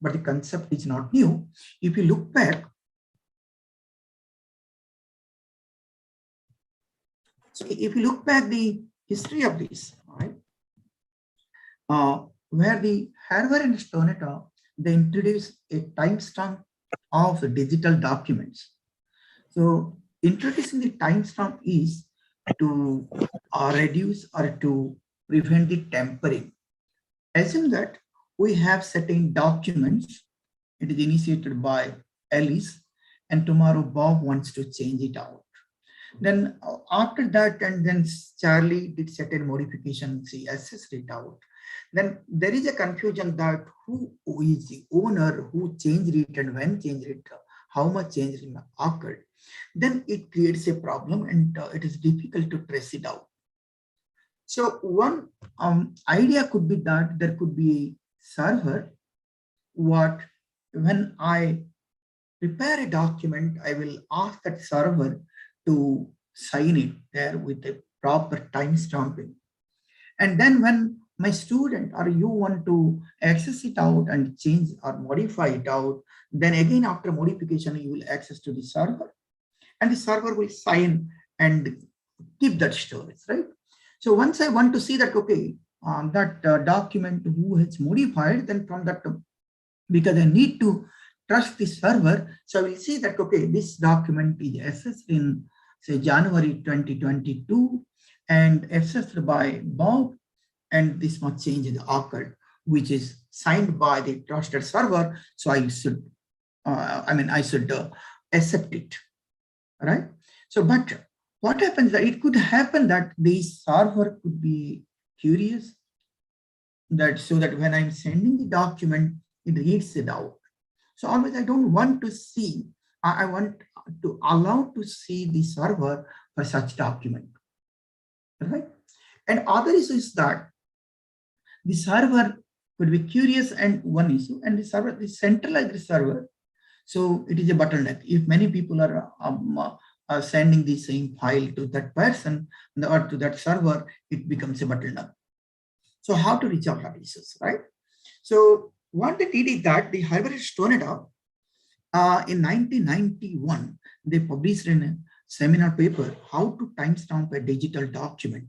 but the concept is not new. If you look back, the history of this, right? Where the Harvard and Stonetta, they introduced a timestamp of the digital documents. So introducing the timestamp is to reduce or to prevent the tampering. Assume that we have certain documents, it is initiated by Alice, and tomorrow Bob wants to change it out. Then after that, and then Charlie did certain modifications, he assessed it out. Then there is a confusion that who is the owner, who changed it and when changed it, how much change occurred. Then it creates a problem and it is difficult to trace it out. So one idea could be that there could be a server when I prepare a document, I will ask that server to sign it there with a proper timestamping. And then when my student or you want to access it out and change or modify it out, then again after modification, you will access to the server and the server will sign and keep that storage, right? So once I want to see that, okay, that document who has modified, then from that, because I need to trust the server, so I will see that, okay, this document is accessed in, say, January 2022 and accessed by Bob, and this much change is occurred, which is signed by the trusted server. So I should, I should accept it, right? So, but what happens that it could happen that the server could be curious, that so that when I'm sending the document, it reads it out. So always I don't want to see, I want to allow to see the server for such document, right? And other issue is that the server could be curious and one issue, and the server, the centralized server, so it is a bottleneck. If many people are sending the same file to that person or to that server, it becomes a bottleneck. So how to resolve that issues, right? So what they did is that the Harvard Stonetta, in 1991, they published in a seminar paper, how to timestamp a digital document.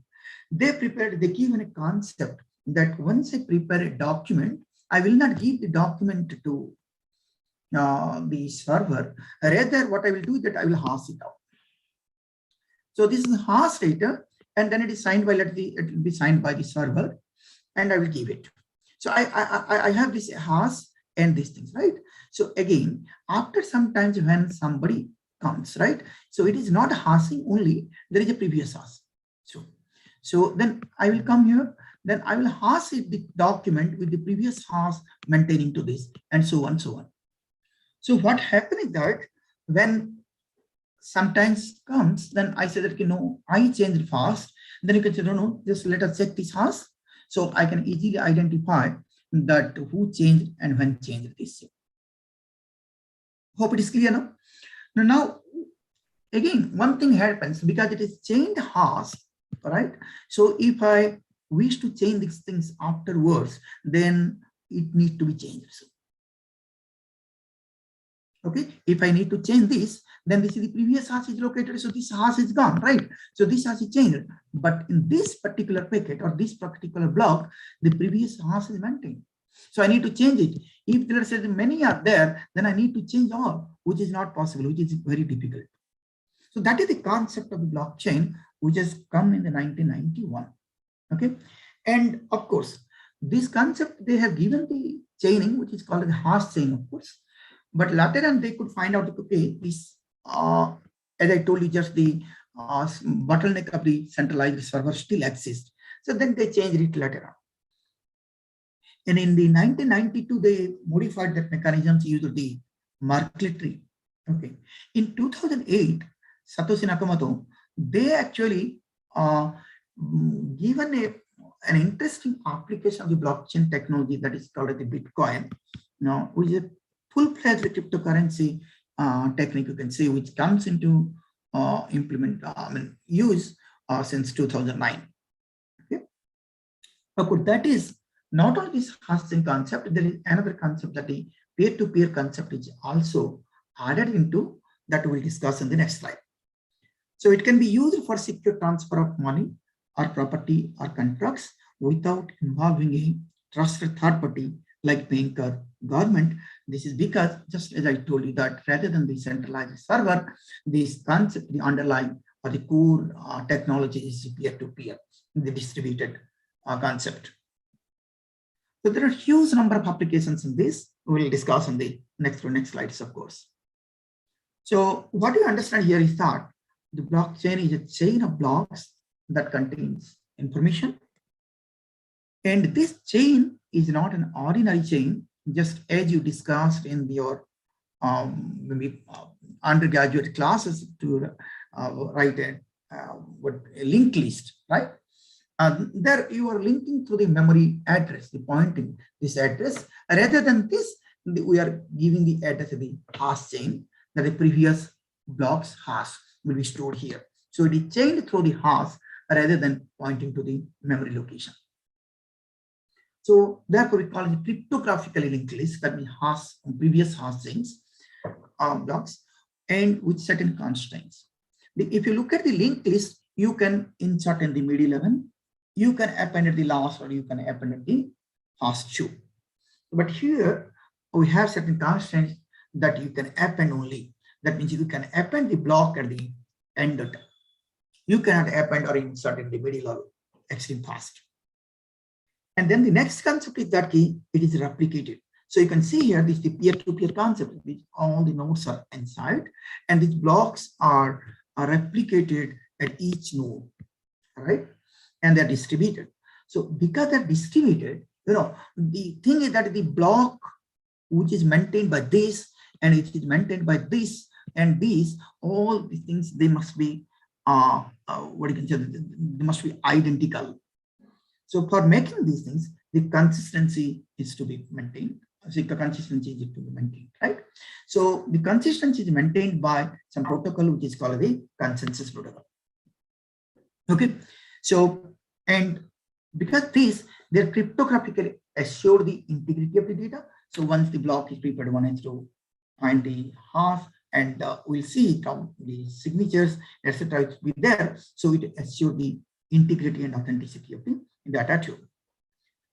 They given a concept that once I prepare a document, I will not give the document to the server. Rather, what I will do is that I will hash it out. So this is hash data, and then it is signed by, it will be signed by the server, and I will give it. So I have this hash and these things, right? So again, after some time when somebody comes, right? So it is not hashing only, there is a previous hash. So then I will come here, then I will hash it, the document with the previous hash maintaining to this, and so on, so on. So what happens is that when sometimes comes, then I say that, you know, I changed fast, then you can say, no, just let us check this hash. So I can easily identify that who changed and when changed this. Hope it is clear now. Now, again, one thing happens because it is changed hash, right? So if I wish to change these things afterwards, then it needs to be changed. Okay, if I need to change this, then this is the previous hash is located, so this hash is gone, right? So this hash is changed, but in this particular packet or this particular block, the previous hash is maintained. So I need to change it. If there are many are there, then I need to change all, which is not possible, which is very difficult. So that is the concept of the blockchain, which has come in the 1991. Okay, and of course, this concept they have given the chaining, which is called the hash chain, of course. But later on, they could find out, okay, this, as I told you, just the bottleneck of the centralized server still exists. So then they changed it later on. And in the 1992, they modified that mechanism to use the Merkle tree. Okay. In 2008, Satoshi Nakamoto, they actually given an interesting application of the blockchain technology that is called the Bitcoin, which is a full-fledged cryptocurrency technique, you can say, which comes into use since 2009. Okay, of course, that is Not only this hashing concept, there is another concept that the peer-to-peer concept is also added into that we'll discuss in the next slide. So it can be used for secure transfer of money or property or contracts without involving a trusted third party like bank or government. This is because, just as I told you, that rather than the centralized server, this concept, the underlying or the core technology is peer-to-peer, the distributed concept. So there are a huge number of applications in this. We will discuss on the next slides, of course. So what you understand here is that the blockchain is a chain of blocks that contains information. And this chain is not an ordinary chain, just as you discussed in your maybe undergraduate classes to write a linked list, right? There you are linking to the memory address, the pointing this address. Rather than this, we are giving the address of the hash chain that the previous block's hash will be stored here. So it is chained through the hash rather than pointing to the memory location. So therefore we call it cryptographically linked list, that means hash previous hash chains blocks and with certain constraints. If you look at the linked list, you can insert in the middle 11, you can append at the last, or you can append at the hash 2. But here we have certain constraints that you can append only. That means you can append the block at the end of it. You cannot append or insert in the middle or extreme fast. And then the next concept is that it is replicated. So you can see here this is the peer-to-peer concept, which all the nodes are inside, and these blocks are replicated at each node, right? And they're distributed. So because they're distributed, the thing is that the block which is maintained by this and it is maintained by this and these, all these things, they must be what you can say, they must be identical. So for making these things, the consistency is to be maintained. So the consistency is to be maintained, right? So the consistency is maintained by some protocol which is called the consensus protocol. Okay, so and because they're cryptographically assure the integrity of the data. So once the block is prepared, one has to find the hash, and we'll see from the signatures, etc. It will be there. So it assures the integrity and authenticity of the data too.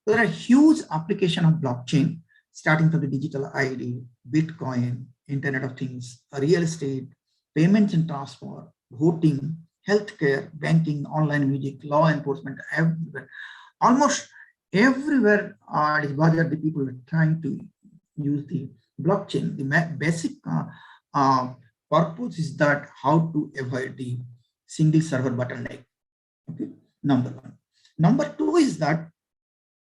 So there are huge application of blockchain, starting from the digital ID, Bitcoin, Internet of Things, real estate, payments and transfer, voting, healthcare, banking, online music, law enforcement, everywhere. Almost everywhere the people are trying to use the blockchain. The basic purpose is that how to avoid the single server bottleneck. Okay, number one. Number two is that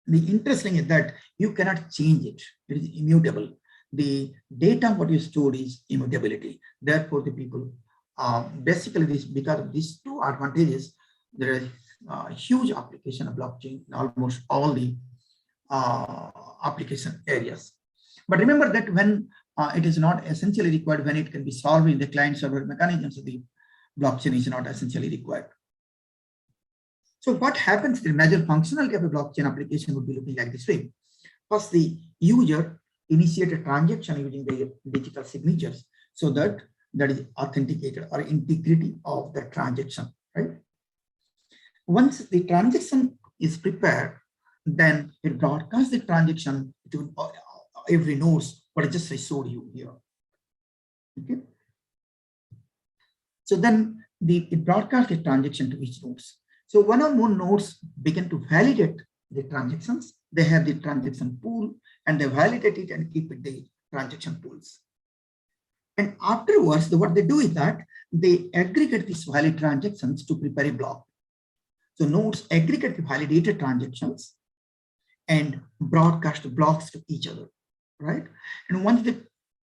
the interesting is that you cannot change it. It is immutable. The data what you stored is immutability. Therefore, the people basically this, because of these two advantages, there is a huge application of blockchain in almost all the application areas. But remember that when it is not essentially required, when it can be solved in the client server mechanisms, the blockchain is not essentially required. So what happens, the major functionality of a blockchain application would be looking like this way. First, the user initiate a transaction using the digital signatures, so that is authenticated or integrity of the transaction, right? Once the transaction is prepared, then it broadcasts the transaction to every node, what I just showed you here. Okay. So then it broadcasts the transaction to each nodes. So one or more nodes begin to validate the transactions. They have the transaction pool and they validate it and keep it the transaction pools. And afterwards, what they do is that they aggregate these valid transactions to prepare a block. So nodes aggregate the validated transactions and broadcast blocks to each other, right? And once they,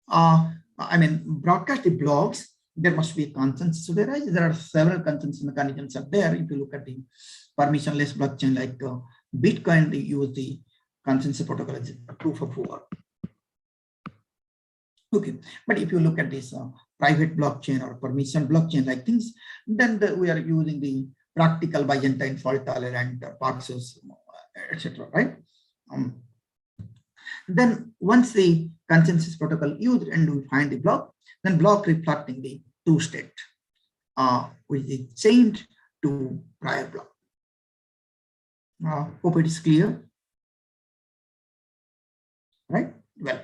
broadcast the blocks, there must be a consensus. So there are several consensus mechanisms up there. If you look at the permissionless blockchain like Bitcoin, they use the consensus protocol as proof of work. Okay, but if you look at this private blockchain or permission blockchain like things, then we are using the practical Byzantine fault tolerant Paxos, etc. Right? Then once the consensus protocol used and we find the block, then block reflecting the two state, which is changed to prior block. Hope it is clear, right? Well,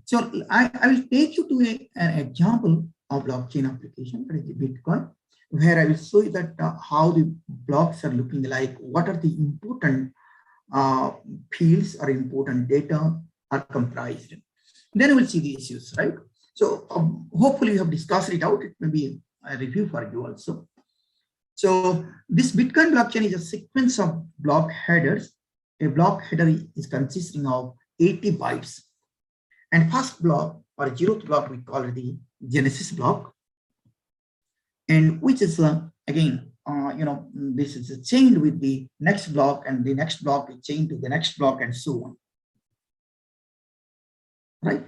so I will take you to an example of blockchain application, that is the Bitcoin, where I will show you that how the blocks are looking like, what are the important fields or important data are comprised. Then we will see the issues, right? So hopefully you have discussed it out. It may be a review for you also. So this Bitcoin blockchain is a sequence of block headers. A block header is consisting of 80 bytes. And first block or 0th block, we call it the Genesis block. And which is, again, this is chained with the next block, and the next block is chained to the next block, and so on. Right?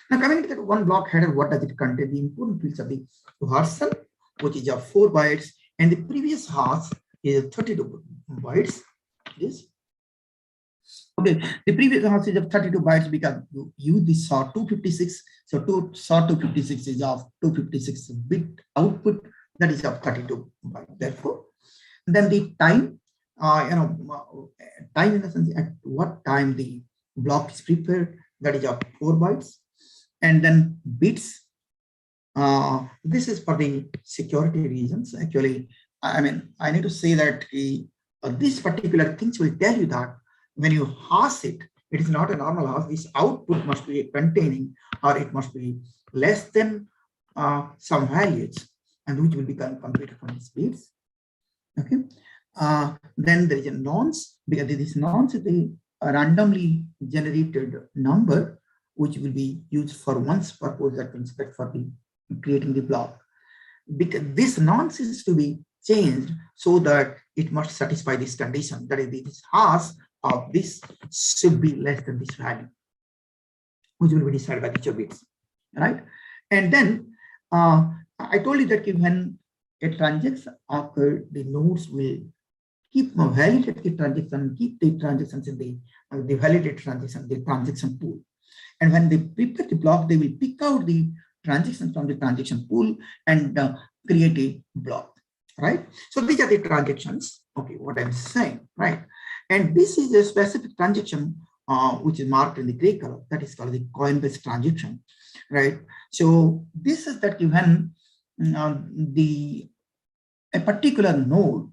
Now, coming to that one block header, what does it contain? The important fields of the person, which is of 4 bytes, and the previous hash is 32 bytes. This. Okay, the previous hash is of 32 bytes because you use the SOR 256. So SOR 256 is of 256 bit output, that is of 32 bytes. Therefore, then the time, time in the sense at what time the block is prepared, that is of 4 bytes. And then bits. This is for the security reasons. Actually, I mean, I need to say that these particular things will tell you that when you hash it, it is not a normal hash. This output must be containing, or it must be less than some values, and which will be computed from these bits. Okay. Then there is a nonce, because this nonce is the randomly generated number, which will be used for one's purpose, that means that for the creating the block. Because this nonce is to be changed so that it must satisfy this condition, that is, this hash of this should be less than this value, which will be decided by the 2 bits, right? And then I told you that when a transaction occurs, the nodes will validate the transaction, keep the transactions in the validated transaction, the transaction pool. And when they prepare the block, they will pick out the transactions from the transaction pool and create a block, right? So these are the transactions, okay, what I'm saying, right? And this is a specific transaction which is marked in the gray color, that is called the Coinbase transaction, right? So this is that when a particular node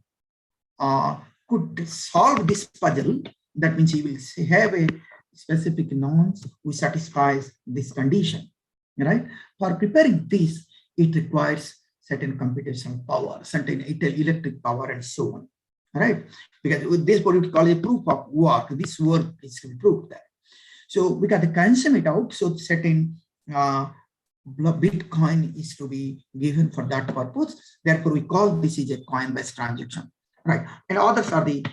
could solve this puzzle, that means he will have a specific nonce which satisfies this condition, right? For preparing this, it requires certain computational power, certain electric power, and so on, right? Because with this, what we call a proof of work. This work is to prove that. So we got to consume it out. So certain Bitcoin is to be given for that purpose. Therefore, we call this is a Coinbase transaction, right? And others are the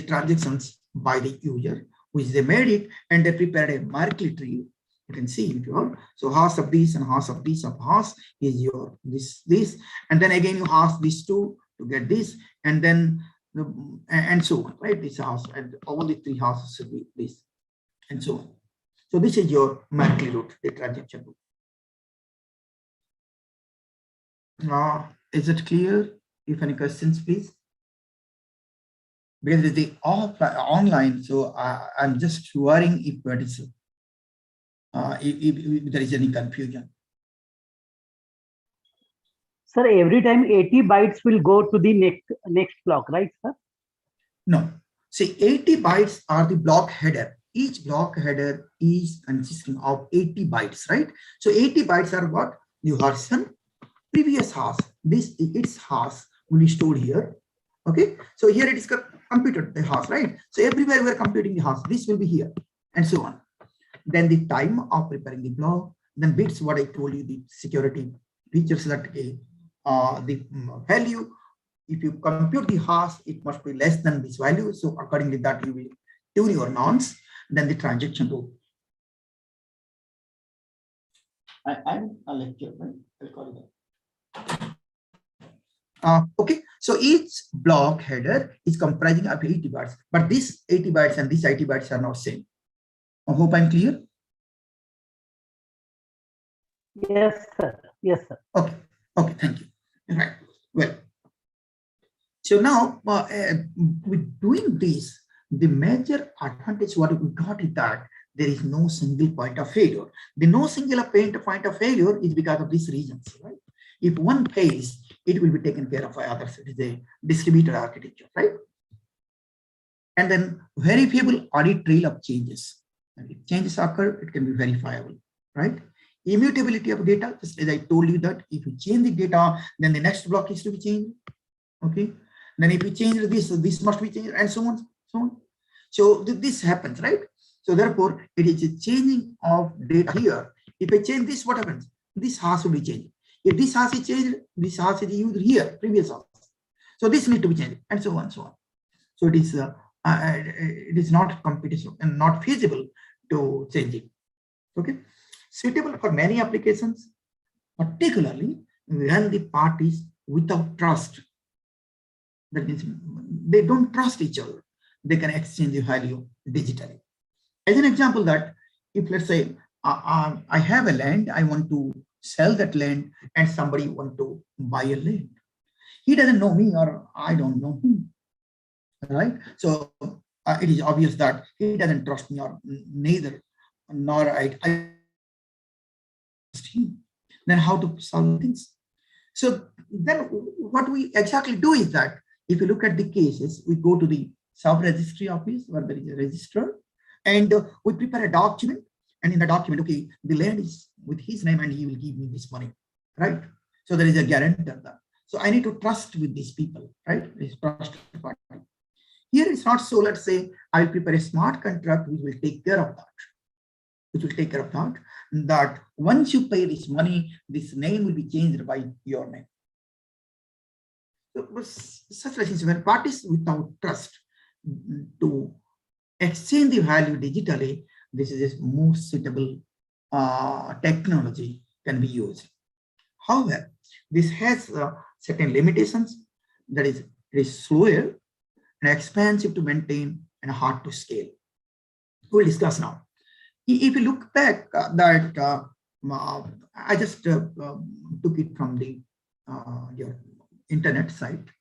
transactions by the user, which they made it and they prepared a Merkle tree. You can see if you want. So hash of this and hash of this of hash is your this, and then again you hash these two to get this, and then and so on, right? This hash, and all the 3 hashes should be this, and so on. So this is your Merkle root, the transaction root. Is it clear? If any questions, please. Because it's the online, so I'm just worrying if that is if there is any confusion. Sir, every time 80 bytes will go to the next block, right, sir? No. See, 80 bytes are the block header. Each block header is consisting of 80 bytes, right? So 80 bytes are what? The version, previous hash. This its hash will be stored here. Okay. So here it is computed, the hash, right? So everywhere we are computing the hash. This will be here, and so on. Then the time of preparing the block, then bits, what I told you, the security features that the value, if you compute the hash, it must be less than this value. So accordingly that you will tune your nonce, then the transaction rule. I'm a lecture, right? I'll call it that. Okay, So each block header is comprising of 80 bytes, but these 80 bytes and these 80 bytes are not same. I hope I'm clear. Yes, sir. Yes, sir. Okay. Okay. Thank you. Right. Well. So now, with doing this, the major advantage what we got is that there is no single point of failure. The no single point of failure is because of these reasons, right? If one fails, it will be taken care of by others. It is a distributed architecture, right? And then verifiable audit trail of changes. And if changes occur, it can be verifiable, right? Immutability of data, just as I told you that if you change the data, then the next block is to be changed. Okay. Then if you change this must be changed, and so on, so on. So this happens, right? So therefore, it is a changing of data here. If I change this, what happens? This has to be changed. If this has to change, this has to be used here, previous has. So this needs to be changed, and so on, so on. So it is not competition and not feasible to change it. Okay, suitable for many applications, particularly when the parties without trust. That means they don't trust each other. They can exchange the value digitally. As an example, that if let's say I have a land, I want to sell that land, and somebody want to buy a land. He doesn't know me, or I don't know him, right? So it is obvious that he doesn't trust me, or neither, nor I trust him. Then how to solve things? So then what we exactly do is that if you look at the cases, we go to the sub-registry office where there is a registrar, and we prepare a document. And in the document, okay, the land is with his name and he will give me this money, right? So there is a guarantor there. So I need to trust with these people, right? This trust party. Here it's not so. Let's say I will prepare a smart contract which will take care of that. That once you pay this money, this name will be changed by your name. So such things, when parties without trust to exchange the value digitally, this is a more suitable technology can be used. However, this has certain limitations. That is, it is slower and expensive to maintain and hard to scale. We'll discuss now. If you look back, I just took it from the your internet site.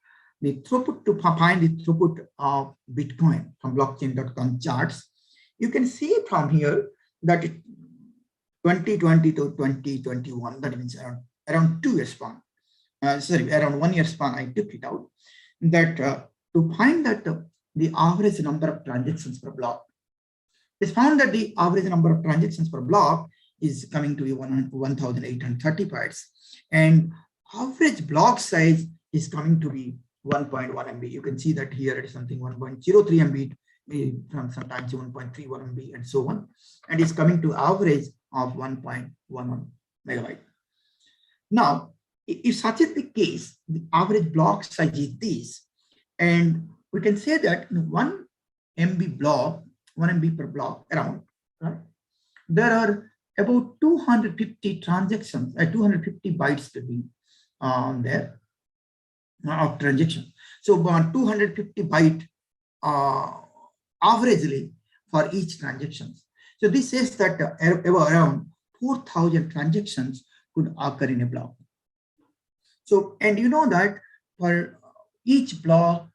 The throughput, to find the throughput of Bitcoin from blockchain.com charts, you can see from here that 2020 to 2021, that means around 2 years span, around 1 year span, I took it out, that to find that the average number of transactions per block, it's found that the average number of transactions per block is coming to be 1,830 bytes, and average block size is coming to be 1.1 MB. You can see that here it is something 1.03 MB, from sometimes 1.31 MB, and so on, and it's coming to average of 1.11 megabyte. Now, if such is the case, the average block size is this, and we can say that in 1 MB block, 1 MB per block around, right? There are about 250 transactions, 250 bytes to be there of transaction. So 250 byte averagely for each transaction. So this says that around 4,000 transactions could occur in a block. So, and you know that for each block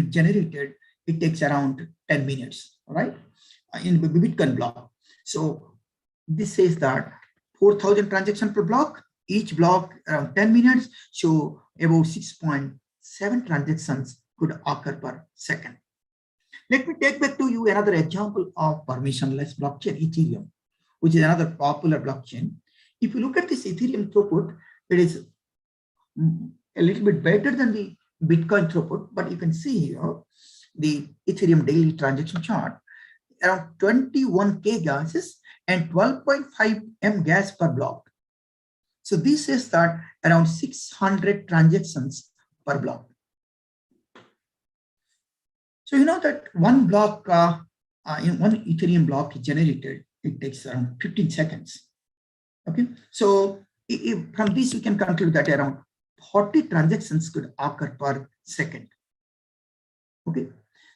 generated, it takes around 10 minutes, right? In the Bitcoin block. So this says that 4,000 transactions per block, each block around 10 minutes, so about 6.7 transactions could occur per second. Let me take back to you another example of permissionless blockchain, Ethereum, which is another popular blockchain. If you look at this Ethereum throughput, it is a little bit better than the Bitcoin throughput, but you can see here the Ethereum daily transaction chart, around 21K gases and 12.5 M gas per block. So this is that around 600 transactions per block. So you know that one block, in one Ethereum block generated, it takes around 15 seconds. Okay, so from this we can conclude that around 40 transactions could occur per second. Okay,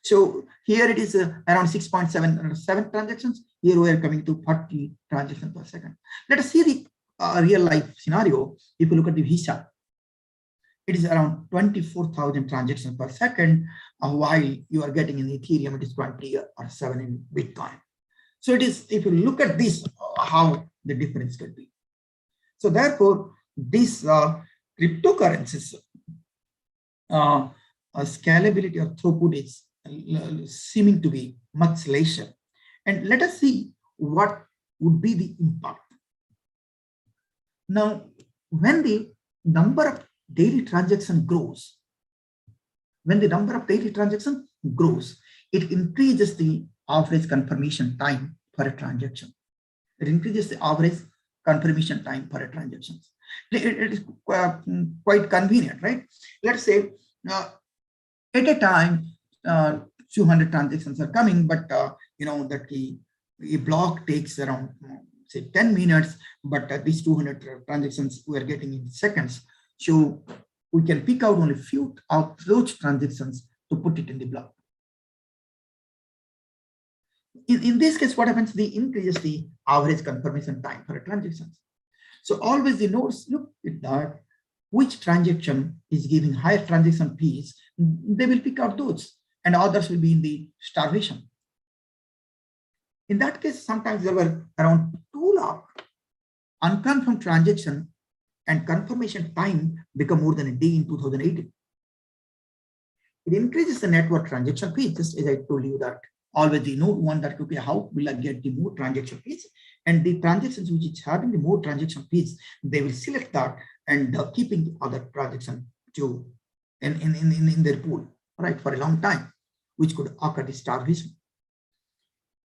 so here it is around 6.7 transactions. Here we are coming to 40 transactions per second. Let us see the real life scenario. If you look at the Visa, it is around 24,000 transactions per second, while you are getting in Ethereum, it is 20 or 7 in Bitcoin. So it is, if you look at this, how the difference could be. So therefore, this cryptocurrencies scalability or throughput is seeming to be much lesser. And let us see what would be the impact. Now, when the number of daily transaction grows, it increases the average confirmation time for a transaction. It increases the average confirmation time for a transaction. It is quite convenient, right? Let's say at a time, 200 transactions are coming, but you know that a block takes around say 10 minutes, but these 200 transactions we are getting in seconds. So we can pick out only few of those transactions to put it in the block. In this case, what happens? They increases the average confirmation time for a transaction. So always the nodes look at that, which transaction is giving higher transaction fees, they will pick out those, and others will be in the starvation. In that case, sometimes there were around 2 lakh unconfirmed transaction, and confirmation time become more than a day in 2018. It increases the network transaction fees, just as I told you that always the node one that, okay, how will I get the more transaction fees? And the transactions which is having the more transaction fees, they will select that and keeping the other transaction to in their pool, right, for a long time, which could occur the starvation.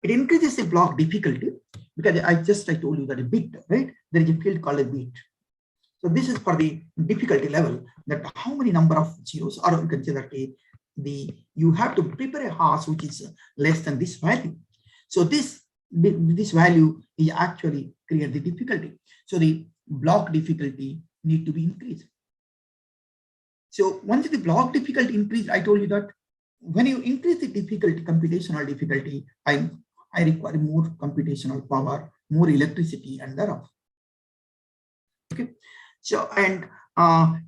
It increases the block difficulty, because I told you that a bit, right? There is a field called a bit. So this is for the difficulty level, that how many number of zeros, or you can say that you have to prepare a hash which is less than this value. So this value is actually create the difficulty. So the block difficulty need to be increased. So once the block difficulty increased, I told you that when you increase the difficulty, computational difficulty, I require more computational power, more electricity, and thereof. Okay. So, and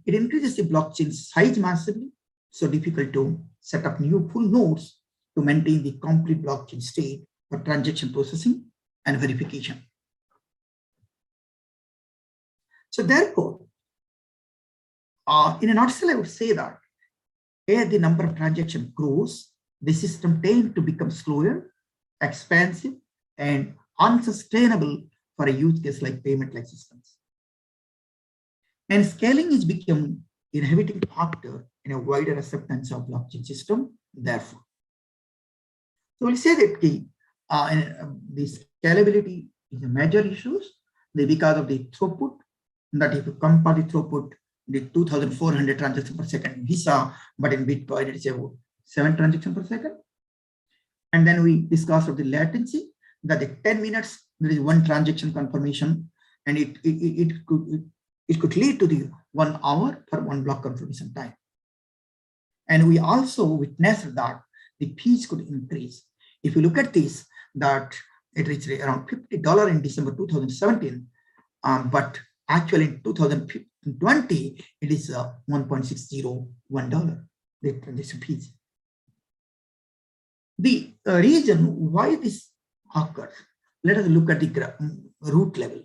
it increases the blockchain size massively, so difficult to set up new full nodes to maintain the complete blockchain state for transaction processing and verification. So therefore, in a nutshell, I would say that as the number of transactions grows, the system tends to become slower, expensive, and unsustainable for a use case like payment-like systems. And scaling is becoming a inhibiting factor in a wider acceptance of blockchain system, therefore. So we'll say that the scalability is a major issue because of the throughput, that if you compare the throughput, the 2,400 transactions per second in Visa, but in Bitcoin it is about 7 transactions per second. And then we discussed of the latency, that at 10 minutes there is 1 transaction confirmation, and it could lead to the 1 hour for 1 block confirmation time. And we also witnessed that the fees could increase. If you look at this, that it reached around $50 in December 2017, but actually in 2020 it is $1.601 the transaction fees. The reason why this occurs, let us look at the root level.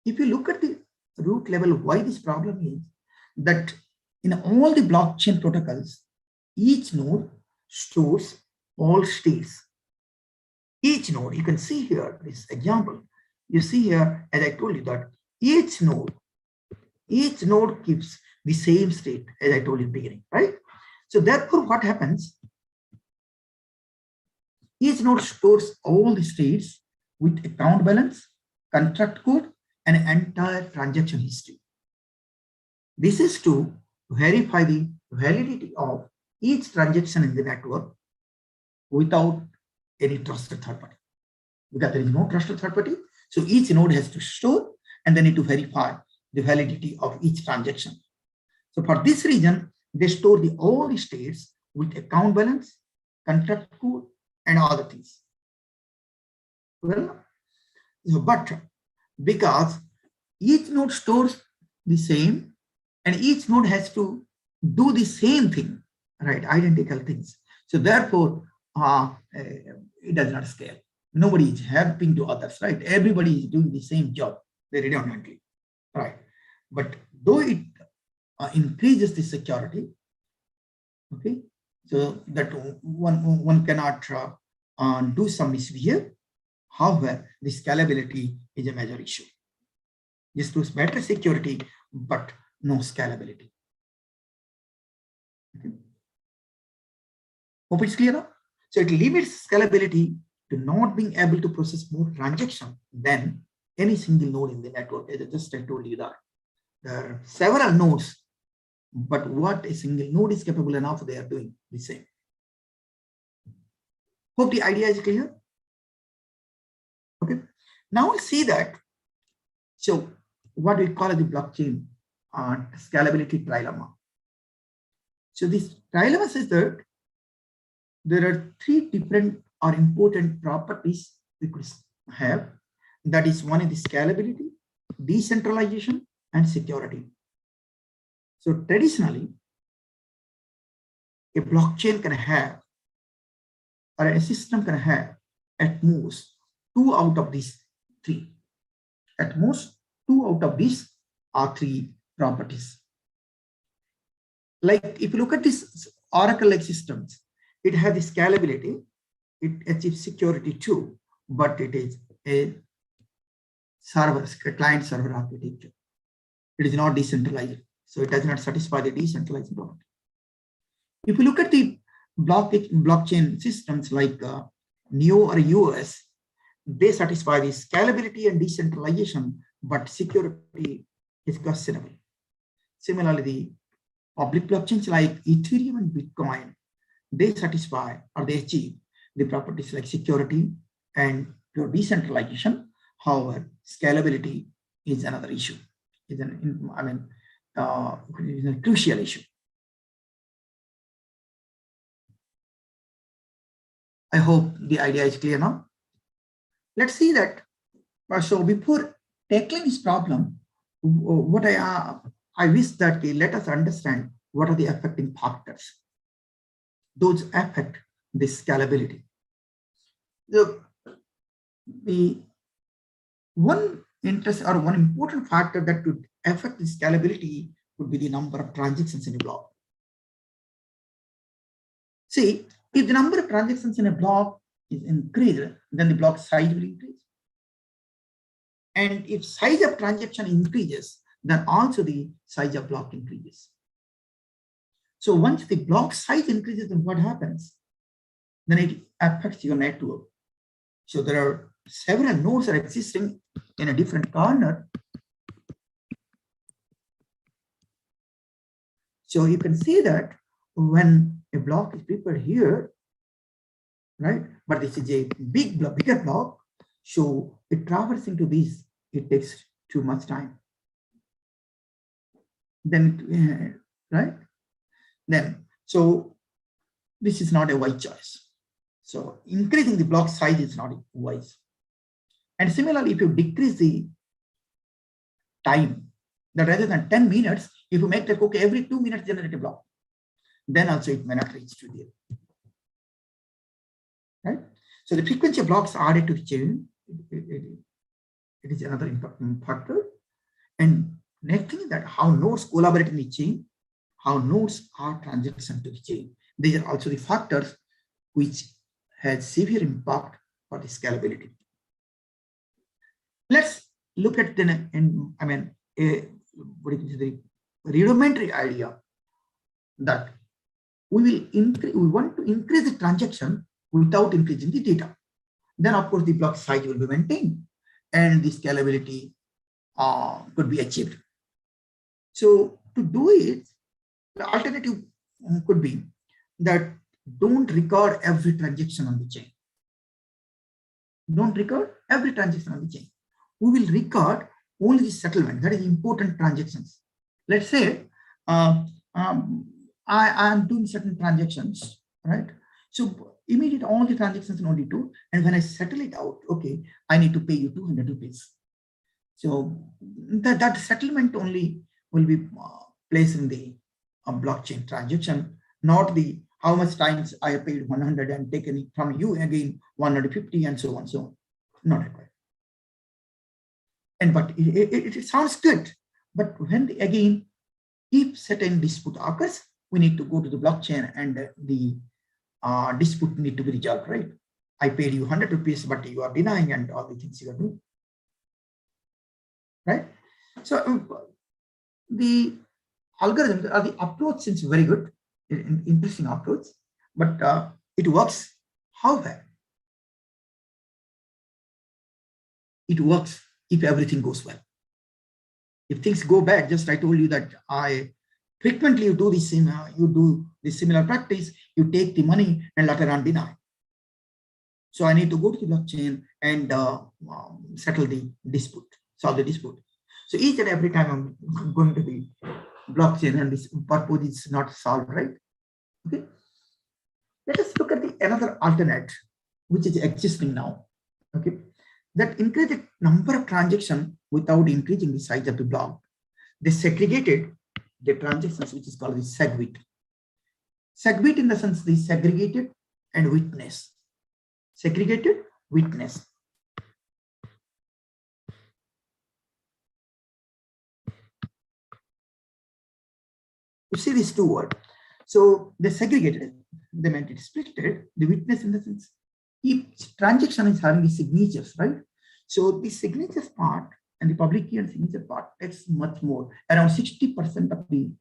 If you look at the root level, why this problem is that in all the blockchain protocols, each node stores all states. Each node, you can see here this example. You see here, as I told you, that each node keeps the same state as I told you in the beginning, right? So therefore, what happens? Each node stores all the states with account balance, contract code, and entire transaction history. This is to verify the validity of each transaction in the network without any trusted third party. Because there is no trusted third party, so each node has to store and they need to verify the validity of each transaction. So for this reason, they store all the states with account balance, contract code, and all the things. Well, but because each node stores the same and each node has to do the same thing, right? Identical things. So therefore, it does not scale. Nobody is helping to others, right? Everybody is doing the same job very redundantly, right? But though it increases the security, okay, so that one cannot do some misbehavior. However, the scalability is a major issue. This gives better security, but no scalability. Okay. Hope it's clear now. So it limits scalability to not being able to process more transactions than any single node in the network. As I just told you that there are several nodes, but what a single node is capable enough, they are doing the same. Hope the idea is clear. Okay. Now we'll see that. So what we call the blockchain scalability trilemma. So this trilemma says that there are three different or important properties we could have. That is, one is the scalability, decentralization, and security. So traditionally, a blockchain can have, or a system can have, at most 2 out of these 3. At most 2 out of these are 3 properties. Like if you look at this Oracle-like systems, it has the scalability, it achieves security too, but it is a server, a client server architecture. It is not decentralized, so it does not satisfy the decentralized property. If you look at the blockchain systems like NEO or US, they satisfy the scalability and decentralization, but security is questionable. Similarly, the public blockchains like Ethereum and Bitcoin, they satisfy or they achieve the properties like security and pure decentralization. However, scalability is another issue. It's a crucial issue. I hope the idea is clear now. Let's see that. So before tackling this problem, what I wish that let us understand what are the affecting factors. Those affect the scalability. The one interest or one important factor that could affect the scalability would be the number of transactions in a block. See, if the number of transactions in a block is increased, then the block size will increase. And if size of transaction increases, then also the size of block increases. So once the block size increases, then what happens? Then it affects your network. So there are several nodes are existing in a different corner. So you can see that when a block is prepared here, right? But this is a bigger block. So it traversing to this, it takes too much time. Then, right? Then, so this is not a wise choice. So increasing the block size is not wise. And similarly, if you decrease the time, that rather than 10 minutes, if you make that, okay, every 2 minutes generate a block, then also it may not reach to there. Right? So the frequency of blocks added to the chain, it is another important factor. And next thing is that how nodes collaborate in the chain, how nodes are transitioned to the chain. These are also the factors which has severe impact for the scalability. Let's look at the rudimentary idea that we want to increase the transaction without increasing the data. Then of course the block size will be maintained and the scalability could be achieved. So to do it, the alternative could be that don't record every transaction on the chain. Don't record every transaction on the chain. We will record only the settlement, that is important transactions. Let's say I am doing certain transactions, right? So immediate all the transactions in OD2, and when I settle it out, okay, I need to pay you 200 rupees. So that settlement only will be placed in the blockchain transaction, not the how much times I paid 100 and taken it from you again 150 and so on, so on. Not required. And but it sounds good, but when again, if certain dispute occurs, we need to go to the blockchain and the dispute need to be resolved, right? I paid you 100 rupees, but you are denying and all the things you are doing, right? So the algorithm or the approach seems very good, interesting approach, but it works. However, it works if everything goes well. If things go bad, just I told you that I frequently you do this similar practice, you take the money and later on deny. So I need to go to the blockchain and settle the dispute, solve the dispute. So each and every time I'm going to the blockchain and this purpose is not solved, right? Okay. Let us look at the another alternate, which is existing now. Okay. That increase the number of transactions without increasing the size of the block. They segregated the transactions, which is called the SegWit. SegWit in the sense the segregated and witness. Segregated witness. You see these two words. So they segregated, they meant it splitted, the witness in the sense each transaction is having the signatures, right? So the signatures part and the public key and signature part takes much more. Around 60% of the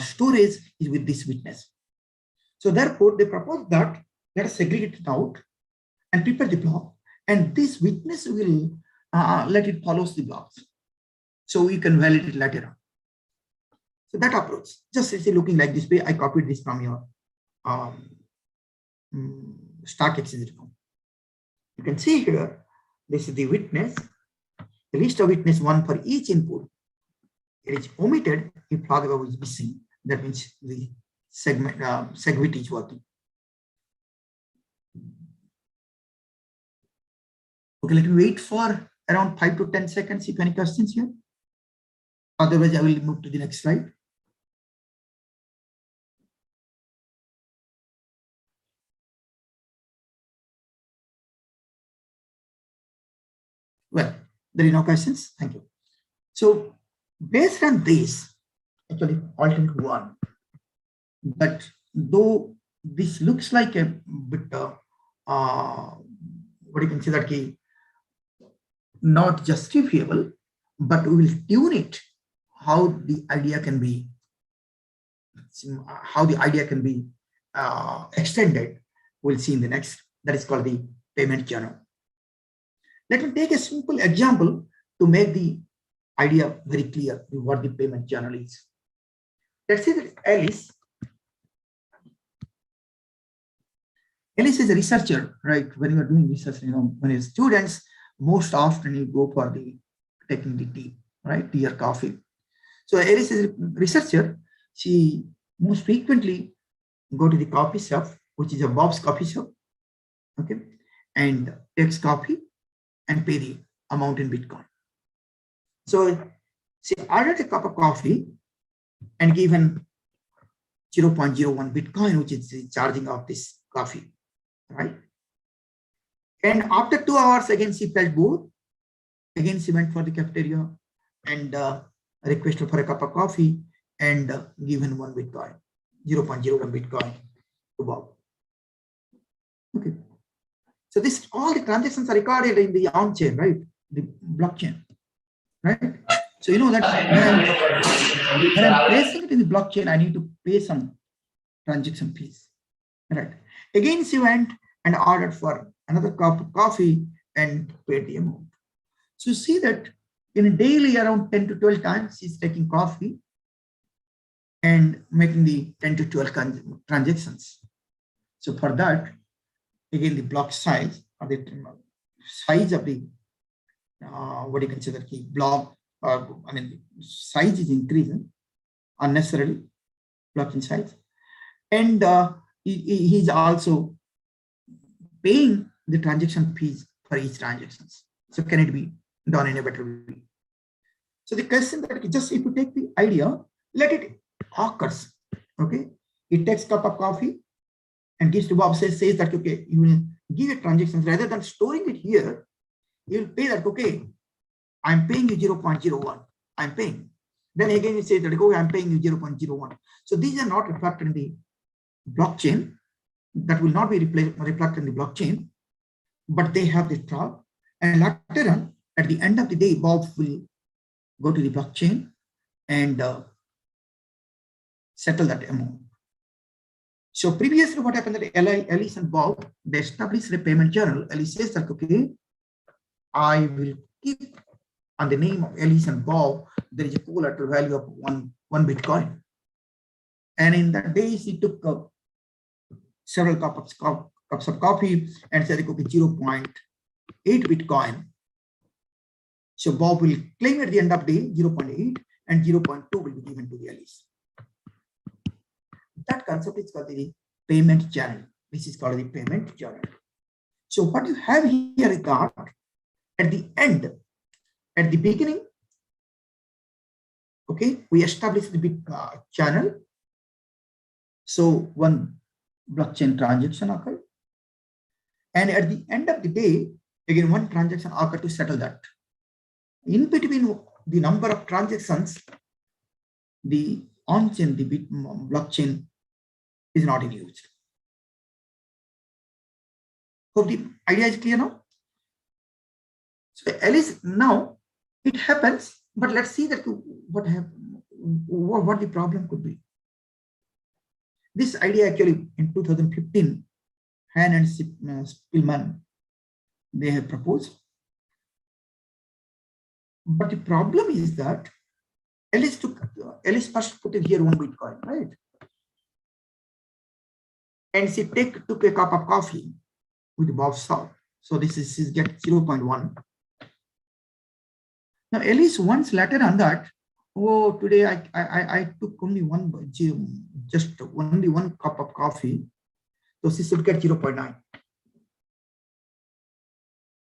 storage is with this witness. So therefore, they propose that let us segregate it out and prepare the block, and this witness will let it follows the blocks. So you can validate it later on. So that approach, just is looking like this way. I copied this from your Stack Exchange account. You can see here, this is the witness, the list of witness one for each input. It is omitted if log above is missing. That means the SegWit is working. Okay, let me wait for around 5 to 10 seconds if any questions here. Otherwise, I will move to the next slide. Well, there are no questions. Thank you. So based on this, actually alternate one, but though this looks like a bit, what you can say that key, not justifiable, but we will tune it how the idea can be extended. We'll see in the next. That is called the payment journal. Let me take a simple example to make the idea very clear what the payment journal is. Let's say that Alice is a researcher, right? When you are doing research, when you're students, most often you go for the taking the tea, right? Tea or coffee. So Alice is a researcher. She most frequently go to the coffee shop, which is a Bob's coffee shop, okay, and takes coffee and pay the amount in Bitcoin. So she ordered a cup of coffee and given 0.01 Bitcoin, which is the charging of this coffee, right? And after 2 hours, again, she felt bored. Again, she went for the cafeteria and requested for a cup of coffee and given 1 Bitcoin, 0.01 Bitcoin to Bob. Okay. So this all the transactions are recorded in the on-chain, right? The blockchain, right? So you know that when I'm placing it in the blockchain, I need to pay some transaction fees, right? Again, she went and ordered for another cup of coffee and paid the amount. So you see that in a daily around 10 to 12 times, she's taking coffee and making the 10 to 12 transactions. So for that, again, the block size or the size of the what do you consider key block, I mean, size is increasing unnecessarily, blockchain size. And he's also paying the transaction fees for each transactions. So can it be done in a better way? So the question that just if you take the idea, let it occurs. Okay, it takes a cup of coffee and gives to Bob, says that okay, you will give it transactions rather than storing it here. You will pay that, okay, I'm paying you 0.01. I'm paying. Then again you say that okay, I'm paying you 0.01. So these are not reflected in the blockchain. That will not be reflected in the blockchain, but they have the trap. And later on, at the end of the day, Bob will go to the blockchain and settle that amount. So previously, what happened that Alice and Bob, they established a payment channel. Alice says that, okay, I will keep on the name of Alice and Bob, there is a collateral value of one Bitcoin. And in that days, he took several cups of coffee and said, okay, 0.8 Bitcoin. So Bob will claim at the end of the day 0.8 and 0.2 will be given to the Alice. That concept is called the payment channel. This is called the payment channel. So what you have here is that at the end, at the beginning, okay, we established the big channel. So one blockchain transaction occurred. And at the end of the day, again, one transaction occurred to settle that. In between the number of transactions, the on-chain, the blockchain is not in use. Hope the idea is clear now. So at least now it happens, but let's see that what the problem could be. This idea actually in 2015, Han and Spillman, they have proposed. But the problem is that Alice first put in here 1 Bitcoin, right? And she took a cup of coffee with Bob salt. So this is get 0.1. Now Alice once later on that, oh, today I took only only one cup of coffee. So she should get 0.9.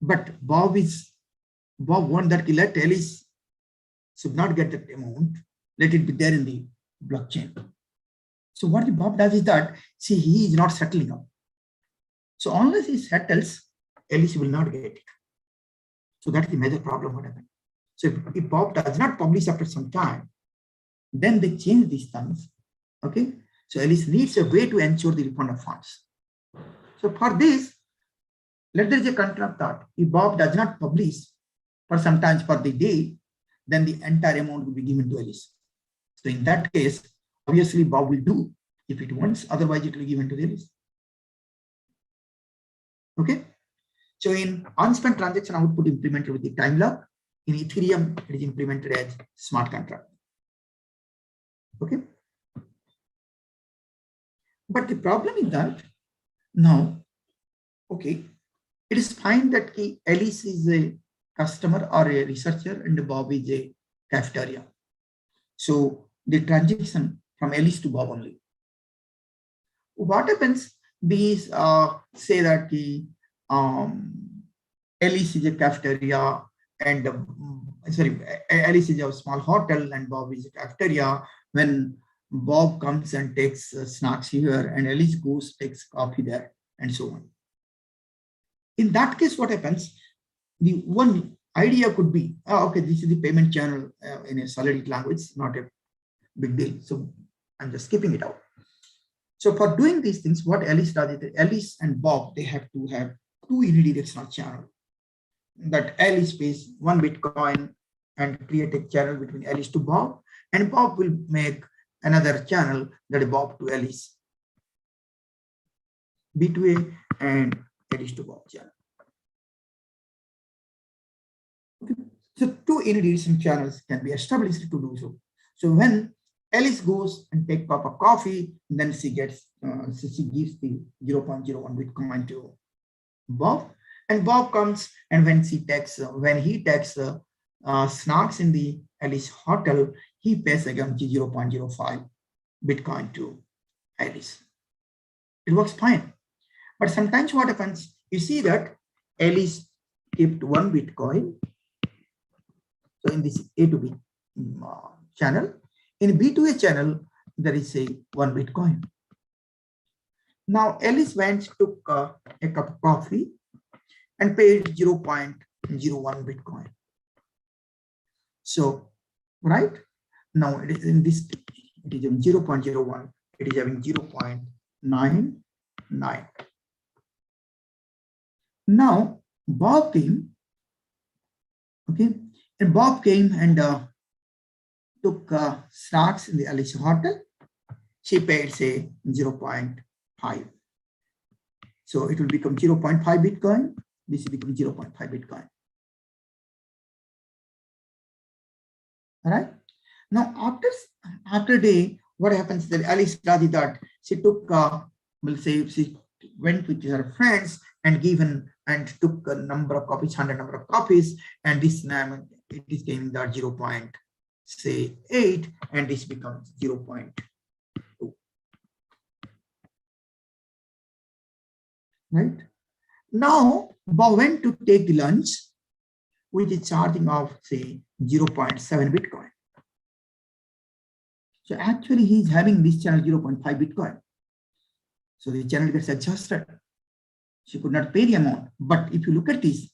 But Bob wants that let Alice should not get that amount, let it be there in the blockchain. So what the Bob does is that, see, he is not settling up. So unless he settles, Alice will not get it. So that's the major problem what happened. So if Bob does not publish after some time, then they change these things. Okay. So Alice needs a way to ensure the refund of funds. So for this, let there is a contract that if Bob does not publish for sometimes for the day, then the entire amount will be given to Alice. So in that case, obviously Bob will do if it wants, otherwise it will be given to Alice. Okay. So in unspent transaction output implemented with the time lock, in Ethereum, it is implemented as smart contract. Okay. But the problem is that now, okay, it is fine that Alice is a customer or a researcher and Bob is a cafeteria. So the transaction from Alice to Bob only. What happens? These say that the Alice is a cafeteria and Alice is a small hotel and Bob is a cafeteria. When Bob comes and takes snacks here and Alice goes takes coffee there and so on. In that case, what happens? The one idea could be, okay, this is the payment channel in a Solidity language, not a big deal. So I'm just skipping it out. So for doing these things, what Alice does is Alice and Bob, they have to have two unidirectional channels. That Alice pays 1 Bitcoin and create a channel between Alice to Bob, and Bob will make another channel that is Bob to Alice, B2A and Alice to Bob channel. Okay. So two unidirectional channels can be established to do so. So when Alice goes and take a cup of coffee, then she gets she gives the 0.01 Bitcoin to Bob. And Bob comes, and when he takes snacks in the Alice hotel, he pays again 0.05 Bitcoin to Alice. It works fine. But sometimes what happens, you see that Alice kept 1 Bitcoin. So in this A to B channel, in B2A channel, there is a 1 Bitcoin. Now Alice went, took a cup of coffee and paid 0.01 Bitcoin. So, right now it is in this, it is 0.01, it is having 0.99. Now Bob came, okay, and Bob came and took snacks in the Alice hotel. She paid, say, 0.5. So it will become 0.5 Bitcoin. This will become 0.5 Bitcoin. All right. Now, after a day, what happens that Alice Radhi that she took, we'll say, she went with her friends and took a number of copies, 100 number of copies, and this name it is gaining that 0.8, and this becomes 0.2. Right now, Bob went to take the lunch, which is charging of, say, 0.7 Bitcoin. So actually, he's having this channel 0.5 Bitcoin. So the channel gets adjusted. She could not pay the amount. But if you look at this,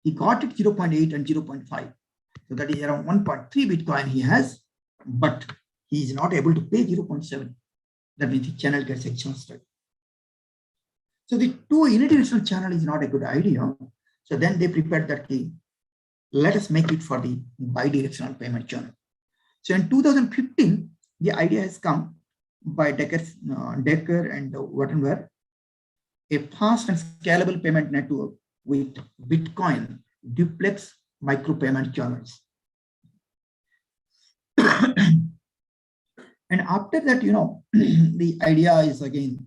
he got it 0.8 and 0.5. So that is around 1.3 Bitcoin he has, but he is not able to pay 0.7. That means the channel gets adjusted. So the 2 unidirectional channel is not a good idea. So then they prepared that key. Let us make it for the bidirectional payment channel. So in 2015, the idea has come by Decker and Wattenberg, a fast and scalable payment network with Bitcoin duplex micropayment channels. And after that, the idea is again,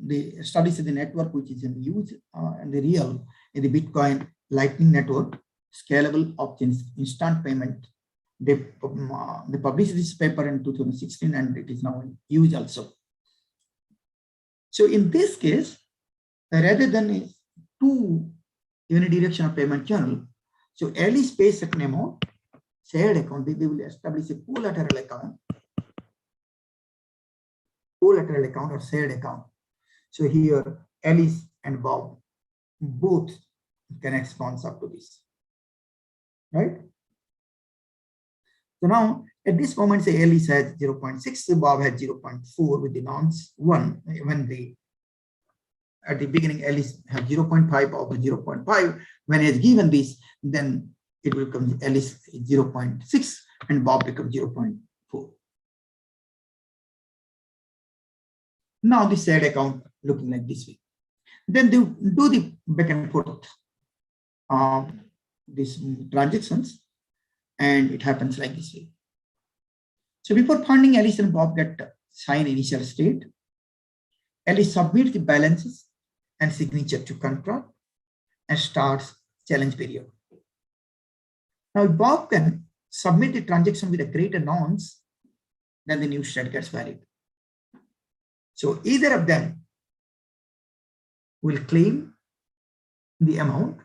they established the network which is in use and the real in the Bitcoin Lightning Network, scalable options, instant payment. They published this paper in 2016 and it is now in use also. So in this case, rather than 2 unidirectional payment channel, so Alice pays certain amount, shared account, they will establish a collateral account or shared account. So here, Alice and Bob both can sponsor to this, right? So now, at this moment, say Alice has 0.6, Bob has 0.4 with the nonce 1. When at the beginning, Alice has 0.5, Bob has 0.5. When he has given this, then it will become Alice 0.6 and Bob becomes 0.4. Now the shared account looking like this way. Then they do the back and forth these transactions, and it happens like this way. So before funding, Alice and Bob get sign initial state. Alice submits the balances and signature to contract and starts challenge period. Now Bob can submit the transaction with a greater nonce, then the new state gets valid. So either of them will claim the amount,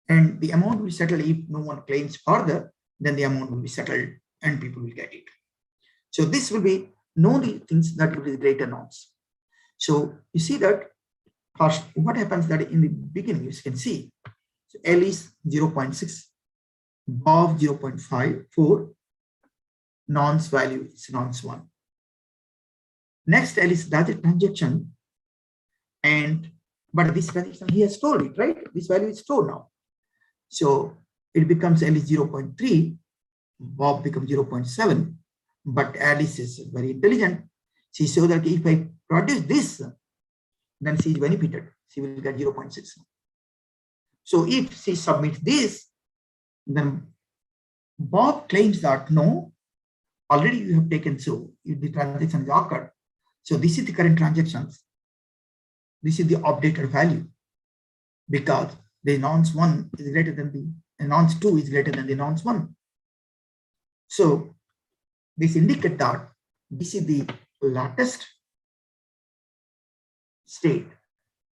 and the amount will settle. If no one claims further, then the amount will be settled and people will get it. So this will be known things that will be greater nonce. So you see that first, what happens that in the beginning, you can see, so Alice 0.6, Bob 0.54, nonce value is nonce 1. Next, Alice does a transaction, but this transaction he has stored it, right? This value is stored now. So it becomes Alice 0.3, Bob becomes 0.7, but Alice is very intelligent. She saw that if I produce this, then she is benefited. She will get 0.6. So if she submits this, then Bob claims that no, already you have taken, so if the transaction is occurred. So this is the current transactions. This is the updated value. because the nonce 1 is greater than the nonce 2 is greater than the nonce 1. So this indicates that this is the latest state,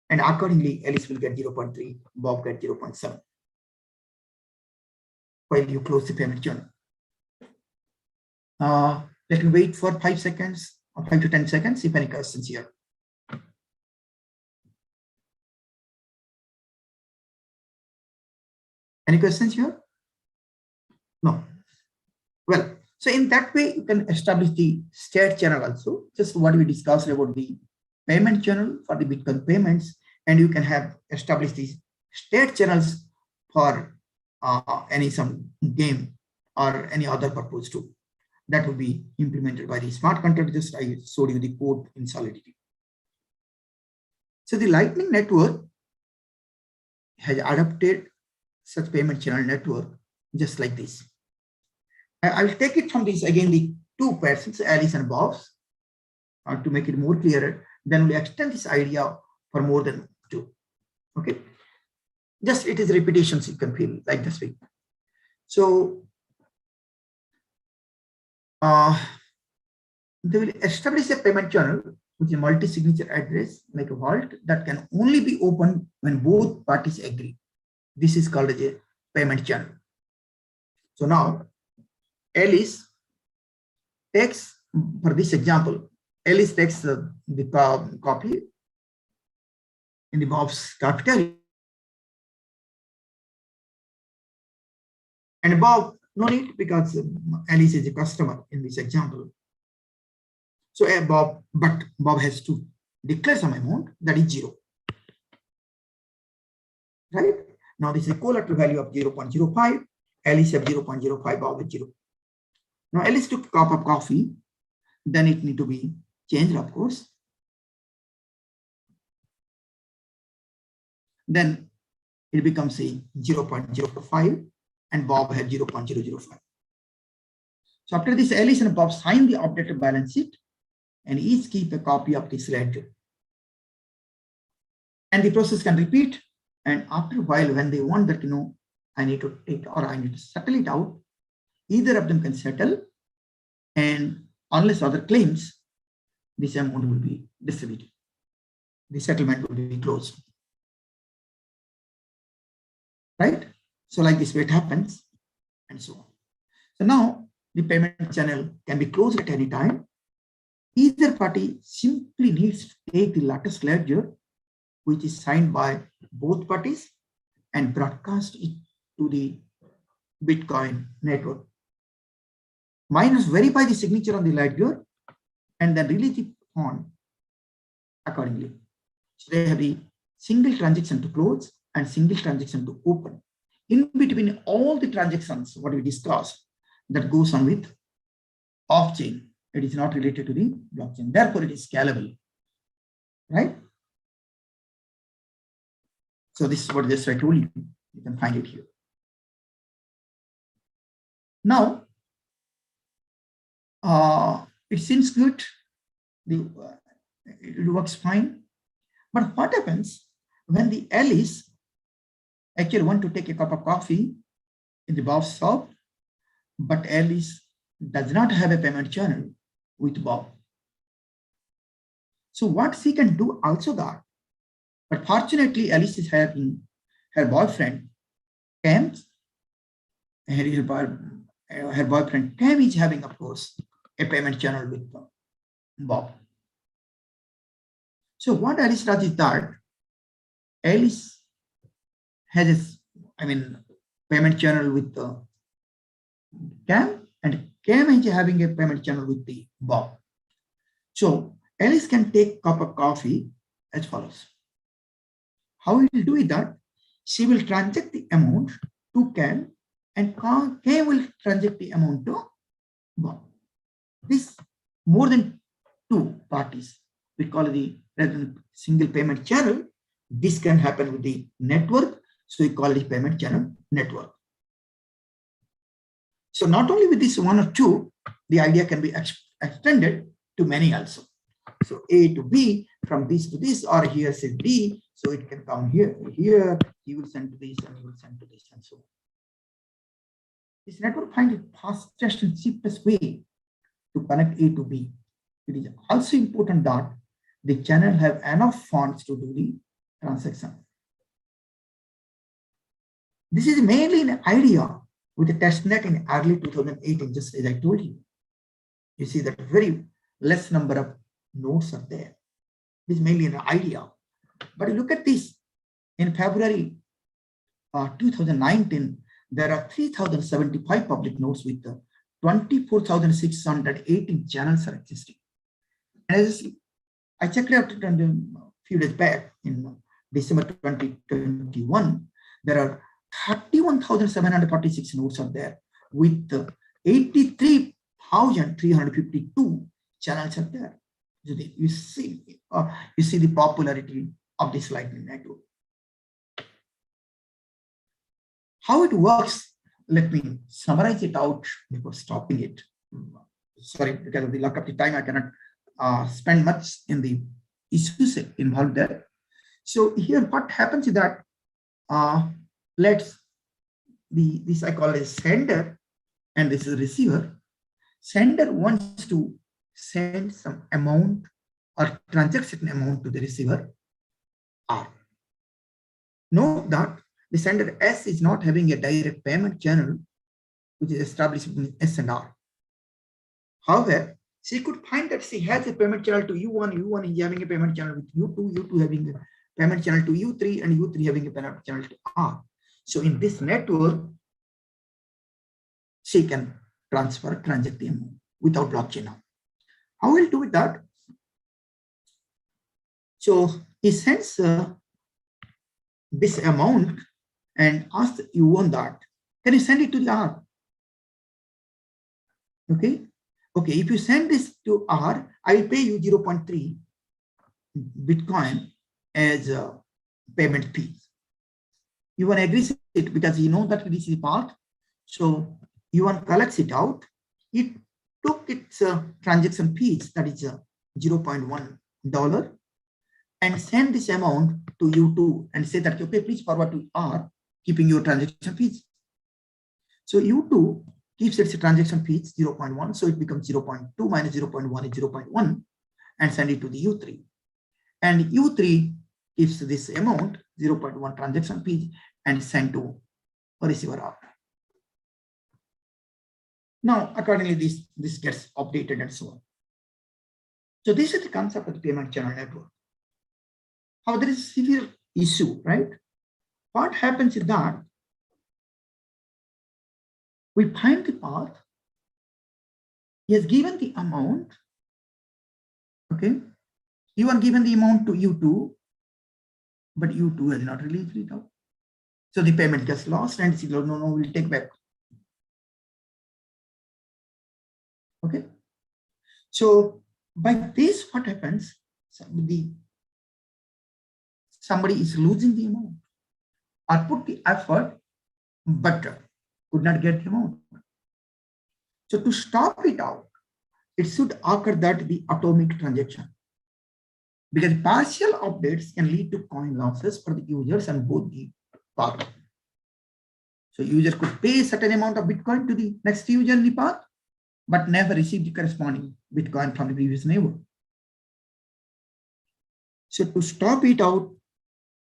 and accordingly Alice will get 0.3, Bob get 0.7 while you close the payment journal. Let me wait for 5 seconds or 5 to 10 seconds if any questions here. Any questions here? No. Well, so in that way, you can establish the state channel also, just what we discussed about the payment channel for the Bitcoin payments, and you can have established these state channels for some game or any other purpose too. That will be implemented by the smart contract. Just I showed you the code in Solidity. So the Lightning Network has adopted such payment channel network just like this. I will take it from this again, the two persons, Alice and Bob's, to make it more clearer. Then we'll extend this idea for more than two. Okay, just it is repetitions, you can feel like this way. So they will establish a payment channel with a multi-signature address like a vault that can only be opened when both parties agree. This is called as a payment channel. So now Alice takes, for this example, Alice takes the copy in the Bob's cafeteria, and Bob no need because Alice is a customer in this example. So Bob has to declare some amount that is 0. Right? Now this is a collateral value of 0.05. Alice have 0.05, Bob with 0. Now Alice took a cup of coffee, then it need to be changed, of course. Then it becomes a 0.05 and Bob had 0.005. So after this, Alice and Bob sign the updated balance sheet and each keep a copy of this ledger. And the process can repeat. And after a while, when they want that, I need to take or I need to settle it out, either of them can settle, and unless other claims, this amount will be distributed. The settlement will be closed. Right? So like this way it happens, and so on. So now the payment channel can be closed at any time. Either party simply needs to take the latest ledger, which is signed by both parties, and broadcast it to the Bitcoin network. Miners verify the signature on the ledger and then release the fund accordingly. So they have the single transaction to close and single transaction to open. In between all the transactions, what we discussed, that goes on with off-chain. It is not related to the blockchain. Therefore, it is scalable, right? So this is what just I told you. You can find it here. Now, it seems good. It works fine. But what happens when the Alice actually want to take a cup of coffee in the Bob's shop, but Alice does not have a payment channel with Bob? So what she can do also that, but fortunately Alice is having her boyfriend Cam, her boyfriend Cam is having, of course, a payment channel with Bob. So what Alice does is that Alice has payment channel with Cam, and Cam is having a payment channel with the Bob. So Alice can take a cup of coffee as follows. How it will do is that she will transact the amount to Cam, and Cam will transact the amount to Bob. This more than two parties. We call it the single payment channel. This can happen with the network, so we call it payment channel network. So not only with this one or two, the idea can be extended to many also. So A to B, from this to this, or here say D, so it can come here, here, he will send to this, and he will send to this, and so on. This network finds the fastest and cheapest way to connect A to B. It is also important that the channel have enough funds to do the transaction. This is mainly an idea with a testnet in early 2018, just as I told you. You see that very less number of nodes are there. This is mainly an idea. But look at this. In February 2019, there are 3,075 public nodes with 24,618 channels are existing. And as I checked out a few days back in December 2021, there are 31,746 nodes are there with 83,352 channels are there. So you see the popularity of this Lightning Network. How it works, let me summarize it out before stopping it. Sorry, because of the lack of the time, I cannot spend much in the issues involved there. So here what happens is that this I call a sender and this is a receiver. Sender wants to send some amount or transaction amount to the receiver R. Note that the sender S is not having a direct payment channel which is established between S and R. However, she could find that she has a payment channel to U1, U1 is having a payment channel with U2, U2 having a payment channel to U3, and U3 having a payment channel to R. So in this network, she can transact the amount without blockchain now. How will do with that? So he sends this amount and asks U1 that, can you send it to the R? Okay. Okay, if you send this to R, I will pay you 0.3 Bitcoin as a payment fee. U1 agrees it because you know that this is part. So U1 collects it out. It took its transaction fees, that is $0.1, and send this amount to U2 and say that, okay, please forward to R, keeping your transaction fees. So U2 keeps its transaction fees 0.1, so it becomes 0.2 minus 0.1 is 0.1, and send it to the U3. And U3 keeps this amount 0.1 transaction fees and send to a receiver R. Now, accordingly, this gets updated and so on. So this is the concept of the payment channel network. However, there is a severe issue, right? What happens is that we find the path. He has given the amount. Okay. You are given the amount to U2, but U2 has not released it out. So the payment gets lost and he says, no, we'll take back. Okay. So by this, what happens? Somebody is losing the amount or put the effort, but could not get the amount. So to stop it out, it should occur that the atomic transaction, because partial updates can lead to coin losses for the users and both the path. So user could pay a certain amount of Bitcoin to the next user in the path, but never receive the corresponding Bitcoin from the previous neighbor. So to stop it out,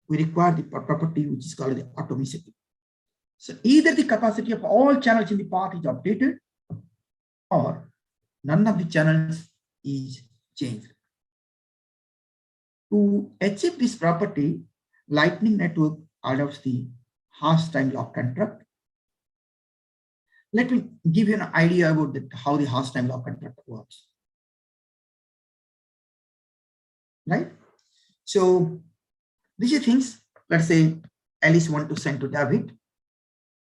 we require the property which is called the atomicity. So either the capacity of all channels in the path is updated or none of the channels is changed. To achieve this property, Lightning Network adopts the hash time lock contract. Let me give you an idea about how the hash time lock contract works. Right? So these are things, let's say Alice wants to send to David.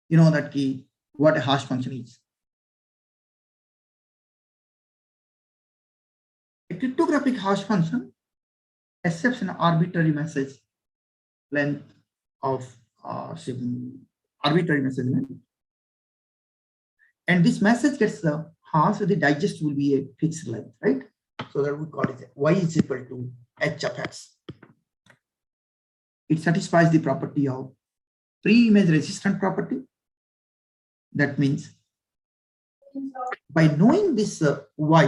You know that key, what a hash function is. A cryptographic hash function accepts an arbitrary message length of arbitrary message length. And this message gets the hash, so the digest will be a fixed length, right? So that we call it y is equal to h of x. It satisfies the property of pre-image resistant property. That means by knowing this y,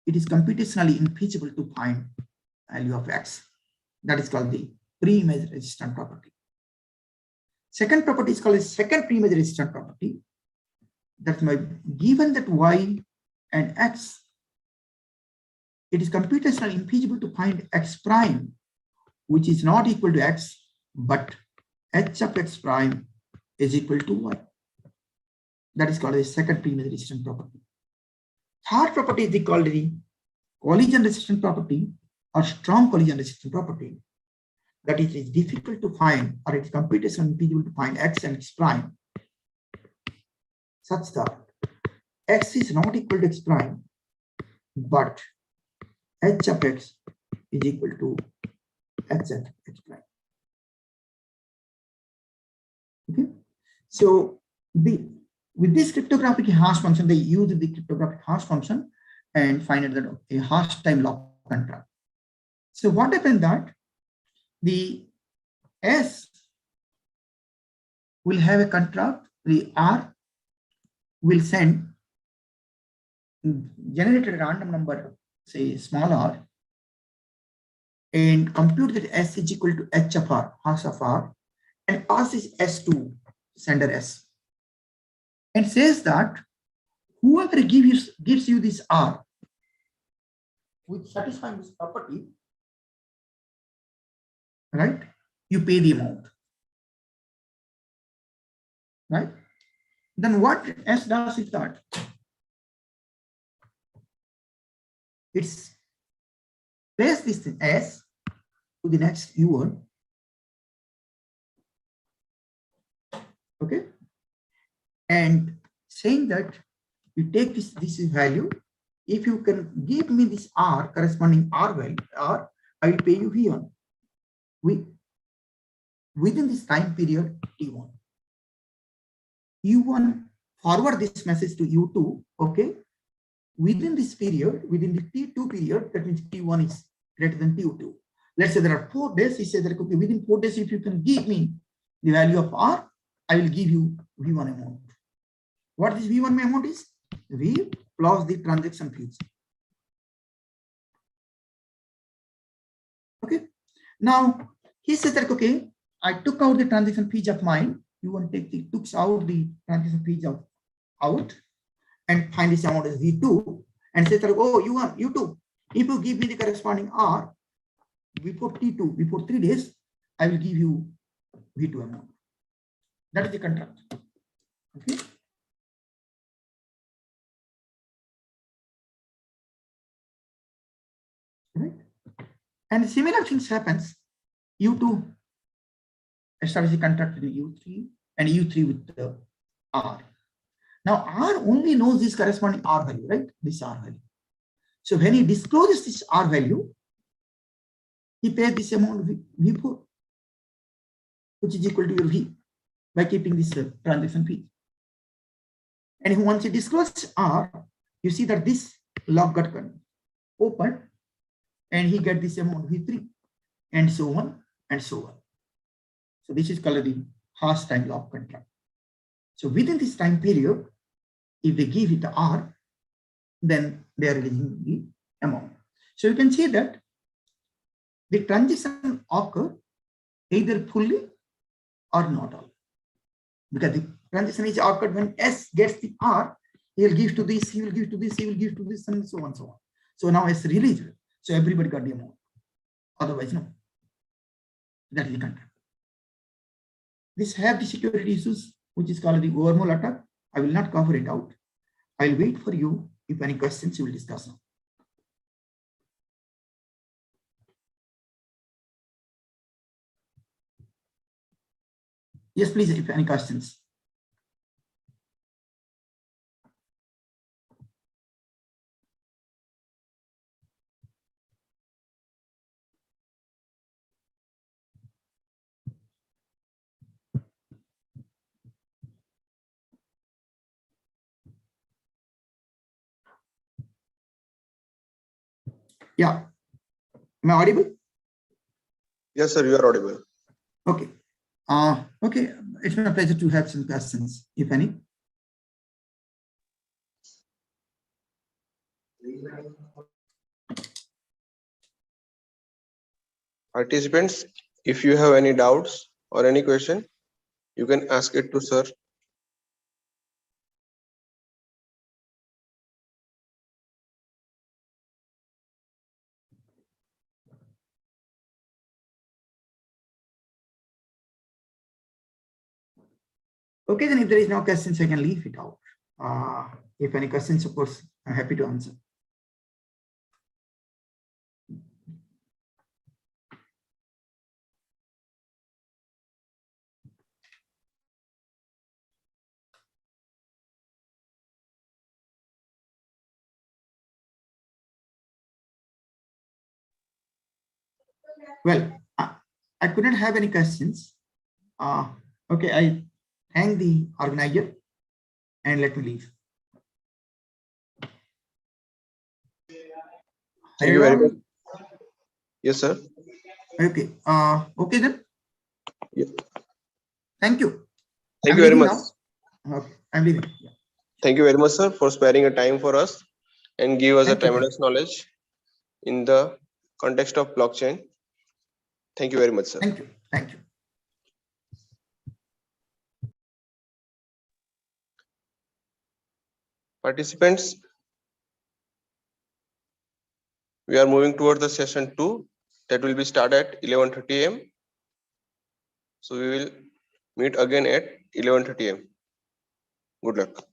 it is computationally infeasible to find value of x. That is called the pre-image resistant property. Second property is called a second pre-image resistant property. That my given that y and x, it is computationally infeasible to find x prime, which is not equal to x, but h of x prime is equal to y. That is called a second pre-image resistant property. Third property is called the collision resistant property or strong collision resistant property. That it is difficult to find, or it is computationally infeasible to find x and x prime such that x is not equal to x prime, but h of x is equal to h of x prime. Okay, so with this cryptographic hash function, they use the cryptographic hash function and find that a hash time lock contract. So what happened that the S will have a contract, the R will send generated a random number, say small r, and compute that S is equal to h of r, hash of r, and pass this S to sender S, and says that whoever gives you this R with satisfying this property, right, you pay the amount, right? Then what S does is that it's place this thing S to the next U1, okay, and saying that you take this value, if you can give me this R corresponding R value, R, I will pay you V1 within this time period T1. U1 forward this message to U2, okay, within this period, within the T2 period, that means T1 is greater than T2. Let's say there are 4 days. He says that okay, within 4 days, if you can give me the value of R, I will give you V1 amount. What this V1 amount is? V plus the transaction fees. Okay. Now he says that okay, I took out the transaction fees of mine. You want to took out the transaction fees of out and find this amount as V2 and say that oh, U2, if you give me the corresponding R before T2, before 3 days, I will give you V2 amount. That is the contract. Okay. Right. And similar things happens. U2 establish a contract with U3 and U3 with the R. Now R only knows this corresponding R value, right? This R value. So when he discloses this R value, he pays this amount V4, which is equal to your V by keeping this transaction fee. And once he discloses R, you see that this lock got opened and he get this amount V3 and so on and so on. So this is called the hash time lock contract. So within this time period, if they give it the R, then they are releasing the amount. So you can see that the transaction occur either fully or not all. Because the transaction is occurred when S gets the R, he will give to this, he will give to this, he will give to this, and so on and so on. So now S released. So everybody got the amount. Otherwise, no. That is the contract. This have the security issues, which is called the overmall attack. I will not cover it out. I will wait for you. If any questions, you will discuss now. Yes, please, if any questions. Yeah. Am I audible? Yes, sir, you are audible. Okay. Okay. It's my pleasure to have some questions, if any. Participants, if you have any doubts or any question, you can ask it to sir. Okay, then if there is no questions, I can leave it out. If any questions, of course, I'm happy to answer. Well, I couldn't have any questions. Okay, I thank the organizer and let me leave. Thank you very much. Everyone? Yes, sir. Okay. Okay then. Yeah. Thank you. Thank I'm you very leaving much. now. Okay, I'm leaving. Yeah. Thank you very much, sir, for sparing a time for us and give us a Thank you. tremendous knowledge in the context of blockchain. Thank you very much, sir. Thank you. Thank you. Participants, we are moving towards the session 2 that will be start at 11:30 a.m. So we will meet again at 11:30 a.m. Good luck.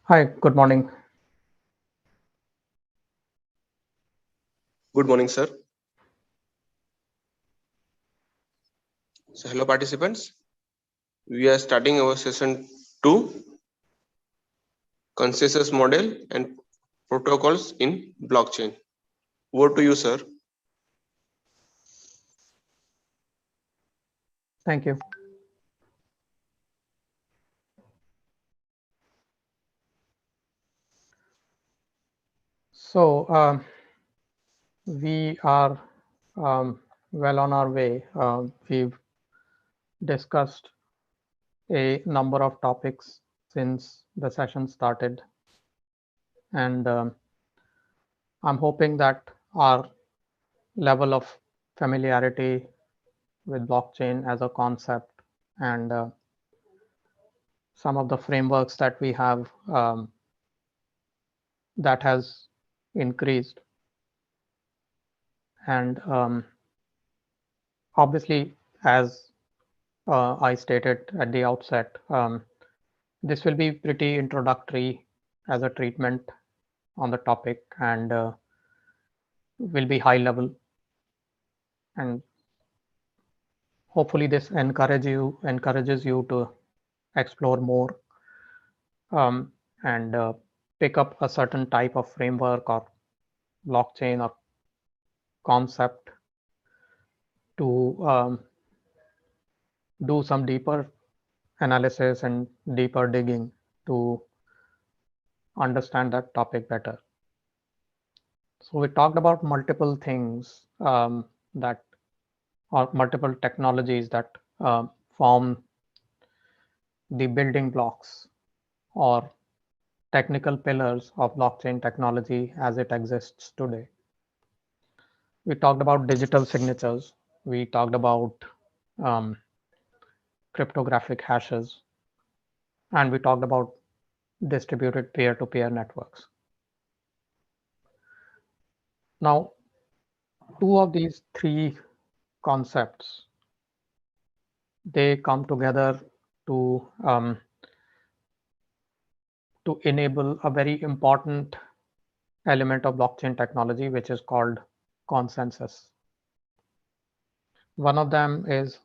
Hi, good morning. Good morning, sir. So hello participants. We are starting our session 2, consensus model and protocols in blockchain. Over to you, sir. Thank you. So we are well on our way. We've discussed a number of topics since the session started, and I'm hoping that our level of familiarity with blockchain as a concept and some of the frameworks that we have that has increased. And obviously, as I stated at the outset, this will be pretty introductory as a treatment on the topic and will be high level. And hopefully this encourages you to explore more and pick up a certain type of framework or blockchain or concept to do some deeper analysis and deeper digging to understand that topic better. So we talked about multiple things that or multiple technologies that form the building blocks or technical pillars of blockchain technology as it exists today. We talked about digital signatures. We talked about um, cryptographic hashes, and we talked about distributed peer-to-peer networks. Now, two of these three concepts, they come together to enable a very important element of blockchain technology, which is called consensus. One of them is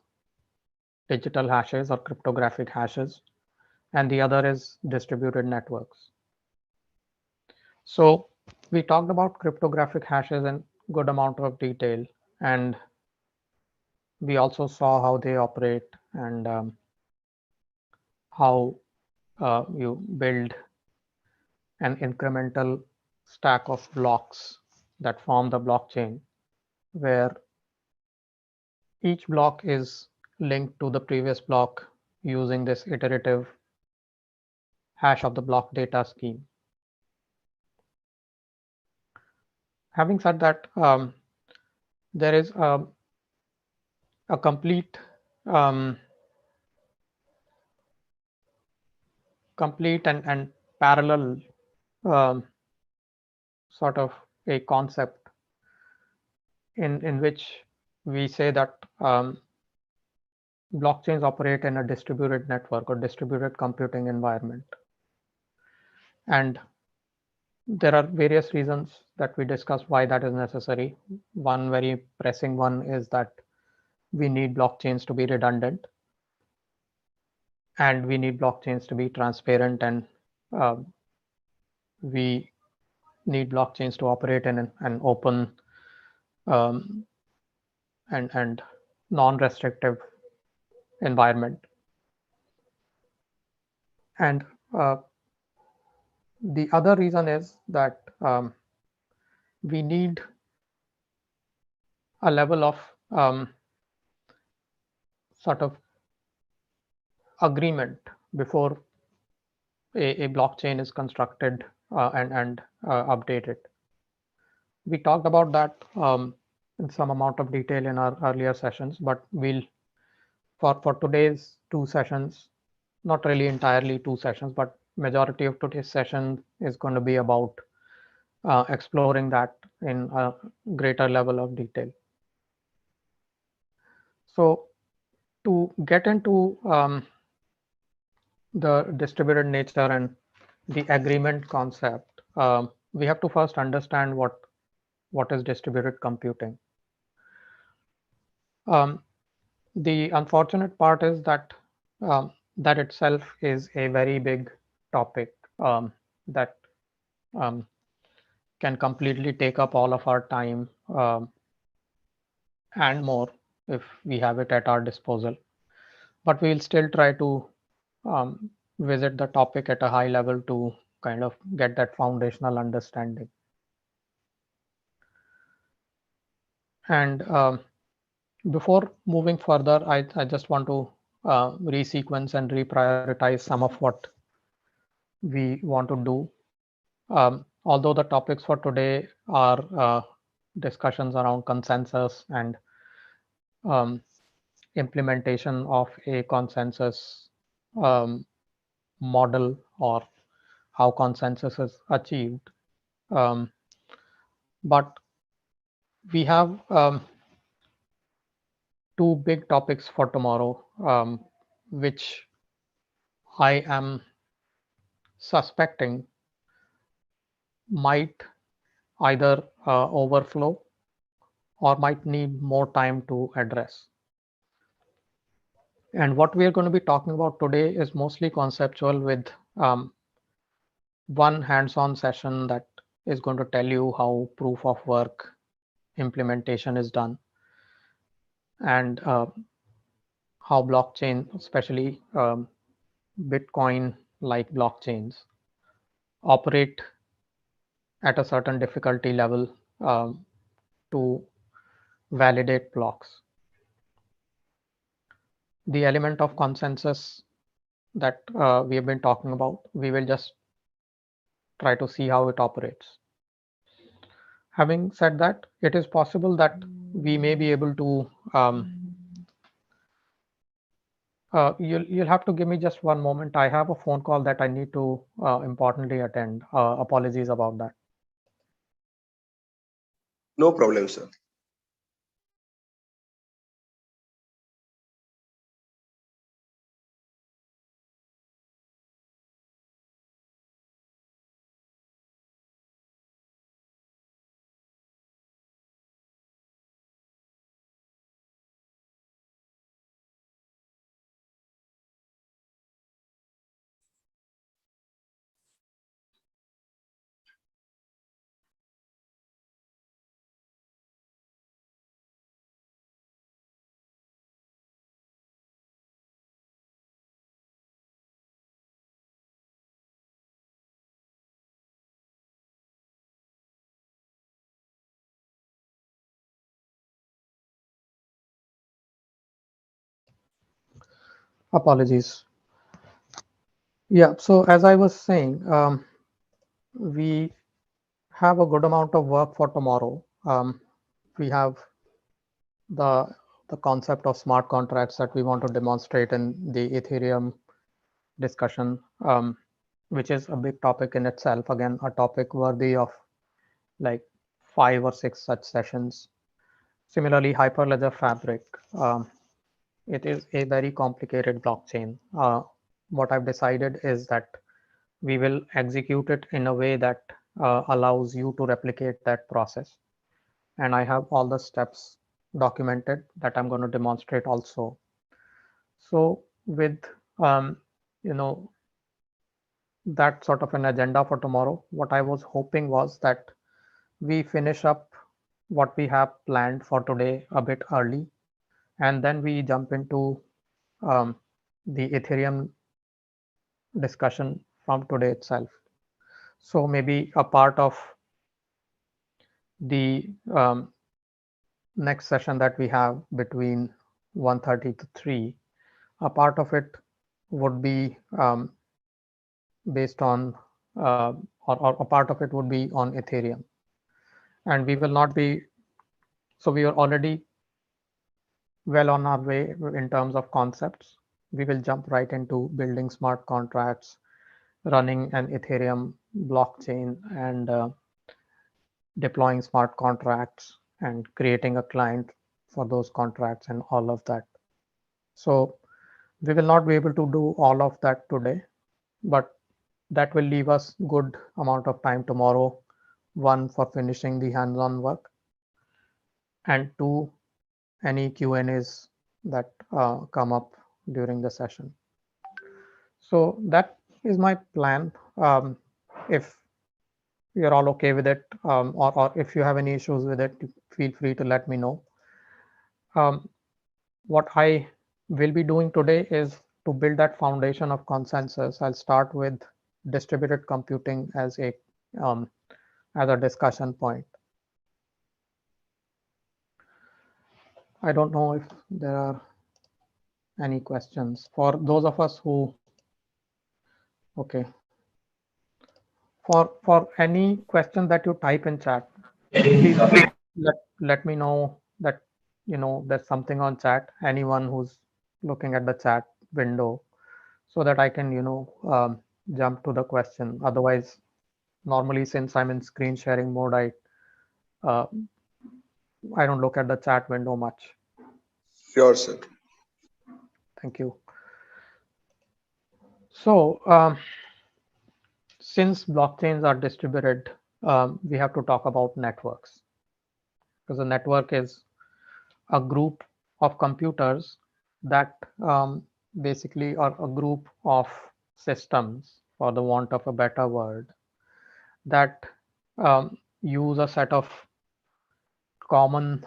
digital hashes or cryptographic hashes, and the other is distributed networks. So we talked about cryptographic hashes in good amount of detail, and we also saw how they operate and how you build an incremental stack of blocks that form the blockchain, where each block is linked to the previous block using this iterative hash of the block data scheme. Having said that, there is a complete and parallel sort of a concept in which we say that blockchains operate in a distributed network or distributed computing environment. And there are various reasons that we discuss why that is necessary. One very pressing one is that we need blockchains to be redundant, and we need blockchains to be transparent, and we need blockchains to operate in an open and non-restrictive environment. And the other reason is that we need a level of sort of agreement before a blockchain is constructed and updated. We talked about that in some amount of detail in our earlier sessions, but we'll for today's two sessions, not really entirely two sessions, but majority of today's session is going to be about exploring that in a greater level of detail. So to get into the distributed nature and the agreement concept, we have to first understand what is distributed computing. The unfortunate part is that that itself is a very big topic that can completely take up all of our time and more if we have it at our disposal. But we'll still try to visit the topic at a high level to kind of get that foundational understanding. And before moving further, I just want to resequence and reprioritize some of what we want to do. Although the topics for today are discussions around consensus and implementation of a consensus model, or how consensus is achieved. But we have two big topics for tomorrow, which I am suspecting might either overflow or might need more time to address. And what we are going to be talking about today is mostly conceptual, with one hands-on session that is going to tell you how proof of work implementation is done, and how blockchain, especially Bitcoin-like blockchains, operate at a certain difficulty level to validate blocks. The element of consensus that we have been talking about, we will just try to see how it operates. Having said that, it is possible that we may be able to you'll have to give me just one moment. I have a phone call that I need to importantly attend. Apologies about that. No problem, sir. Apologies. Yeah, so as I was saying, we have a good amount of work for tomorrow. We have the concept of smart contracts that we want to demonstrate in the Ethereum discussion, which is a big topic in itself. Again, a topic worthy of like 5 or 6 such sessions. Similarly, Hyperledger Fabric. It is a very complicated blockchain. What I've decided is that we will execute it in a way that allows you to replicate that process. And I have all the steps documented that I'm going to demonstrate also. So with that sort of an agenda for tomorrow, what I was hoping was that we finish up what we have planned for today a bit early, and then we jump into the Ethereum discussion from today itself. So maybe a part of the next session that we have between 1:30 to 3, a part of it would be based on or a part of it would be on Ethereum. And we will not be, so we are already well on our way in terms of concepts. We will jump right into building smart contracts, running an Ethereum blockchain, and deploying smart contracts and creating a client for those contracts and all of that. So we will not be able to do all of that today, but that will leave us good amount of time tomorrow, one for finishing the hands-on work, and two, any Q&As that come up during the session. So that is my plan. If you're all okay with it, or if you have any issues with it, feel free to let me know. What I will be doing today is to build that foundation of consensus. I'll start with distributed computing as a discussion point. I don't know if there are any questions for those of us who, okay. For any question that you type in chat, please let me know that there's something on chat. Anyone who's looking at the chat window, so that I can jump to the question. Otherwise, normally since I'm in screen sharing mode, I don't look at the chat window much. Sure, sir. Thank you. So since blockchains are distributed, we have to talk about networks, because a network is a group of computers that basically are a group of systems, for the want of a better word, that use a set of common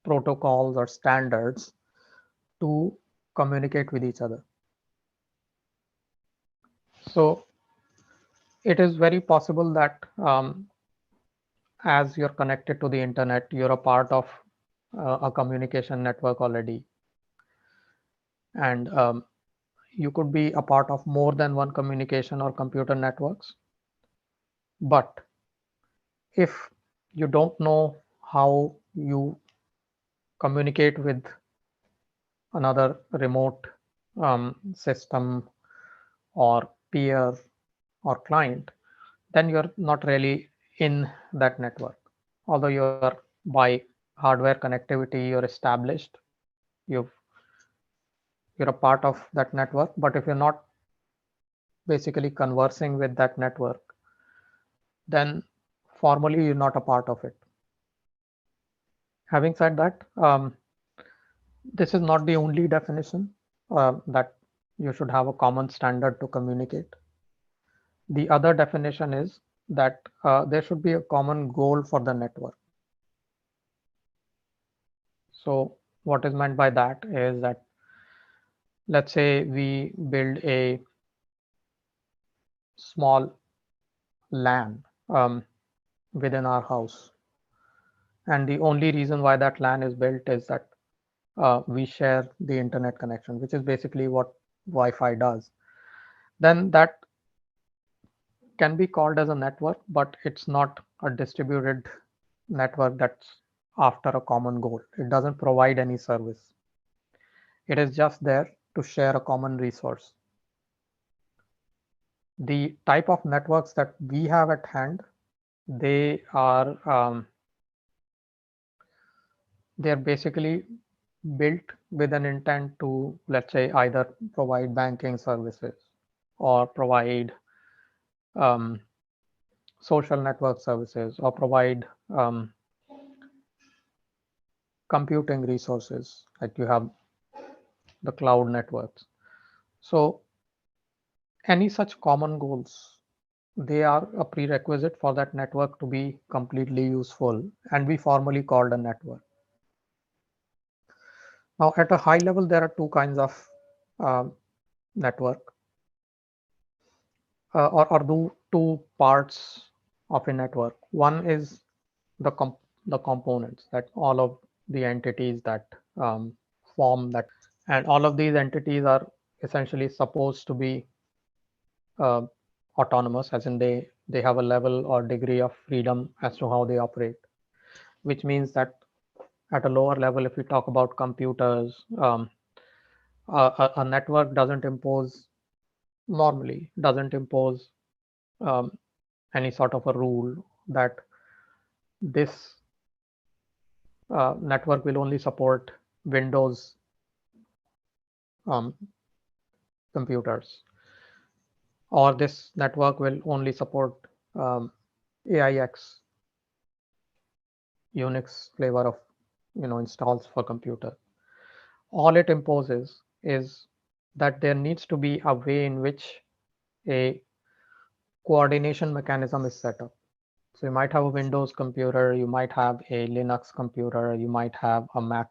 protocols or standards to communicate with each other. So it is very possible that as you're connected to the internet, you're a part of a communication network already. And you could be a part of more than one communication or computer networks. But if you don't know how you communicate with another remote system or peer or client, then you're not really in that network. Although you're by hardware connectivity, you're established, you're a part of that network. But if you're not basically conversing with that network, then formally you're not a part of it. Having said that, this is not the only definition that you should have a common standard to communicate. The other definition is that there should be a common goal for the network. So what is meant by that is that, let's say we build a small LAN within our house, and the only reason why that LAN is built is that we share the internet connection, which is basically what Wi-Fi does. Then that can be called as a network, but it's not a distributed network that's after a common goal. It doesn't provide any service. It is just there to share a common resource. The type of networks that we have at hand, they are they're basically built with an intent to, let's say, either provide banking services or provide social network services or provide computing resources, like you have the cloud networks. So any such common goals, they are a prerequisite for that network to be completely useful and be formally called a network. Now, at a high level, there are two kinds of network, or two parts of a network. One is the components, that all of the entities that form that, and all of these entities are essentially supposed to be autonomous, as in they have a level or degree of freedom as to how they operate, which means that at a lower level, if we talk about computers, a network doesn't impose any sort of a rule that this network will only support Windows computers. or this network will only support AIX Unix flavor of installs for computer. All it imposes is that there needs to be a way in which a coordination mechanism is set up. So you might have a Windows computer, you might have a Linux computer, you might have a Mac.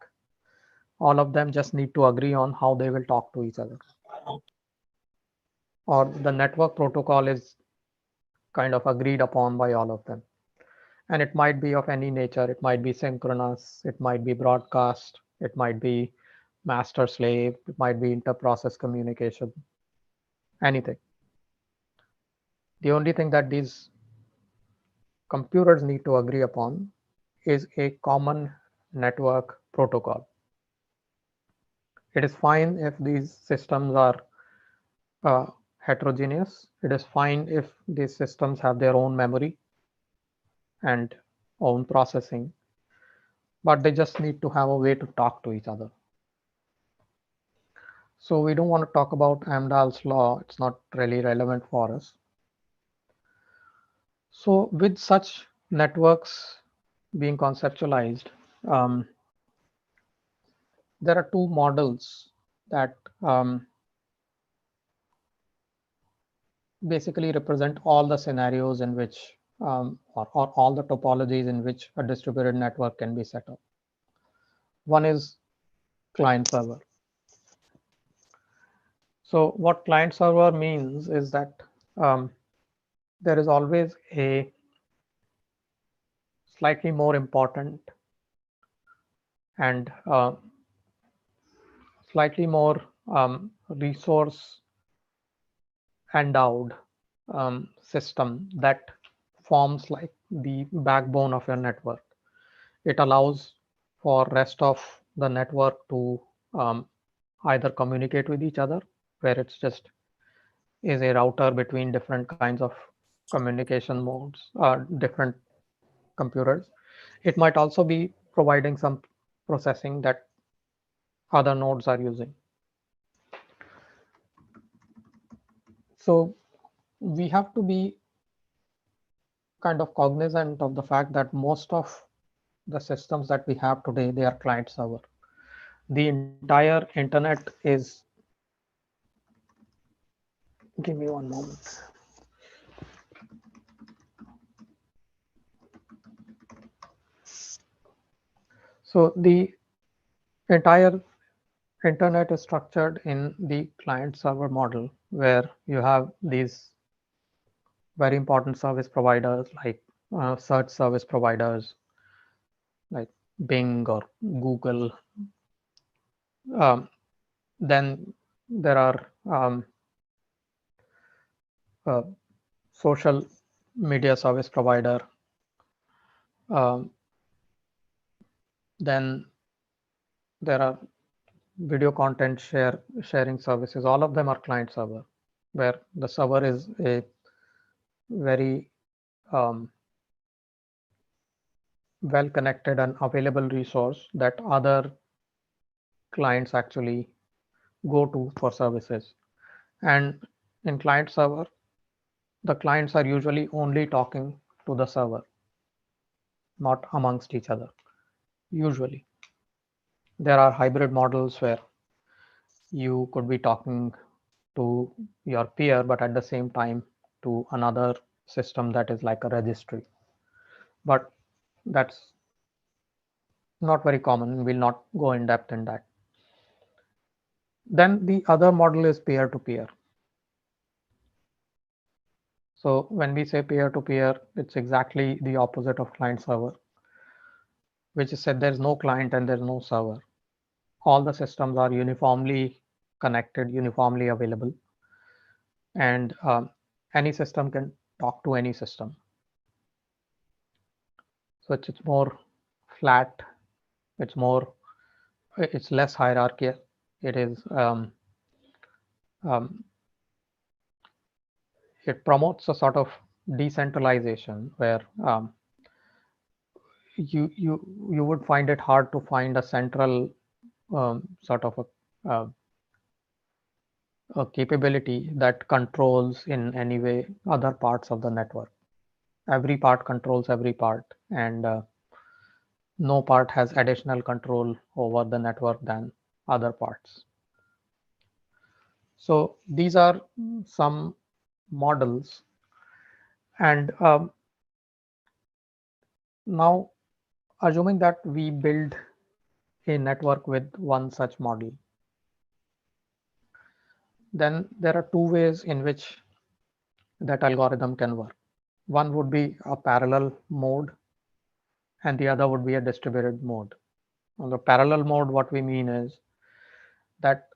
All of them just need to agree on how they will talk to each other. Or the network protocol is kind of agreed upon by all of them. And it might be of any nature. It might be synchronous, it might be broadcast, it might be master slave, it might be inter-process communication, anything. The only thing that these computers need to agree upon is a common network protocol. It is fine if these systems are heterogeneous. It is fine if these systems have their own memory and own processing, but they just need to have a way to talk to each other. So we don't want to talk about Amdahl's law. It's not really relevant for us. So with such networks being conceptualized, there are two models that basically represent all the scenarios in which or all the topologies in which a distributed network can be set up. One is client server. So what client server means is that there is always a slightly more important and slightly more resource endowed system that forms like the backbone of your network. It allows for rest of the network to either communicate with each other, where it's just is a router between different kinds of communication modes, different computers. It might also be providing some processing that other nodes are using. So we have to be kind of cognizant of the fact that most of the systems that we have today, they are client server. The entire internet is, give me one moment. So the entire internet is structured in the client server model, where you have these very important service providers like search service providers like Bing or Google. Then there are social media service provider. Then there are video content sharing services. All of them are client server, where the server is a very well connected and available resource that other clients actually go to for services. And in client server, the clients are usually only talking to the server, not amongst each other. Usually there are hybrid models where you could be talking to your peer, but at the same time to another system that is like a registry. But that's not very common. We'll not go in depth in that. Then the other model is peer-to-peer. So when we say peer-to-peer, it's exactly the opposite of client server, which is said there's no client and there's no server. All the systems are uniformly connected, uniformly available, and any system can talk to any system. So it's more flat, it's less hierarchical. It is it promotes a sort of decentralization where you would find it hard to find a central sort of a capability that controls in any way other parts of the network. Every part controls every part, and no part has additional control over the network than other parts. So these are some models, and now assuming that we build a network with one such model, then there are two ways in which that algorithm can work. One would be a parallel mode, and the other would be a distributed mode. On the parallel mode, what we mean is that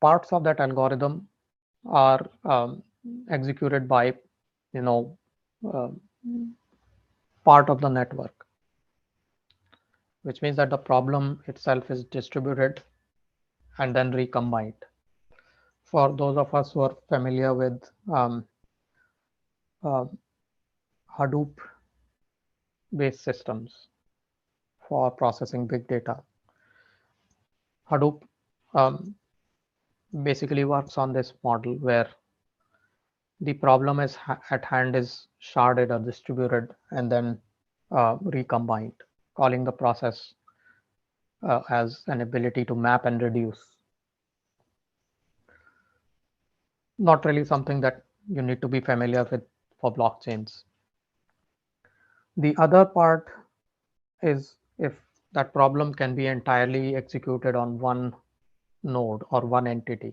parts of that algorithm are executed by, you know, uh, part of the network, which means that the problem itself is distributed and then recombined. For those of us who are familiar with uh, Hadoop based systems for processing big data, Hadoop basically works on this model where the problem is at hand is sharded or distributed and then recombined, calling the process as an ability to map and reduce. Not really something that you need to be familiar with for blockchains. The other part is if that problem can be entirely executed on one node or one entity,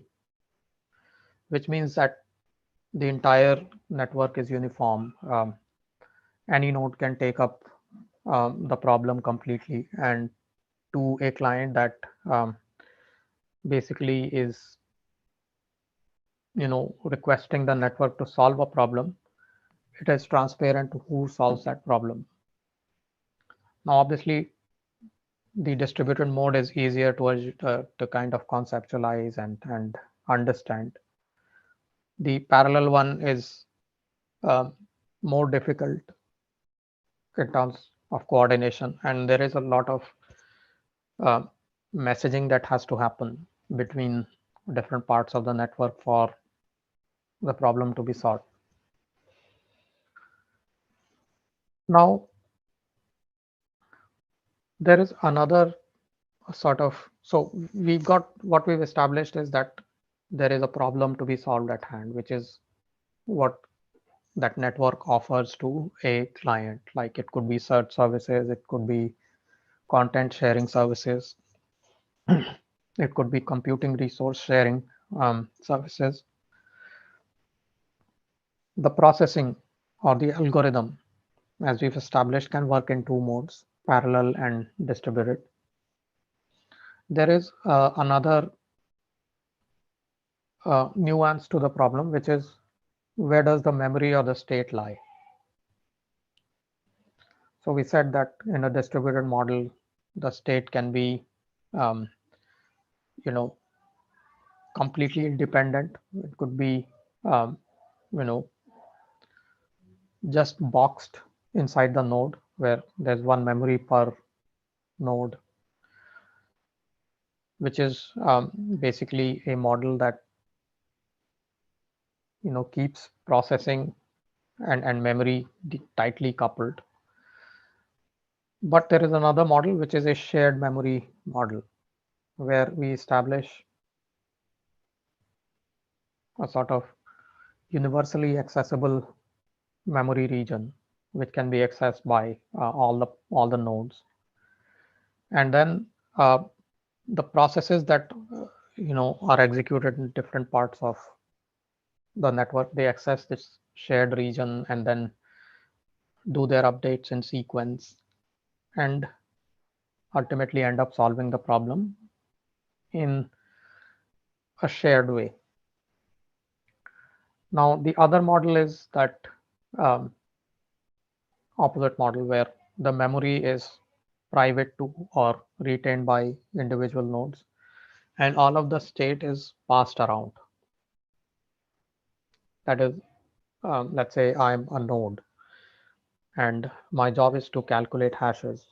which means that the entire network is uniform. Any node can take up the problem completely, and to a client that basically is, requesting the network to solve a problem, it is transparent to who solves that problem. Now, obviously, the distributed mode is easier to kind of conceptualize and understand. The parallel one is more difficult in terms of coordination, and there is a lot of messaging that has to happen between different parts of the network for the problem to be solved. Now, there is another sort of, so we've got what we've established is that there is a problem to be solved at hand, which is what that network offers to a client. Like it could be search services, it could be content sharing services, it could be computing resource sharing services. The processing or the algorithm, as we've established, can work in two modes, parallel and distributed. There is another nuance to the problem, which is where does the memory or the state lie? So we said that in a distributed model, the state can be, completely independent. It could be, just boxed inside the node where there's one memory per node, which is basically a model that keeps processing and memory tightly coupled. But there is another model which is a shared memory model where we establish a sort of universally accessible memory region which can be accessed by all the nodes, and then the processes that are executed in different parts of the network, they access this shared region and then do their updates in sequence and ultimately end up solving the problem in a shared way. Now, the other model is that opposite model where the memory is private to or retained by individual nodes, and all of the state is passed around. That is, let's say I'm a node and my job is to calculate hashes.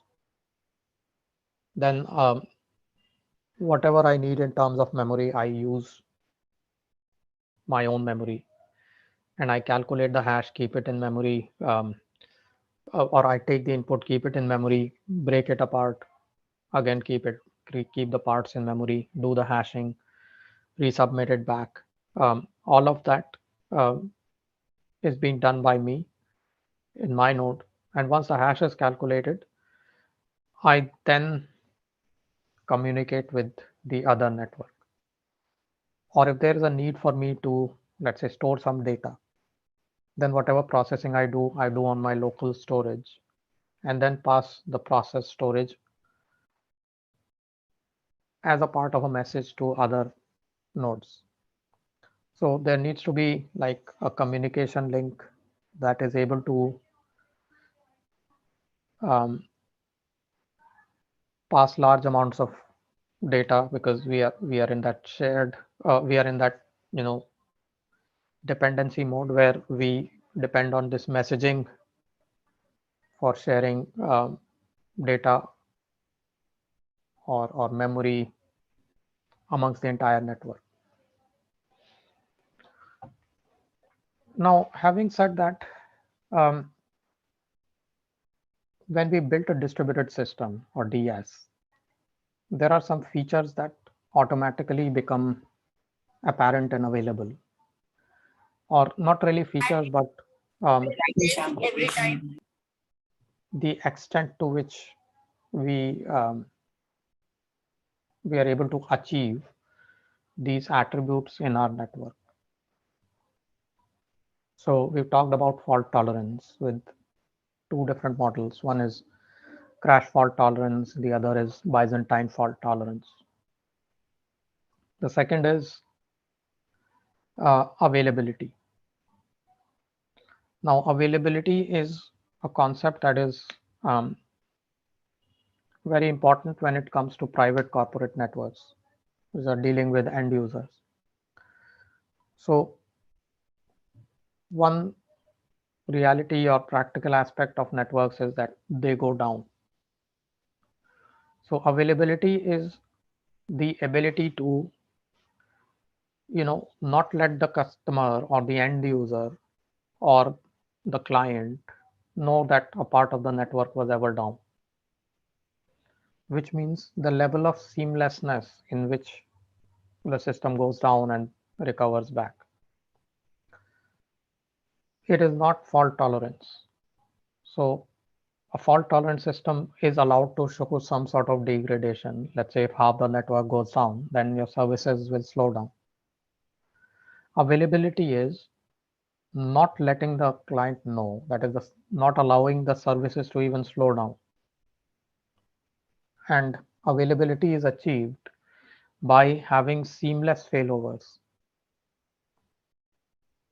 Then whatever I need in terms of memory, I use my own memory, and I calculate the hash, keep it in memory, or I take the input, keep it in memory, break it apart, again keep the parts in memory, do the hashing, resubmit it back. All of that is being done by me in my node. And once the hash is calculated, I then communicate with the other network. Or if there is a need for me to, let's say, store some data, then whatever processing I do on my local storage and then pass the process storage as a part of a message to other nodes. So there needs to be like a communication link that is able to pass large amounts of data, because we are in that shared we are in that, you know, dependency mode where we depend on this messaging for sharing data or memory amongst the entire network. Now, having said that, when we built a distributed system or DS, there are some features that automatically become apparent and available, or not really features, but the extent to which we we are able to achieve these attributes in our network. So we've talked about fault tolerance with two different models. One is crash fault tolerance, the other is Byzantine fault tolerance. The second is availability. Now, availability is a concept that is very important when it comes to private corporate networks, which are dealing with end users. So one reality or practical aspect of networks is that they go down. So availability is the ability to, you know, not let the customer or the end user or the client know that a part of the network was ever down, which means the level of seamlessness in which the system goes down and recovers back. It is not fault tolerance. So a fault tolerant system is allowed to show some sort of degradation. Let's say if half the network goes down, then your services will slow down. Availability is not letting the client know, that is not allowing the services to even slow down. And availability is achieved by having seamless failovers.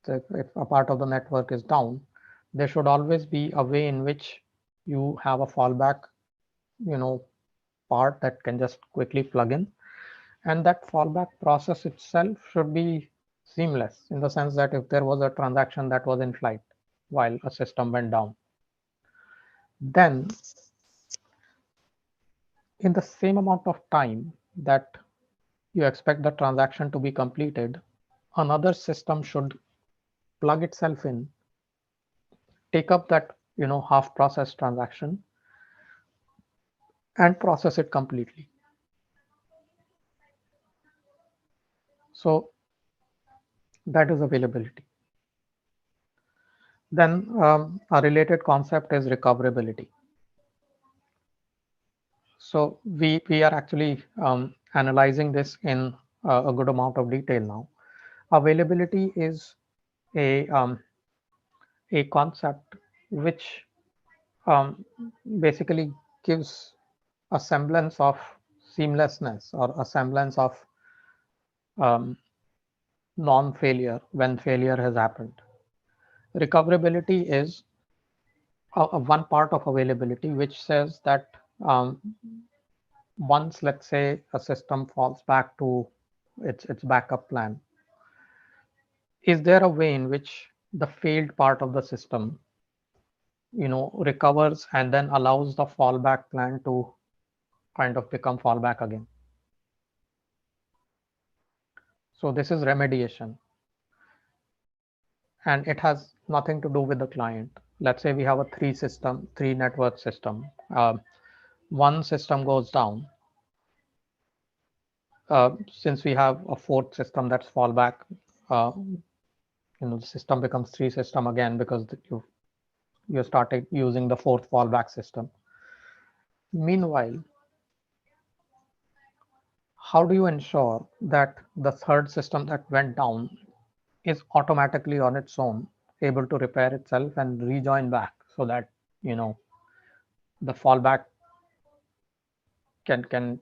So if a part of the network is down, there should always be a way in which you have a fallback, you know, part that can just quickly plug in. And that fallback process itself should be seamless, in the sense that if there was a transaction that was in flight while a system went down, then in the same amount of time that you expect the transaction to be completed, another system should plug itself in, take up that, you know, half processed transaction and process it completely. So that is availability. Then a related concept is recoverability. So we are actually analyzing this in a good amount of detail now. Availability is a concept which basically gives a semblance of seamlessness or a semblance of non-failure when failure has happened. Recoverability is one part of availability, which says that once, let's say, a system falls back to its backup plan, is there a way in which the failed part of the system, you know, recovers and then allows the fallback plan to kind of become fallback again? So this is remediation. and it has nothing to do with the client. Let's say we have a three network system. One system goes down. Since we have a fourth system that's fallback, the system becomes three system again because you started using the fourth fallback system. Meanwhile, how do you ensure that the third system that went down is automatically on its own able to repair itself and rejoin back, so that the fallback can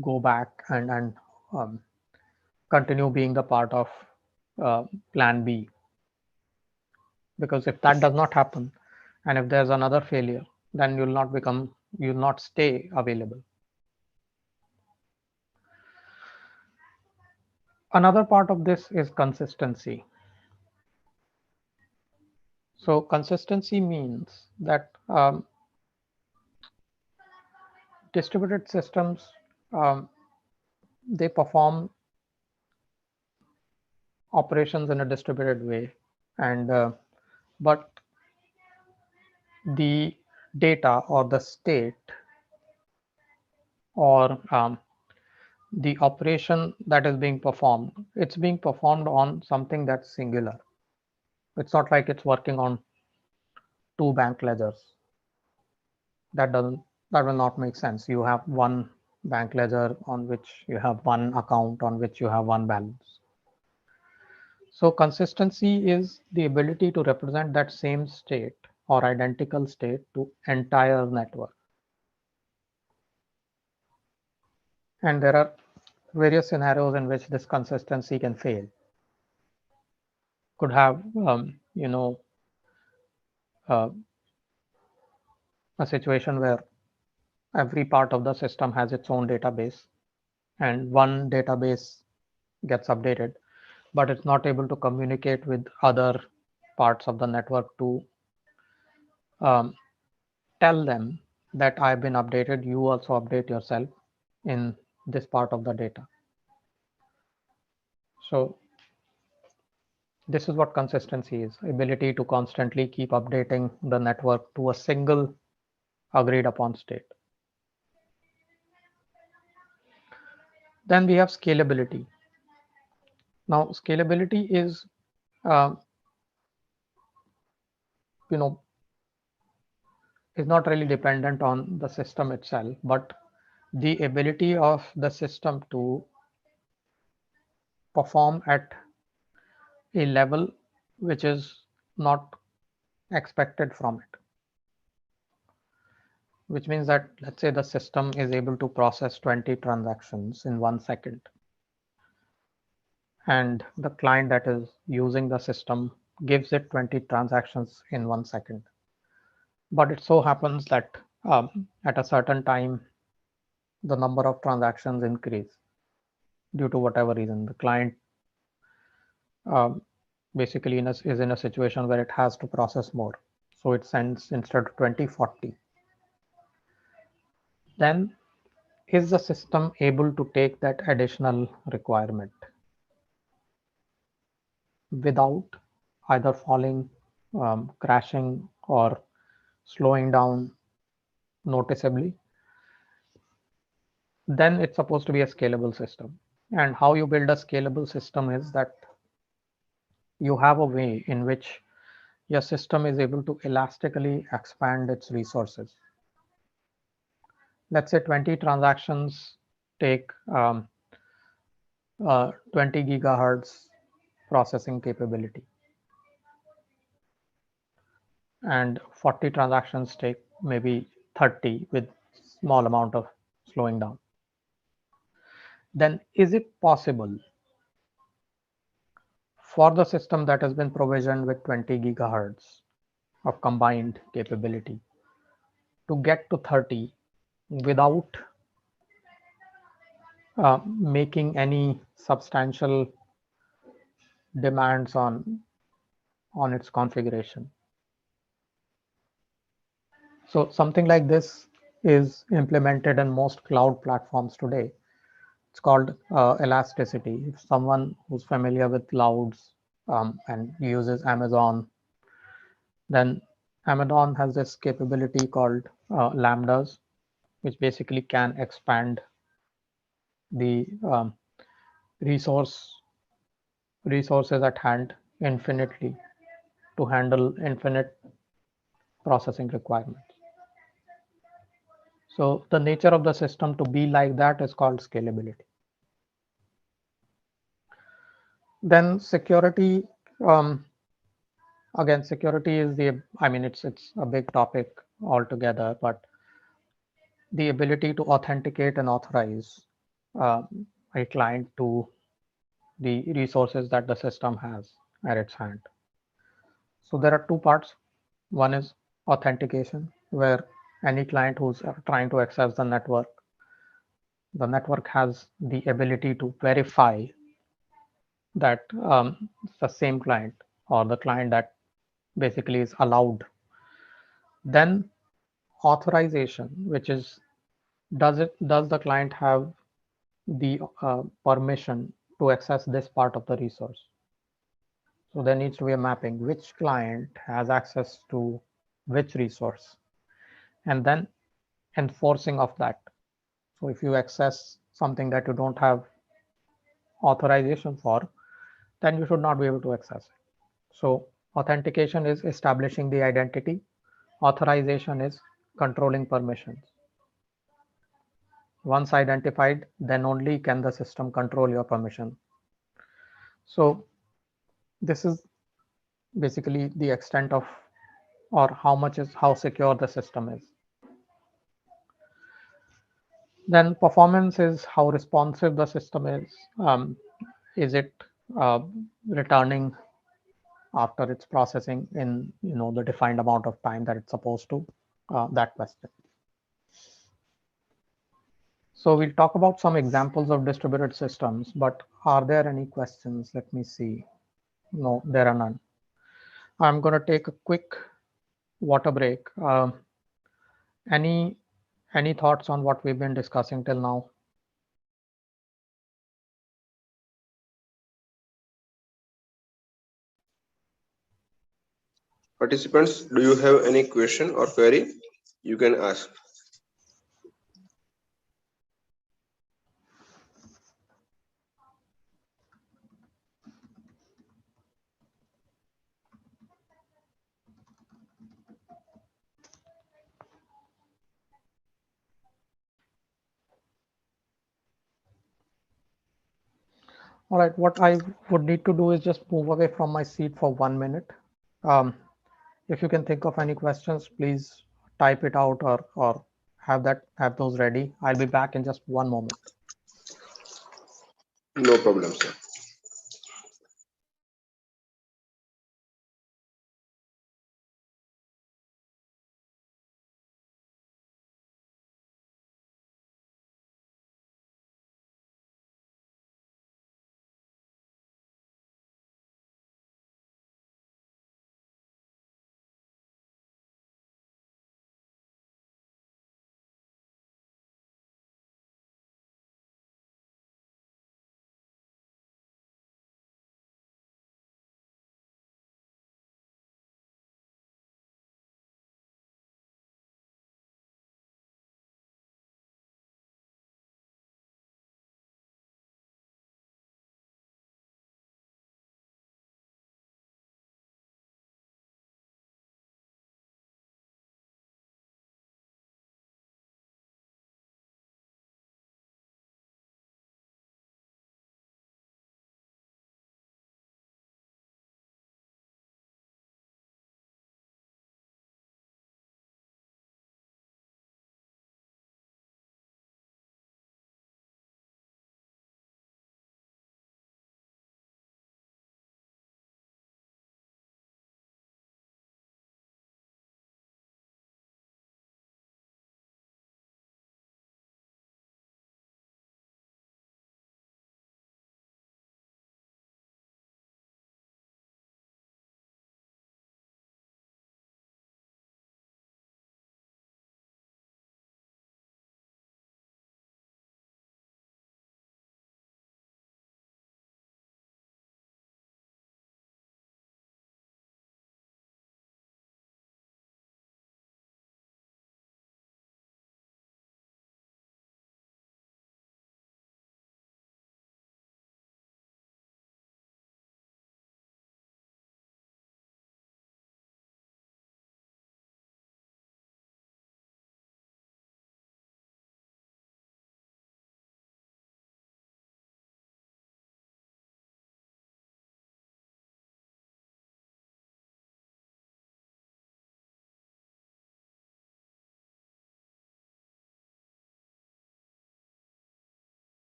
go back and um, continue being the part of plan B? Because if that does not happen, and if there's another failure, then you'll not stay available. Another part of this is consistency. So consistency means that distributed systems, they perform operations in a distributed way, and but the data or the state or the operation that is being performed, it's being performed on something that's singular. It's not like it's working on two bank ledgers. That will not make sense. You have one bank ledger on which you have one account on which you have one balance. So consistency is the ability to represent that same state or identical state to entire network. And there are various scenarios in which this consistency can fail. Could have a situation where every part of the system has its own database, and one database gets updated, but it's not able to communicate with other parts of the network to tell them that I've been updated, you also update yourself in this part of the data. So this is what consistency is: ability to constantly keep updating the network to a single agreed upon state. Then we have scalability. Now scalability is is not really dependent on the system itself, but the ability of the system to perform at a level which is not expected from it. Which means that, let's say the system is able to process 20 transactions in 1 second. And the client that is using the system gives it 20 transactions in 1 second. But it so happens that at a certain time, the number of transactions increase due to whatever reason. The client basically is in a situation where it has to process more. So it sends, instead of 20, 40. Then is the system able to take that additional requirement without either falling, crashing, or slowing down noticeably? Then it's supposed to be a scalable system. And how you build a scalable system is that you have a way in which your system is able to elastically expand its resources. Let's say 20 transactions take 20 gigahertz processing capability, and 40 transactions take maybe 30 with small amount of slowing down. Then is it possible for the system that has been provisioned with 20 gigahertz of combined capability to get to 30 without making any substantial demands on its configuration? So something like this is implemented in most cloud platforms today. It's called elasticity. If someone who's familiar with clouds and uses Amazon. Then Amazon has this capability called lambdas, which basically can expand the resources at hand infinitely to handle infinite processing requirements. So the nature of the system to be like that is called scalability. Then security, again, security is it's a big topic altogether, but the ability to authenticate and authorize a client to the resources that the system has at its hand. So there are two parts. One is authentication, where any client who's trying to access the network has the ability to verify that it's the same client or the client that basically is allowed. Then authorization, which is does the client have the permission to access this part of the resource? So there needs to be a mapping, which client has access to which resource, and then enforcing of that. So if you access something that you don't have authorization for, then you should not be able to access it. So authentication is establishing the identity. Authorization is controlling permissions. Once identified, then only can the system control your permission. So this is basically the extent of, or how secure the system is. Then performance is how responsive the system is. Is it uh, returning after it's processing in the defined amount of time that it's supposed to? That question. So we'll talk about some examples of distributed systems, but are there any questions? Let me see. No, there are none. I'm going to take a quick water break. Any thoughts on what we've been discussing till now? Participants, do you have any question or query? You can ask. All right, what I would need to do is just move away from my seat for 1 minute. If you can think of any questions, please type it out or have those ready. I'll be back in just 1 moment. No problem, sir.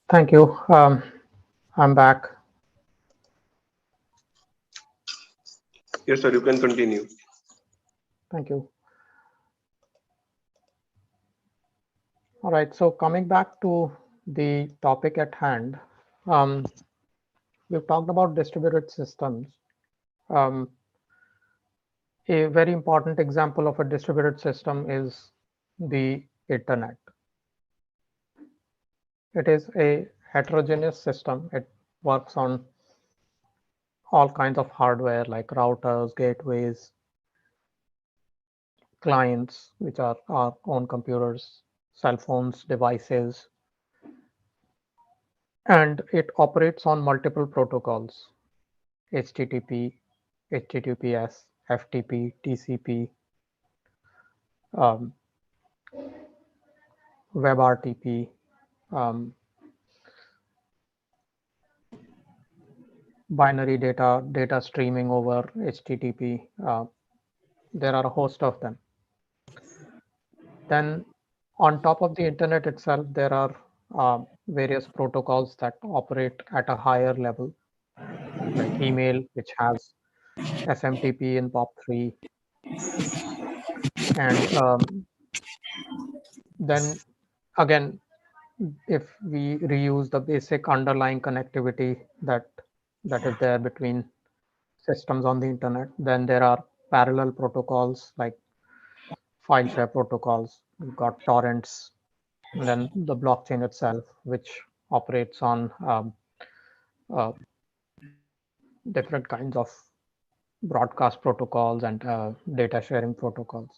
Thank you. I'm back. Yes, sir, you can continue. Thank you. All right, so coming back to the topic at hand, we've talked about distributed systems. A very important example of a distributed system is the internet. It is a heterogeneous system. It works on all kinds of hardware like routers, gateways, clients, which are our own computers, cell phones, devices, and it operates on multiple protocols: HTTP, HTTPS, FTP, TCP, um, WebRTP, binary data streaming over HTTP. There are a host of them. Then on top of the internet itself, there are various protocols that operate at a higher level, like email, which has SMTP in POP3. And then again, if we reuse the basic underlying connectivity that is there between systems on the internet, then there are parallel protocols like file share protocols. We've got torrents, and then the blockchain itself, which operates on uh, different kinds of broadcast protocols and data sharing protocols.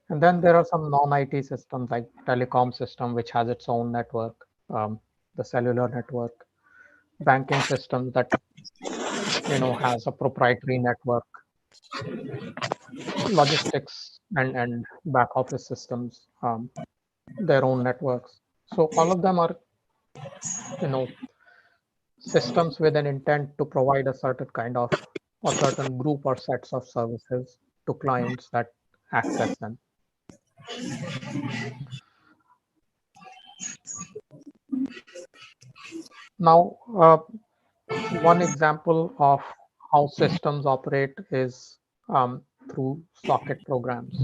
And then there are some non-IT systems like telecom system, which has its own network, the cellular network, banking systems that has a proprietary network, logistics and back office systems, their own networks. So all of them are systems with an intent to provide a certain kind of or certain group or sets of services to clients that access them. Now, one example of how systems operate is through socket programs.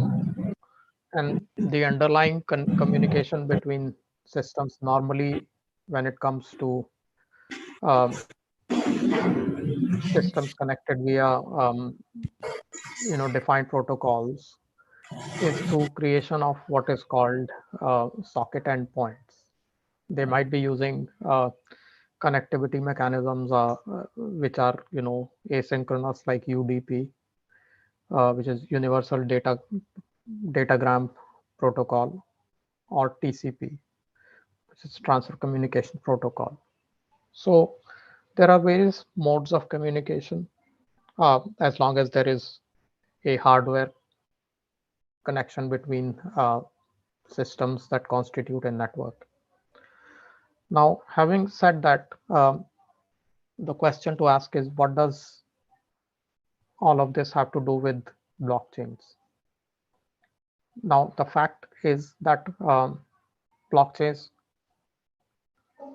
And the underlying communication between systems normally, when it comes to um, systems connected via defined protocols, is through creation of what is called socket endpoints. They might be using connectivity mechanisms which are asynchronous, like UDP, which is Universal Datagram Protocol, or TCP, which is Transfer Communication Protocol. So there are various modes of communication as long as there is a hardware connection between systems that constitute a network. Now, having said that, the question to ask is, what does all of this have to do with blockchains? Now, the fact is that blockchains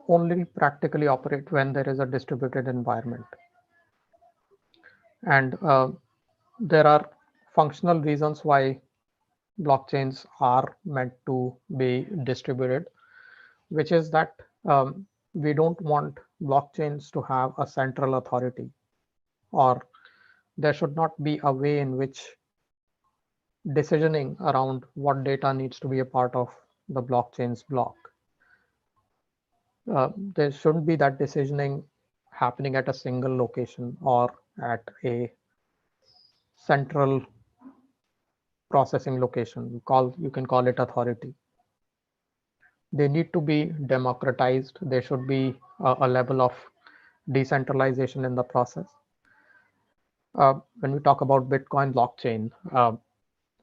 only practically operate when there is a distributed environment. And there are functional reasons why blockchains are meant to be distributed, which is that we don't want blockchains to have a central authority, or there should not be a way in which decisioning around what data needs to be a part of the blockchain's block. There shouldn't be that decisioning happening at a single location or at a central processing location. You can call it authority. They need to be democratized. There should be a level of decentralization in the process. When we talk about Bitcoin blockchain,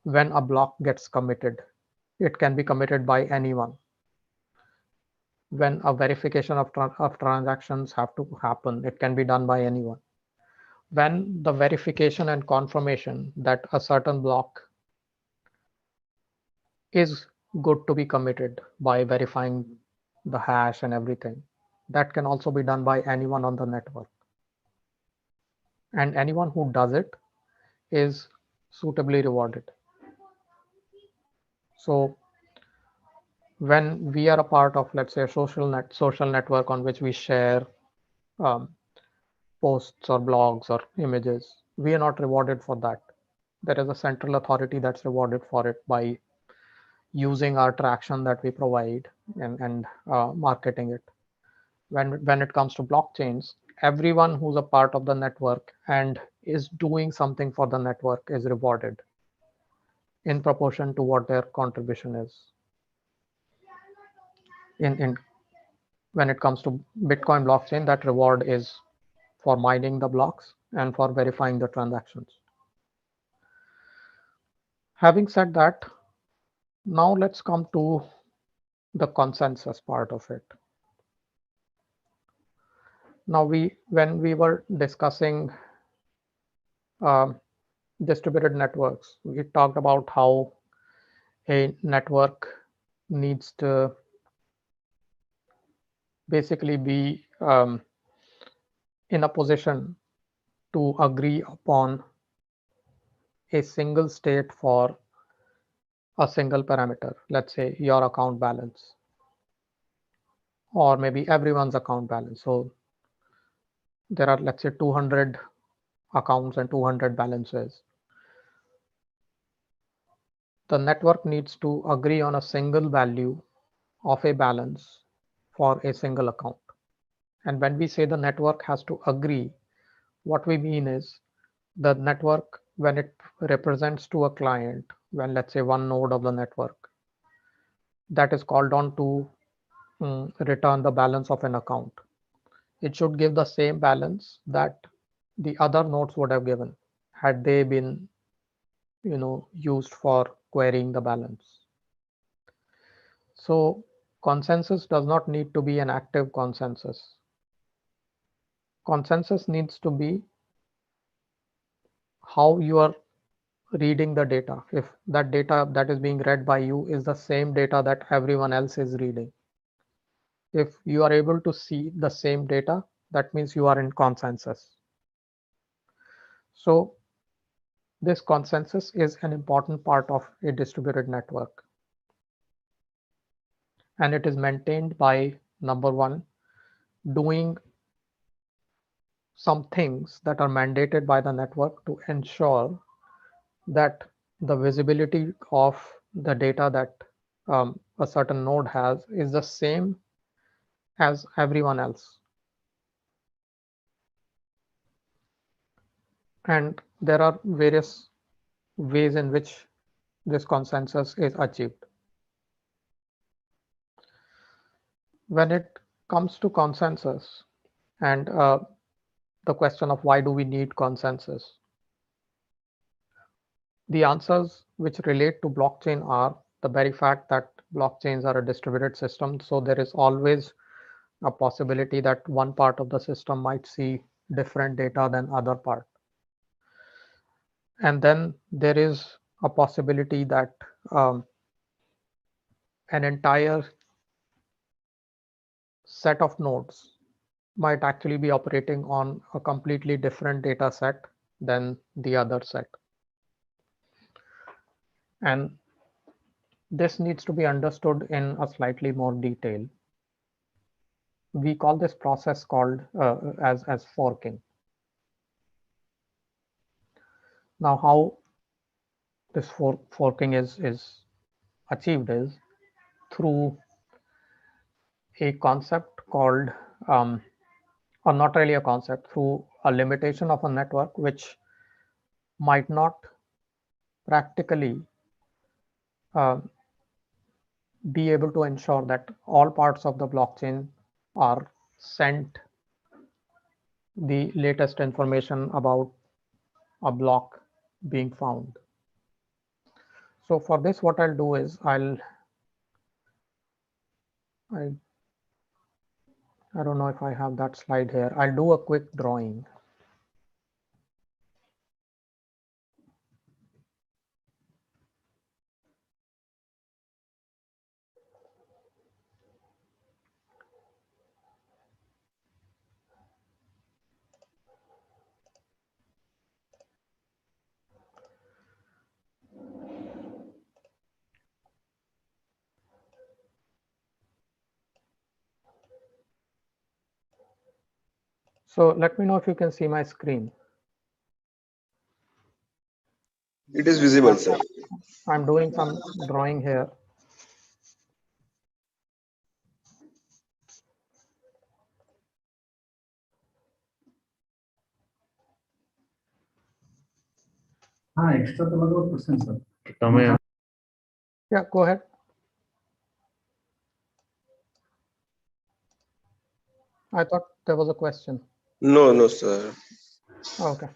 when a block gets committed, it can be committed by anyone. When a verification of transactions have to happen, it can be done by anyone. When the verification and confirmation that a certain block is good to be committed by verifying the hash and everything. That can also be done by anyone on the network. And anyone who does it is suitably rewarded. So when we are a part of, let's say, a social network on which we share um, posts or blogs or images, we are not rewarded for that. There is a central authority that's rewarded for it by using our traction that we provide and marketing it. When it comes to blockchains, everyone who's a part of the network and is doing something for the network is rewarded in proportion to what their contribution is. In when it comes to Bitcoin blockchain, that reward is for mining the blocks and for verifying the transactions. Having said that, now let's come to the consensus part of it. Now when we were discussing distributed networks, we talked about how a network needs to basically be in a position to agree upon a single state for a single parameter, let's say your account balance, or maybe everyone's account balance. So there are, let's say, 200 accounts and 200 balances. The network needs to agree on a single value of a balance for a single account. And when we say the network has to agree, what we mean is the network, when it represents to a client, when let's say one node of the network that is called on to return the balance of an account, it should give the same balance that the other nodes would have given had they been used for querying the balance. So consensus does not need to be an active consensus. Consensus needs to be how you are reading the data. If that data that is being read by you is the same data that everyone else is reading, if you are able to see the same data, that means you are in consensus. So this consensus is an important part of a distributed network, and it is maintained by, number one, doing some things that are mandated by the network to ensure that the visibility of the data that a certain node has is the same as everyone else. And there are various ways in which this consensus is achieved. When it comes to consensus and the question of why do we need consensus, the answers which relate to blockchain are the very fact that blockchains are a distributed system. So there is always a possibility that one part of the system might see different data than other part. And then there is a possibility that an entire set of nodes might actually be operating on a completely different data set than the other set. And this needs to be understood in a slightly more detail. We call this process called as forking. Now, how this forking is achieved is through a concept called, or not really a concept, through a limitation of a network which might not practically be able to ensure that all parts of the blockchain are sent the latest information about a block being found. So for this, what I'll do is I don't know if I have that slide here. I'll do a quick drawing. So let me know if you can see my screen. It is visible, sir. I'm doing some drawing here. Extra question, sir. Yeah, go ahead. I thought there was a question. No, no, sir. Okay.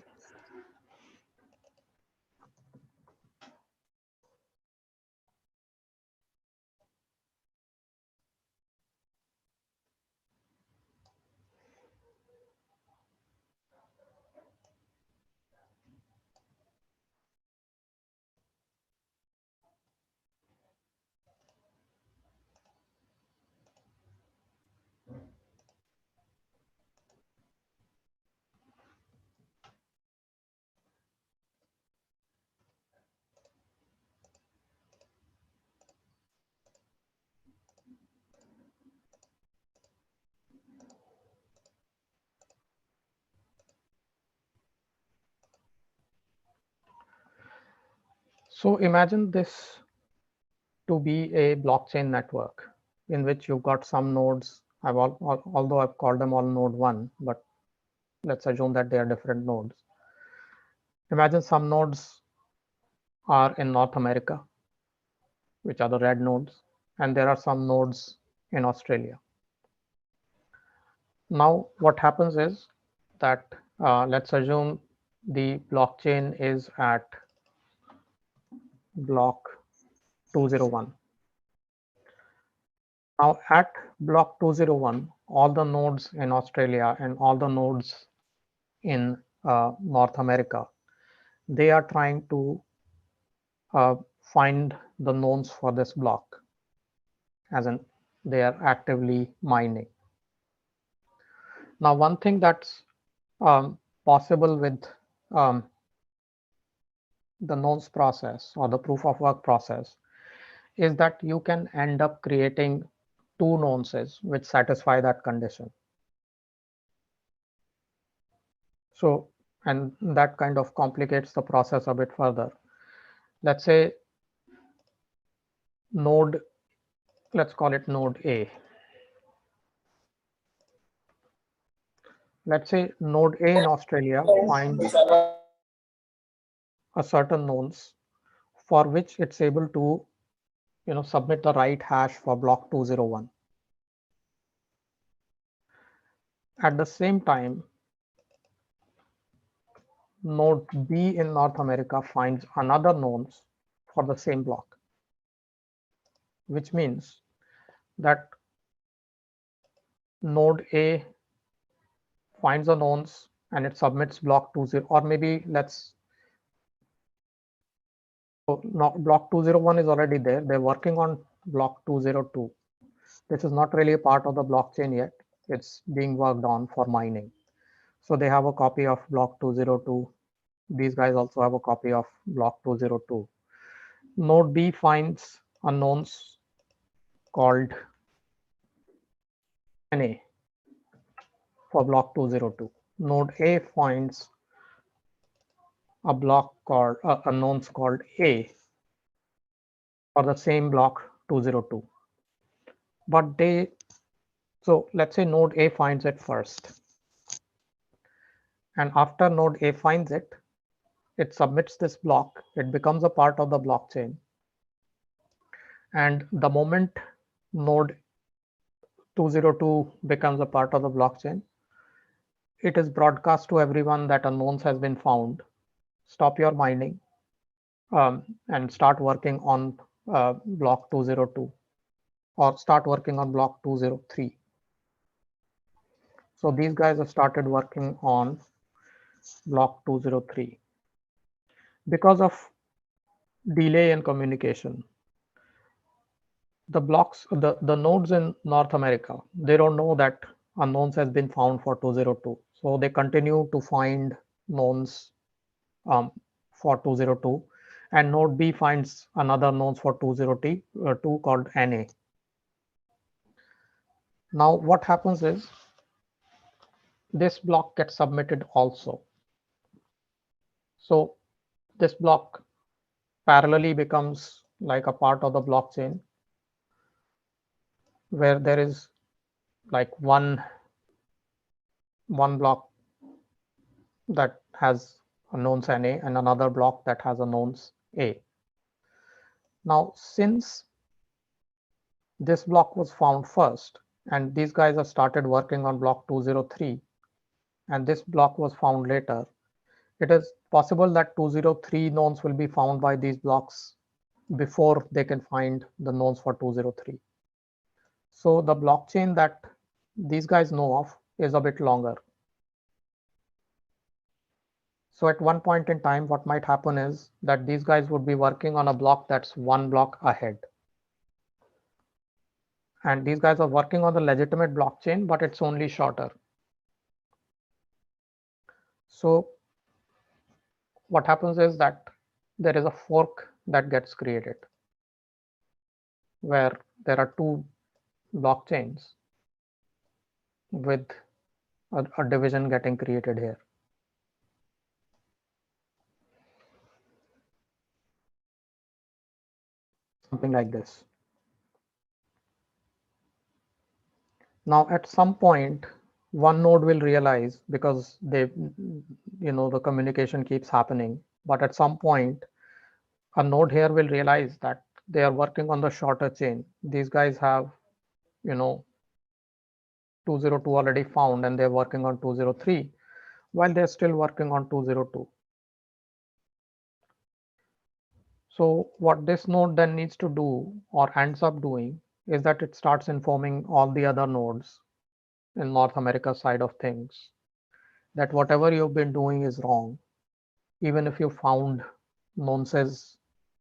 So imagine this to be a blockchain network in which you've got some nodes. Although I've called them all node 1, but let's assume that they are different nodes. Imagine some nodes are in North America, which are the red nodes, and there are some nodes in Australia. Now, what happens is that let's assume the blockchain is at block 201. Now at block 201, all the nodes in Australia and all the nodes in North America, they are trying to find the knowns for this block, as in they are actively mining. Now, one thing that's possible with the knowns process or the proof of work process is that you can end up creating two nonces which satisfy that condition. So, and that kind of complicates the process a bit further. Let's say node, let's call it node A. Let's say node A in Australia finds a certain nonce for which it's able to submit the right hash for block 201. At the same time, node B in North America finds another nonce for the same block, which means that node A finds a nonce and it submits block 20, or maybe block 201 is already there. They're working on block 202. This is not really a part of the blockchain yet. It's being worked on for mining. So they have a copy of block 202. These guys also have a copy of block 202. Node B finds a nonce called NA for block 202. Node A finds a block called a nonce called A for the same block 202. But so let's say node A finds it first. And after node A finds it, it submits this block, it becomes a part of the blockchain. And the moment node 202 becomes a part of the blockchain, it is broadcast to everyone that a nonce has been found. Stop your mining and start working on block 202 or start working on block 203. So these guys have started working on block 203. Because of delay in communication, the nodes in North America, they don't know that a nonce has been found for 202. So they continue to find nonce for 202, and node B finds another nonce for 202 called NA. Now what happens is this block gets submitted also. So this block parallelly becomes like a part of the blockchain where there is like one block that has a nonce NA and another block that has a nonce A. Now, since this block was found first, and these guys have started working on block 203, and this block was found later, it is possible that 203 nonce will be found by these blocks before they can find the nonce for 203. So the blockchain that these guys know of is a bit longer. So at one point in time, what might happen is that these guys would be working on a block that's one block ahead. And these guys are working on the legitimate blockchain, but it's only shorter. So what happens is that there is a fork that gets created where there are two blockchains with a division getting created here. Something like this. Now at some point, one node will realize, because they, the communication keeps happening, but at some point, a node here will realize that they are working on the shorter chain. These guys have, 202 already found and they're working on 203 while they're still working on 202. So what this node then needs to do or ends up doing is that it starts informing all the other nodes in North America side of things that whatever you've been doing is wrong. Even if you found nonces,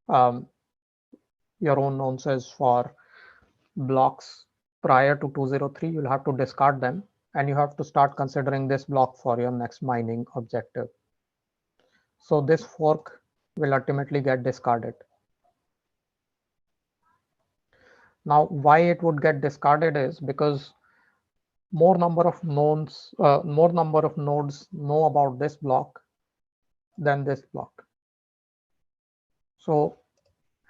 your own nonces for blocks prior to 203, you'll have to discard them and you have to start considering this block for your next mining objective. So this fork will ultimately get discarded. Now, why it would get discarded is because more number of nodes know about this block than this block. So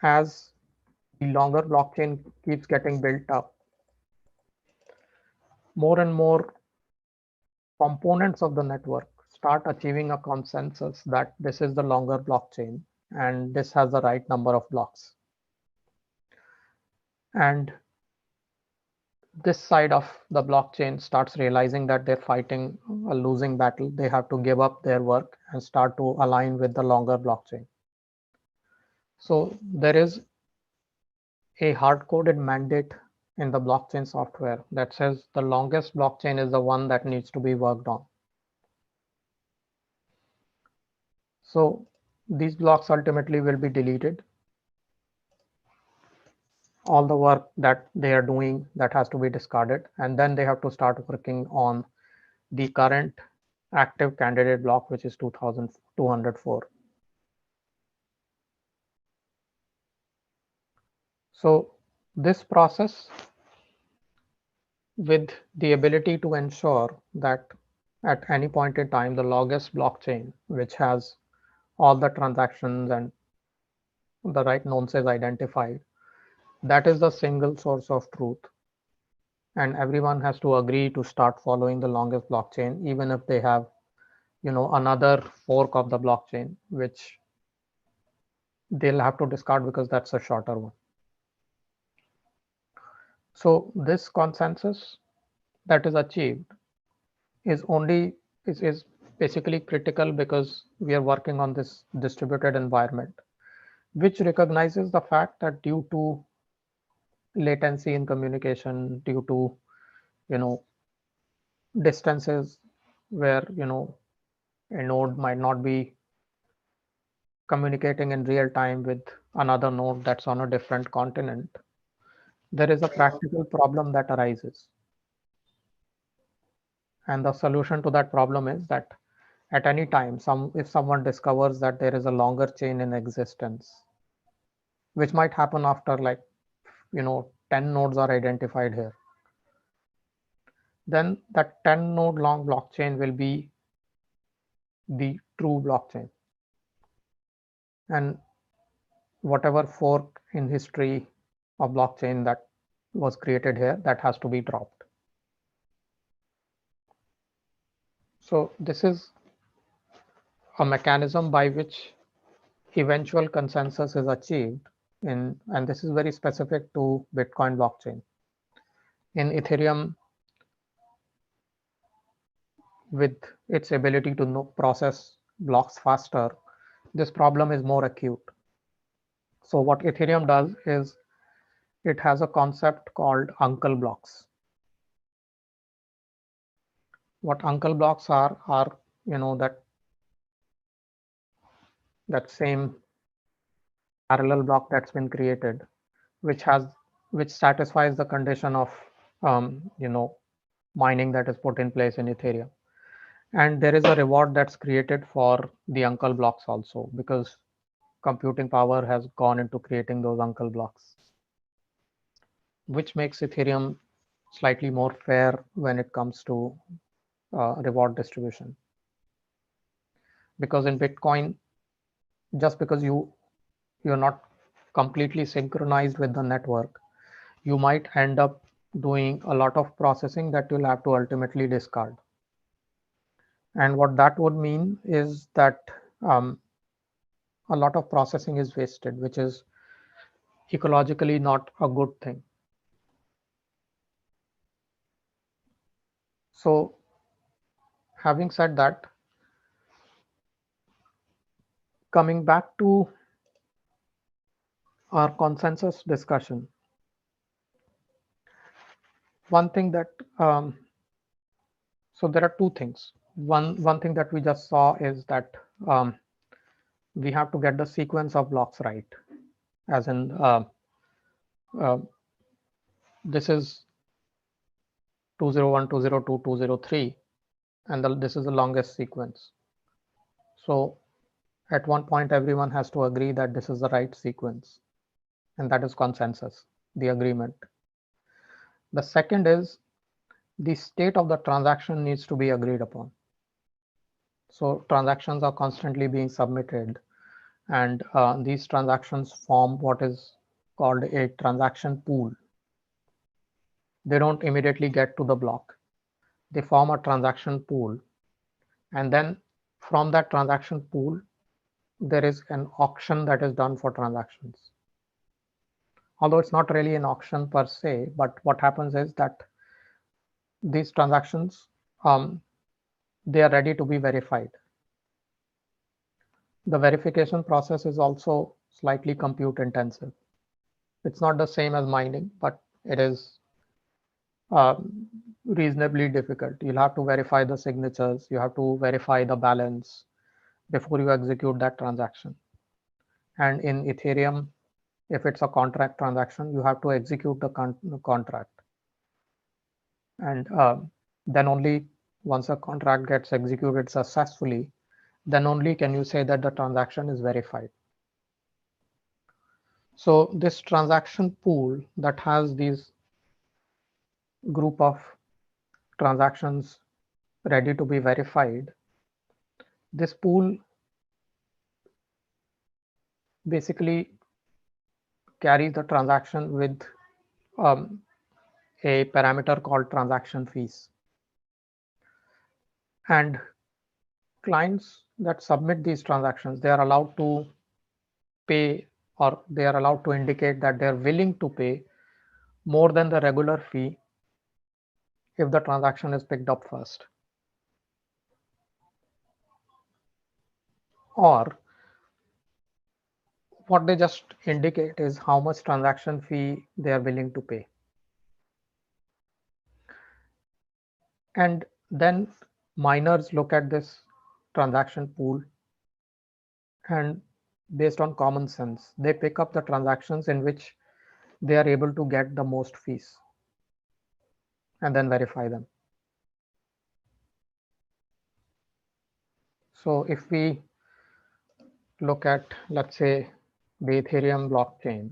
as the longer blockchain keeps getting built up, more and more components of the network start achieving a consensus that this is the longer blockchain and this has the right number of blocks. And this side of the blockchain starts realizing that they're fighting a losing battle. They have to give up their work and start to align with the longer blockchain. So there is a hard-coded mandate in the blockchain software that says the longest blockchain is the one that needs to be worked on. So these blocks ultimately will be deleted. All the work that they are doing that has to be discarded, and then they have to start working on the current active candidate block, which is 2204. So this process, with the ability to ensure that at any point in time, the longest blockchain, which has all the transactions and the right nonces identified, that is the single source of truth. And everyone has to agree to start following the longest blockchain, even if they have, another fork of the blockchain, which they'll have to discard because that's a shorter one. So this consensus that is achieved is basically critical because we are working on this distributed environment, which recognizes the fact that due to latency in communication, due to distances where a node might not be communicating in real time with another node that's on a different continent, there is a practical problem that arises. And the solution to that problem is that at any time, if someone discovers that there is a longer chain in existence, which might happen after 10 nodes are identified here. then that 10 node long blockchain will be the true blockchain. And whatever fork in history of blockchain that was created here, that has to be dropped. So this is a mechanism by which eventual consensus is achieved in, and this is very specific to Bitcoin blockchain. In Ethereum, with its ability to process blocks faster, this problem is more acute. So what Ethereum does is it has a concept called uncle blocks. What uncle blocks are that same parallel block that's been created, which satisfies the condition of mining that is put in place in Ethereum. And there is a reward that's created for the uncle blocks also, because computing power has gone into creating those uncle blocks, which makes Ethereum slightly more fair when it comes to reward distribution. Because in Bitcoin, just because you're not completely synchronized with the network, you might end up doing a lot of processing that you'll have to ultimately discard. And what that would mean is that a lot of processing is wasted, which is ecologically not a good thing. So having said that, coming back to our consensus discussion, one thing that so there are two things. One thing that we just saw is that we have to get the sequence of blocks right, as in this is 201, 202, 203, and this is the longest sequence. So at one point, everyone has to agree that this is the right sequence, and that is consensus, the agreement. The second is the state of the transaction needs to be agreed upon. So transactions are constantly being submitted, and these transactions form what is called a transaction pool. They don't immediately get to the block. They form a transaction pool, and then from that transaction pool, there is an auction that is done for transactions. Although it's not really an auction per se, but what happens is that these transactions, they are ready to be verified. The verification process is also slightly compute intensive. It's not the same as mining, but it is reasonably difficult. You'll have to verify the signatures, you have to verify the balance before you execute that transaction. And in Ethereum, if it's a contract transaction, you have to execute the contract. And then only once a contract gets executed successfully, then only can you say that the transaction is verified. So this transaction pool that has these group of transactions ready to be verified, this pool basically carries the transaction with a parameter called transaction fees. And clients that submit these transactions, they are allowed to pay, or they are allowed to indicate that they are willing to pay more than the regular fee if the transaction is picked up first. Or what they just indicate is how much transaction fee they are willing to pay. And then miners look at this transaction pool, and based on common sense, they pick up the transactions in which they are able to get the most fees and then verify them. So if we look at, let's say, the Ethereum blockchain,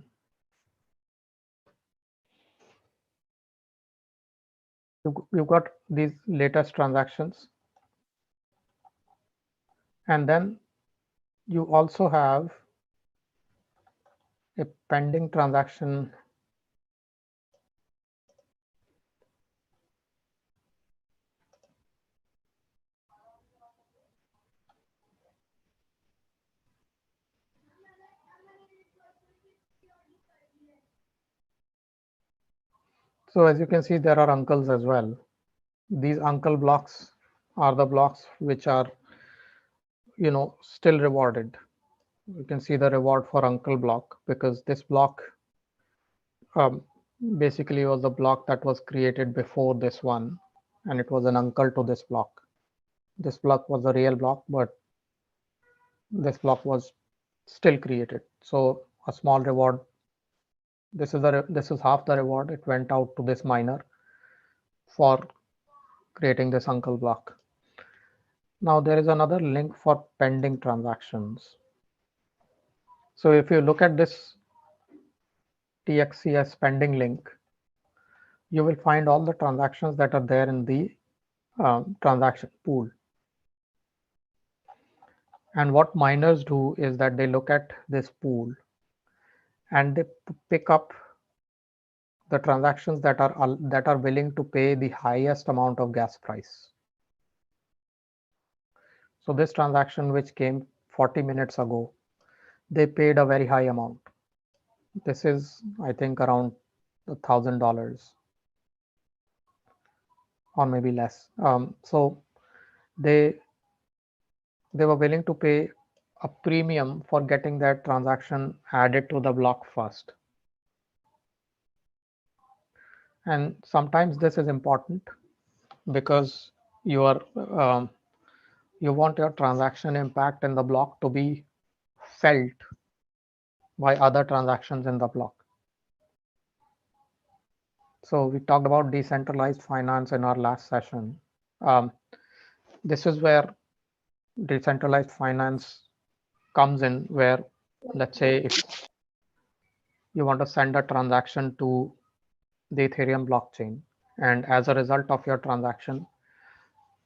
you you've got these latest transactions, and then you also have a pending transaction. So as you can see, there are uncles as well. These uncle blocks are the blocks which are, still rewarded. You can see the reward for uncle block because this block um, basically was the block that was created before this one, and it was an uncle to this block. This block was a real block, but this block was still created. So a small reward. This is half the reward. It went out to this miner for creating this uncle block. Now there is another link for pending transactions. So if you look at this TXCS pending link, you will find all the transactions that are there in the transaction pool. And what miners do is that they look at this pool and they pick up the transactions that are willing to pay the highest amount of gas price. So this transaction which came 40 minutes ago, they paid a very high amount. This is, I think, around $1,000 or maybe less. So they were willing to pay a premium for getting that transaction added to the block first. And sometimes this is important because you want your transaction impact in the block to be felt by other transactions in the block. So we talked about decentralized finance in our last session. This is where decentralized finance comes in, where let's say if you want to send a transaction to the Ethereum blockchain, and as a result of your transaction,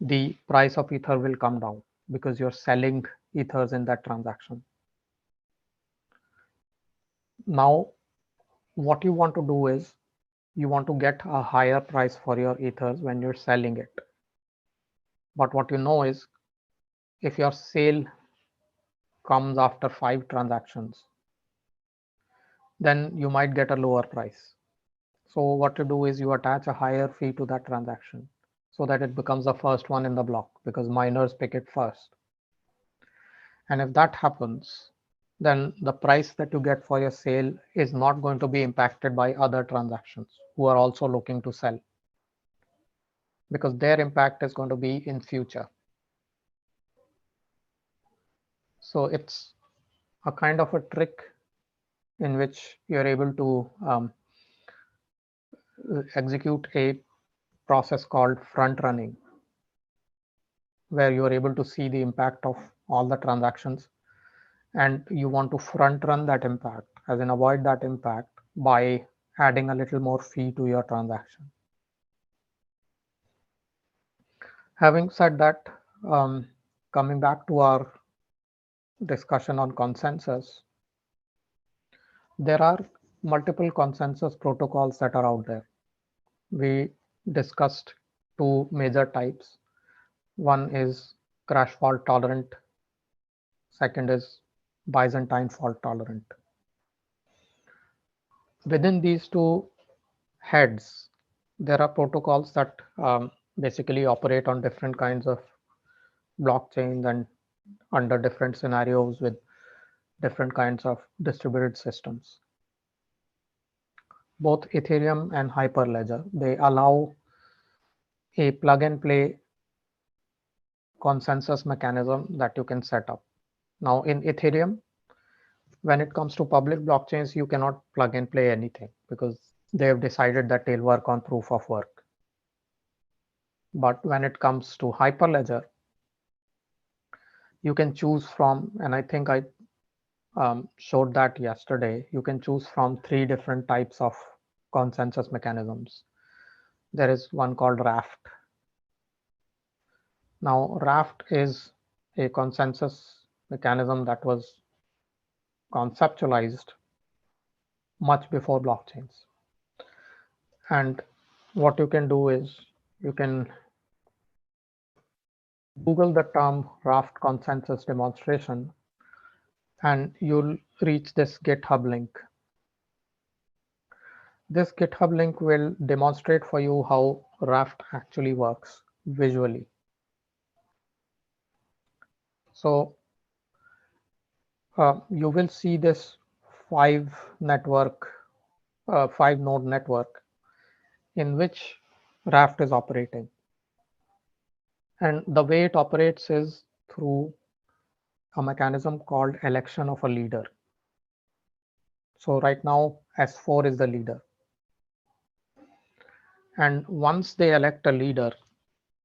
the price of Ether will come down because you're selling Ethers in that transaction. Now, what you want to do is you want to get a higher price for your Ethers when you're selling it. But what you know is if your sale comes after 5 transactions, then you might get a lower price. So what you do is you attach a higher fee to that transaction so that it becomes the first one in the block because miners pick it first. And if that happens, then the price that you get for your sale is not going to be impacted by other transactions who are also looking to sell, because their impact is going to be in future. So it's a kind of a trick in which you're able to execute a process called front running, where you are able to see the impact of all the transactions, and you want to front run that impact, as in avoid that impact by adding a little more fee to your transaction. Having said that, coming back to our discussion on consensus, there are multiple consensus protocols that are out there. We discussed 2 major types. One is crash fault tolerant. Second is Byzantine fault tolerant. Within these 2 heads, there are protocols that basically operate on different kinds of blockchains and under different scenarios with different kinds of distributed systems. Both Ethereum and Hyperledger, they allow a plug and play consensus mechanism that you can set up. Now in Ethereum, when it comes to public blockchains, you cannot plug and play anything because they have decided that they'll work on proof of work. But when it comes to Hyperledger, you can choose from, and I think I showed that yesterday, you can choose from 3 different types of consensus mechanisms. there is one called Raft. Now, Raft is a consensus mechanism that was conceptualized much before blockchains. And what you can do is you can Google the term Raft consensus demonstration and you'll reach this GitHub link. This GitHub link will demonstrate for you how Raft actually works visually. So you will see this 5-node network in which Raft is operating. And the way it operates is through a mechanism called election of a leader. So right now, S4 is the leader. And once they elect a leader,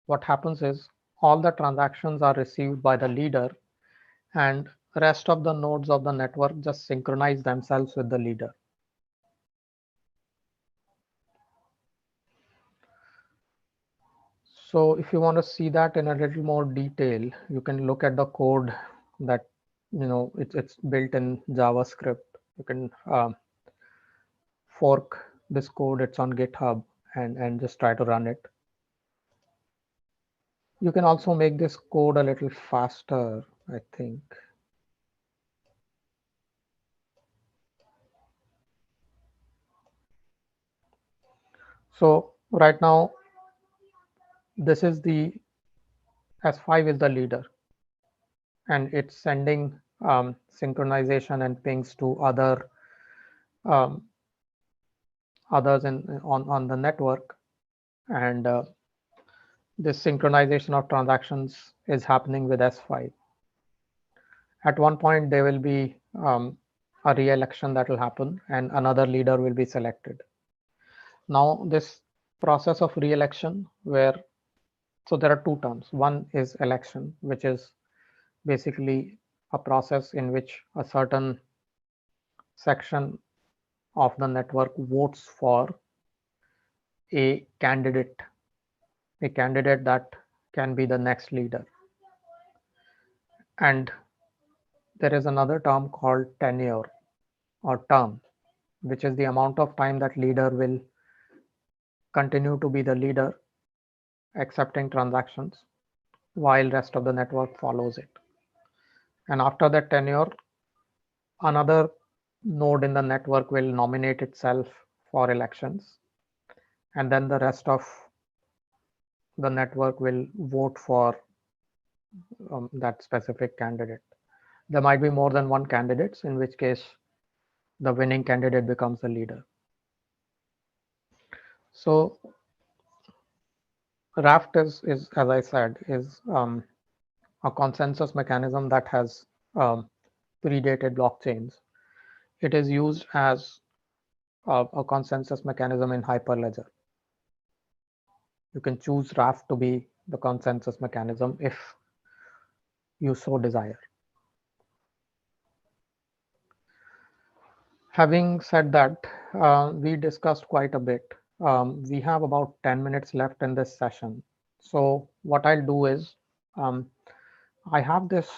what happens is all the transactions are received by the leader and rest of the nodes of the network just synchronize themselves with the leader. So if you want to see that in a little more detail, you can look at the code that, it's built in JavaScript. You can fork this code, it's on GitHub, and just try to run it. You can also make this code a little faster, I think. So right now, this is the S5 is the leader, and it's sending synchronization and pings to others on the network, and this synchronization of transactions is happening with S5. At one point, there will be a re-election that will happen, and another leader will be selected. Now, this process of re-election, so there are two terms. One is election, which is basically a process in which a certain section of the network votes for a candidate that can be the next leader. And there is another term called tenure or term, which is the amount of time that leader will continue to be the leader, accepting transactions while rest of the network follows it. And after that tenure, another node in the network will nominate itself for elections, and then the rest of the network will vote for that specific candidate. There might be more than one candidates, in which case the winning candidate becomes the leader. So Raft is as I said, is a consensus mechanism that has predated blockchains. It is used as a consensus mechanism in Hyperledger. You can choose Raft to be the consensus mechanism if you so desire. Having said that, we discussed quite a bit. We have about 10 minutes left in this session. So what I'll do is, I have this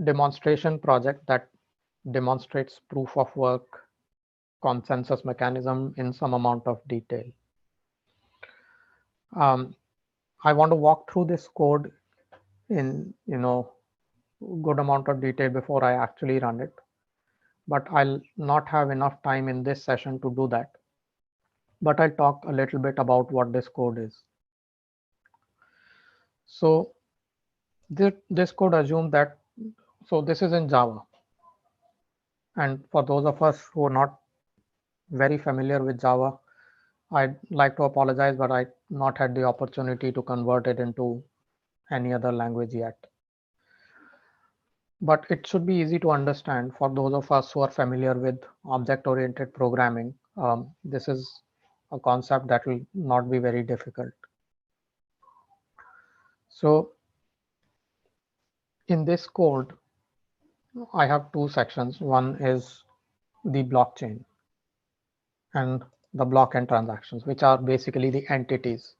demonstration project that demonstrates proof of work consensus mechanism in some amount of detail. I want to walk through this code in good amount of detail before I actually run it, but I'll not have enough time in this session to do that. But I'll talk a little bit about what this code is. So this code assumes that, so this is in Java. And for those of us who are not very familiar with Java, I'd like to apologize, but I've not had the opportunity to convert it into any other language yet. But it should be easy to understand for those of us who are familiar with object-oriented programming. This is a concept that will not be very difficult. So in this code, I have two sections. One is the blockchain, and the block and transactions, which are basically the entities.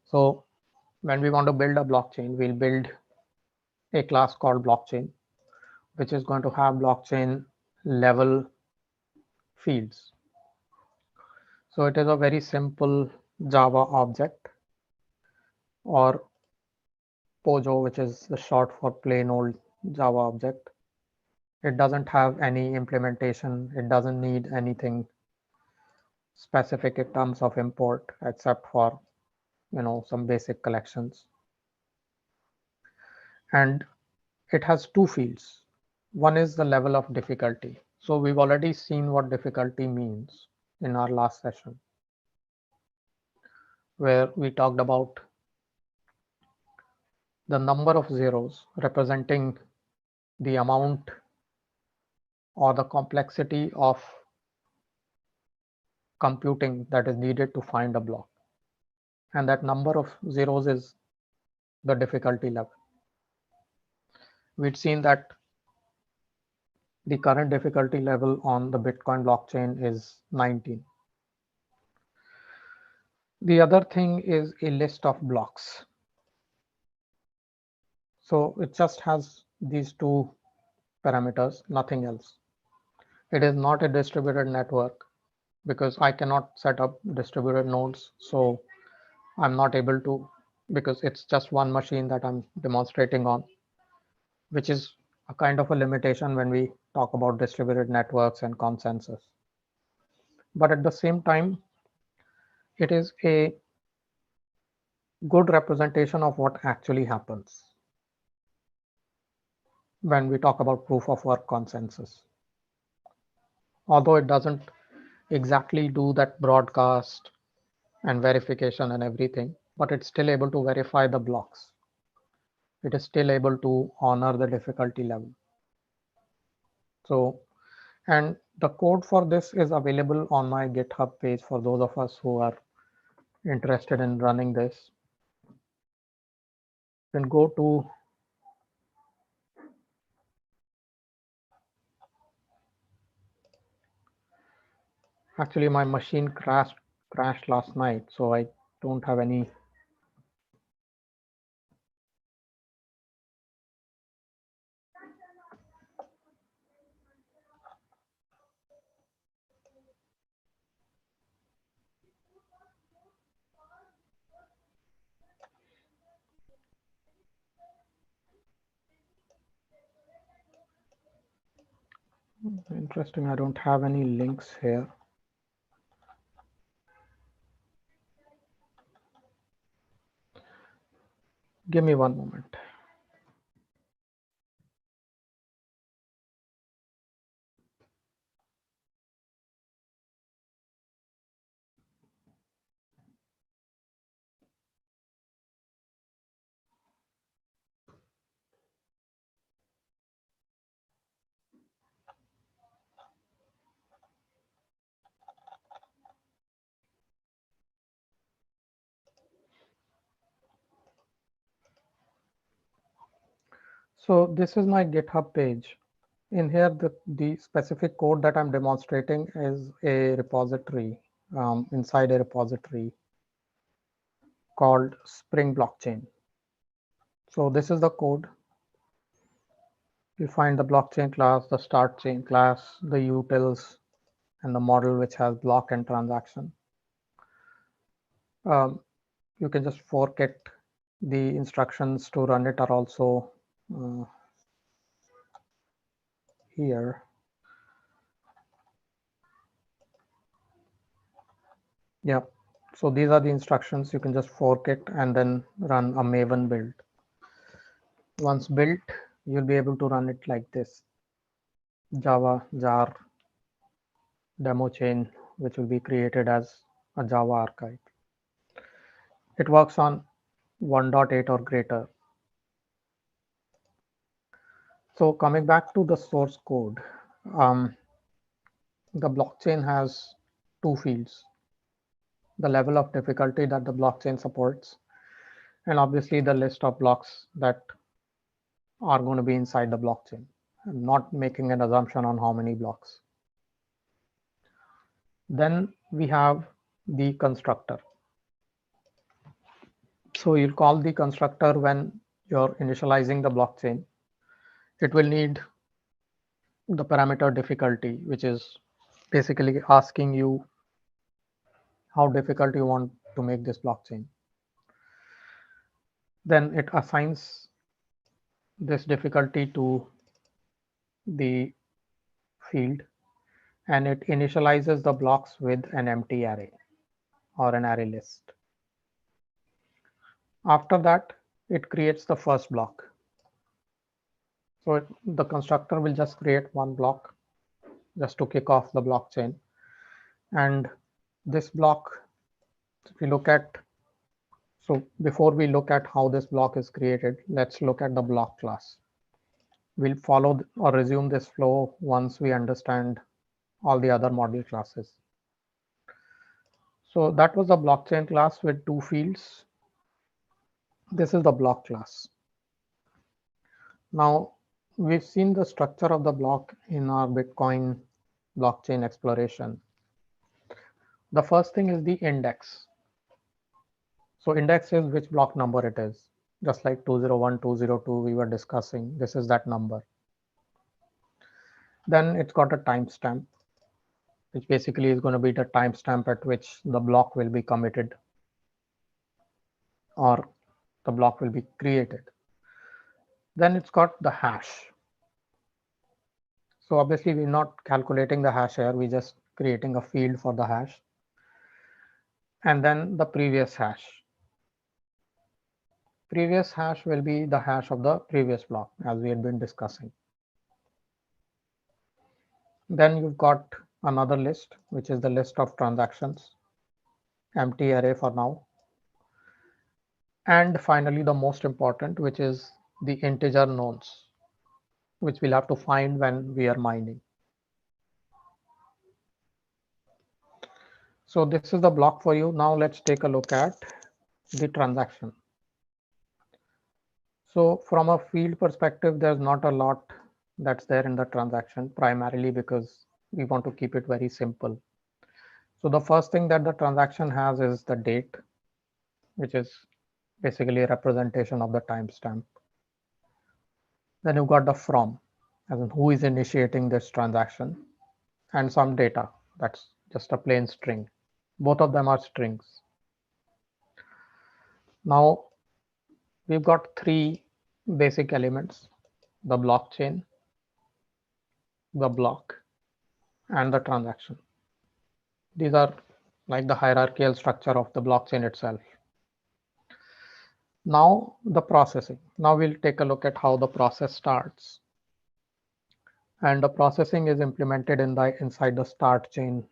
So when we want to build a blockchain, we'll build a class called blockchain, which is going to have blockchain level fields. So it is a very simple Java object, or POJO, which is the short for plain old Java object. It doesn't have any implementation. It doesn't need anything specific in terms of import, except for, some basic collections. And it has two fields. One is the level of difficulty. So we've already seen what difficulty means in our last session, where we talked about the number of zeros representing the amount or the complexity of computing that is needed to find a block. And that number of zeros is the difficulty level. We'd seen that the current difficulty level on the Bitcoin blockchain is 19. The other thing is a list of blocks. So it just has these two parameters, nothing else. It is not a distributed network because I cannot set up distributed nodes. So I'm not able to, because it's just one machine that I'm demonstrating on, which is a kind of a limitation when we talk about distributed networks and consensus. But at the same time, it is a good representation of what actually happens when we talk about proof of work consensus. Although it doesn't exactly do that broadcast and verification and everything, but it's still able to verify the blocks. It is still able to honor the difficulty level. So, and the code for this is available on my GitHub page for those of us who are interested in running this. You can go to actually my machine crashed last night, so I don't have any interesting. I don't have any links here. Give me one moment. So this is my GitHub page. In here, the specific code that I'm demonstrating is a repository, inside a repository called Spring Blockchain. So this is the code. You find the blockchain class, the start chain class, the utils, and the model which has block and transaction. You can just fork it. The instructions to run it are also here. Yeah, so these are the instructions. You can just fork it and then run a Maven build. Once built, you'll be able to run it like this: Java jar demo chain, which will be created as a Java archive. It works on 1.8 or greater. So coming back to the source code, the blockchain has two fields: the level of difficulty that the blockchain supports, and obviously the list of blocks that are going to be inside the blockchain. I'm not making an assumption on how many blocks. Then we have the constructor. So you'll call the constructor when you're initializing the blockchain. It will need the parameter difficulty, which is basically asking you how difficult you want to make this blockchain. Then it assigns this difficulty to the field, and it initializes the blocks with an empty array or an array list. After that, it creates the first block. So the constructor will just create one block just to kick off the blockchain. And this block, if we look at, so before we look at how this block is created, let's look at the block class. We'll follow or resume this flow once we understand all the other module classes. So that was the blockchain class with two fields. This is the block class. Now we've seen the structure of the block in our Bitcoin blockchain exploration. The first thing is the index. So index is which block number it is, just like 201, 202 we were discussing. This is that number. Then it's got a timestamp, which basically is going to be the timestamp at which the block will be committed or the block will be created. Then it's got the hash. So obviously we're not calculating the hash here, we're just creating a field for the hash. And then the previous hash. Previous hash will be the hash of the previous block, as we had been discussing. Then you've got another list, which is the list of transactions, empty array for now. And finally, the most important, which is the integer knowns, which we'll have to find when we are mining. So this is the block for you. Now let's take a look at the transaction. So from a field perspective, there's not a lot that's there in the transaction, primarily because we want to keep it very simple. So the first thing that the transaction has is the date, which is basically a representation of the timestamp. Then you've got the from, as in who is initiating this transaction, and some data, that's just a plain string. Both of them are strings. Now we've got three basic elements: the blockchain, the block, and the transaction. These are like the hierarchical structure of the blockchain itself. Now the processing. Now we'll take a look at how the process starts. And the processing is implemented inside the start chain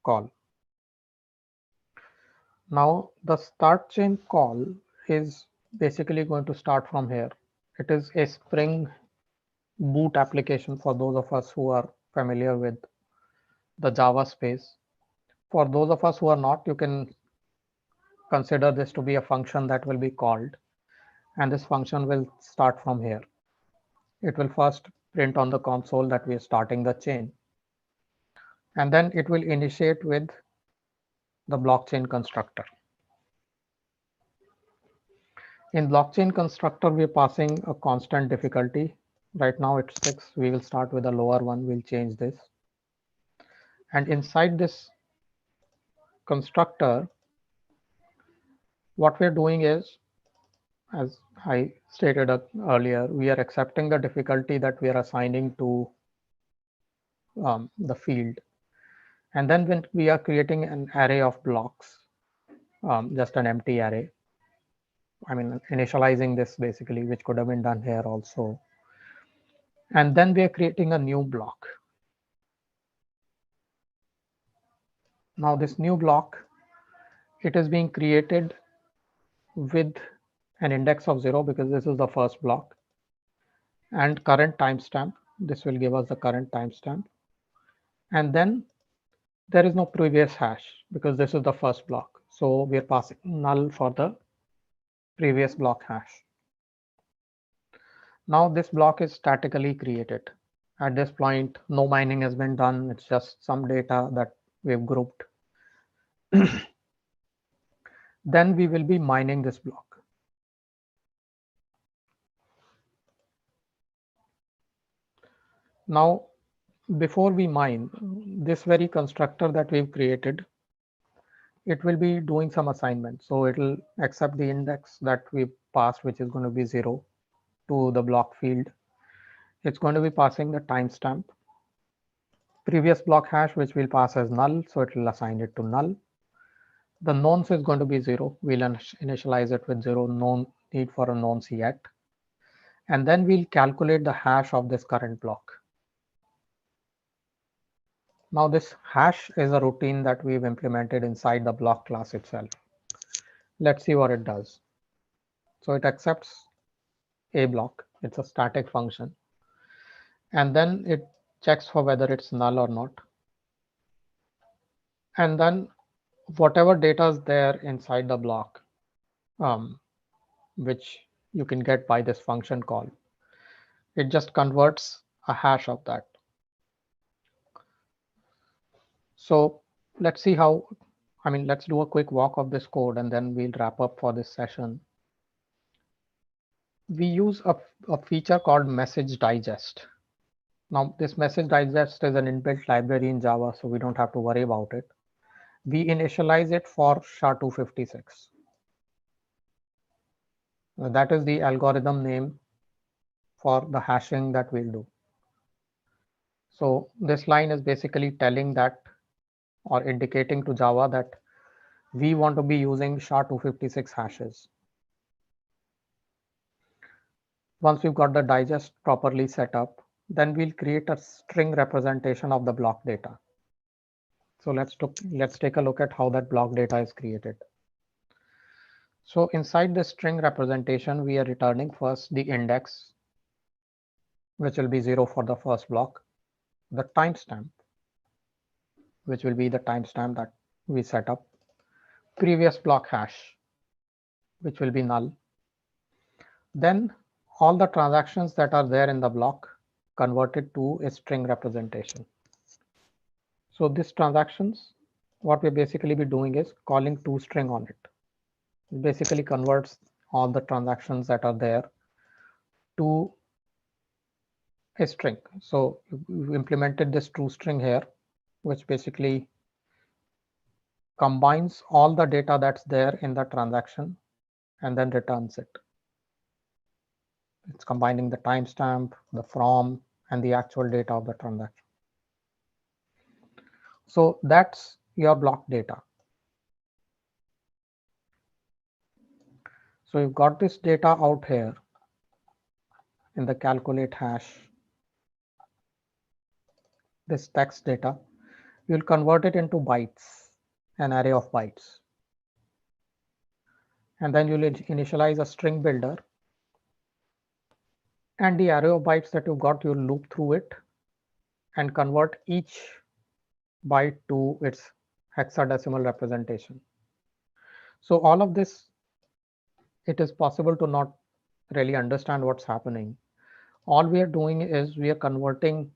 call. Now the start chain call is basically going to start from here. It is a Spring Boot application for those of us who are familiar with the Java space. For those of us who are not, you can consider this to be a function that will be called, and this function will start from here. It will first print on the console that we are starting the chain, and then it will initiate with the blockchain constructor. In blockchain constructor, we're passing a constant difficulty. Right now it's 6. We will start with a lower one. We'll change this. And inside this constructor, what we're doing is, as I stated earlier, we are accepting the difficulty that we are assigning to the field. And then when we are creating an array of blocks, just an empty array, I mean, initializing this basically, which could have been done here also. And then we are creating a new block. Now this new block, it is being created with an index of 0 because this is the first block, and current timestamp. This will give us the current timestamp. And then there is no previous hash because this is the first block. So we are passing null for the previous block hash. Now this block is statically created. At this point, no mining has been done. It's just some data that we've grouped. Then we will be mining this block. Now, before we mine, this very constructor that we've created, it will be doing some assignment. So it will accept the index that we passed, which is going to be 0 to the block field. It's going to be passing the timestamp. Previous block hash, which we'll pass as null, so it will assign it to null. The nonce is going to be 0. We'll initialize it with 0, no need for a nonce yet. And then we'll calculate the hash of this current block. Now this hash is a routine that we've implemented inside the block class itself. Let's see what it does. So it accepts a block. It's a static function. And then it checks for whether it's null or not. And then whatever data is there inside the block, which you can get by this function call, it just converts a hash of that. So let's see how, let's do a quick walk of this code and then we'll wrap up for this session. We use a feature called message digest. Now this message digest is an inbuilt library in Java, so we don't have to worry about it. We initialize it for SHA-256. That is the algorithm name for the hashing that we'll do. So this line is basically telling that, or indicating to Java that we want to be using SHA-256 hashes. Once we've got the digest properly set up, then we'll create a string representation of the block data. So let's take a look at how that block data is created. So inside the string representation, we are returning first the index, which will be 0 for the first block, the timestamp, which will be the timestamp that we set up, previous block hash, which will be null. Then all the transactions that are there in the block converted to a string representation. So these transactions, what we basically be doing is calling toString on it. It basically converts all the transactions that are there to a string. So we implemented this toString here, which basically combines all the data that's there in the transaction and then returns it. It's combining the timestamp, the from, and the actual data of the transaction. So that's your block data. So you've got this data out here in the calculate hash, this text data. You'll convert it into bytes, an array of bytes. And then you'll initialize a string builder. And the array of bytes that you've got, you'll loop through it and convert each byte to its hexadecimal representation. So all of this, it is possible to not really understand what's happening. All we are doing is we are converting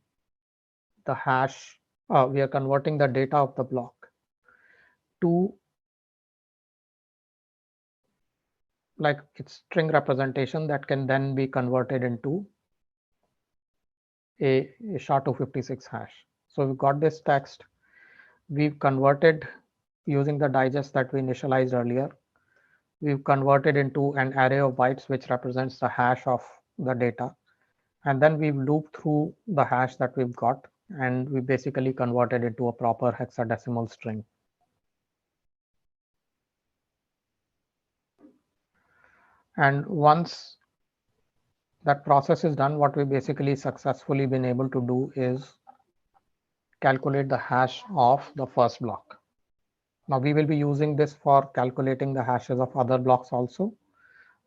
the hash, we are converting the data of the block to like its string representation that can then be converted into a SHA-256 hash. So we've got this text, we've converted using the digest that we initialized earlier. We've converted into an array of bytes, which represents the hash of the data. And then we've looped through the hash that we've got, and we basically converted it to a proper hexadecimal string. And once that process is done, what we basically successfully been able to do is calculate the hash of the first block. Now we will be using this for calculating the hashes of other blocks also.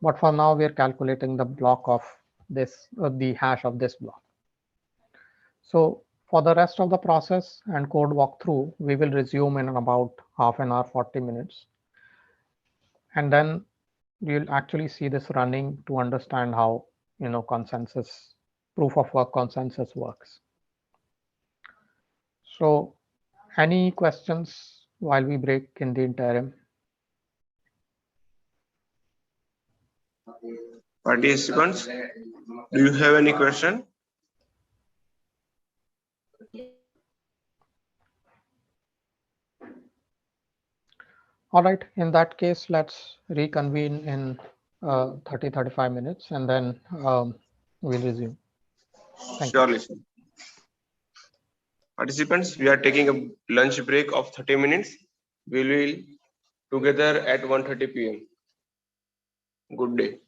But for now, we are calculating the block of this, the hash of this block. So for the rest of the process and code walkthrough, we will resume in about half an hour, 40 minutes. And then you'll actually see this running to understand how, consensus, proof of work consensus works. So Any questions while we break in the interim? Participants, do you have any question? All right, in that case, let's reconvene in 35 minutes and then we'll resume. Thank you. Surely, sir. Participants, we are taking a lunch break of 30 minutes. We will together at 1:30 p.m. Good day.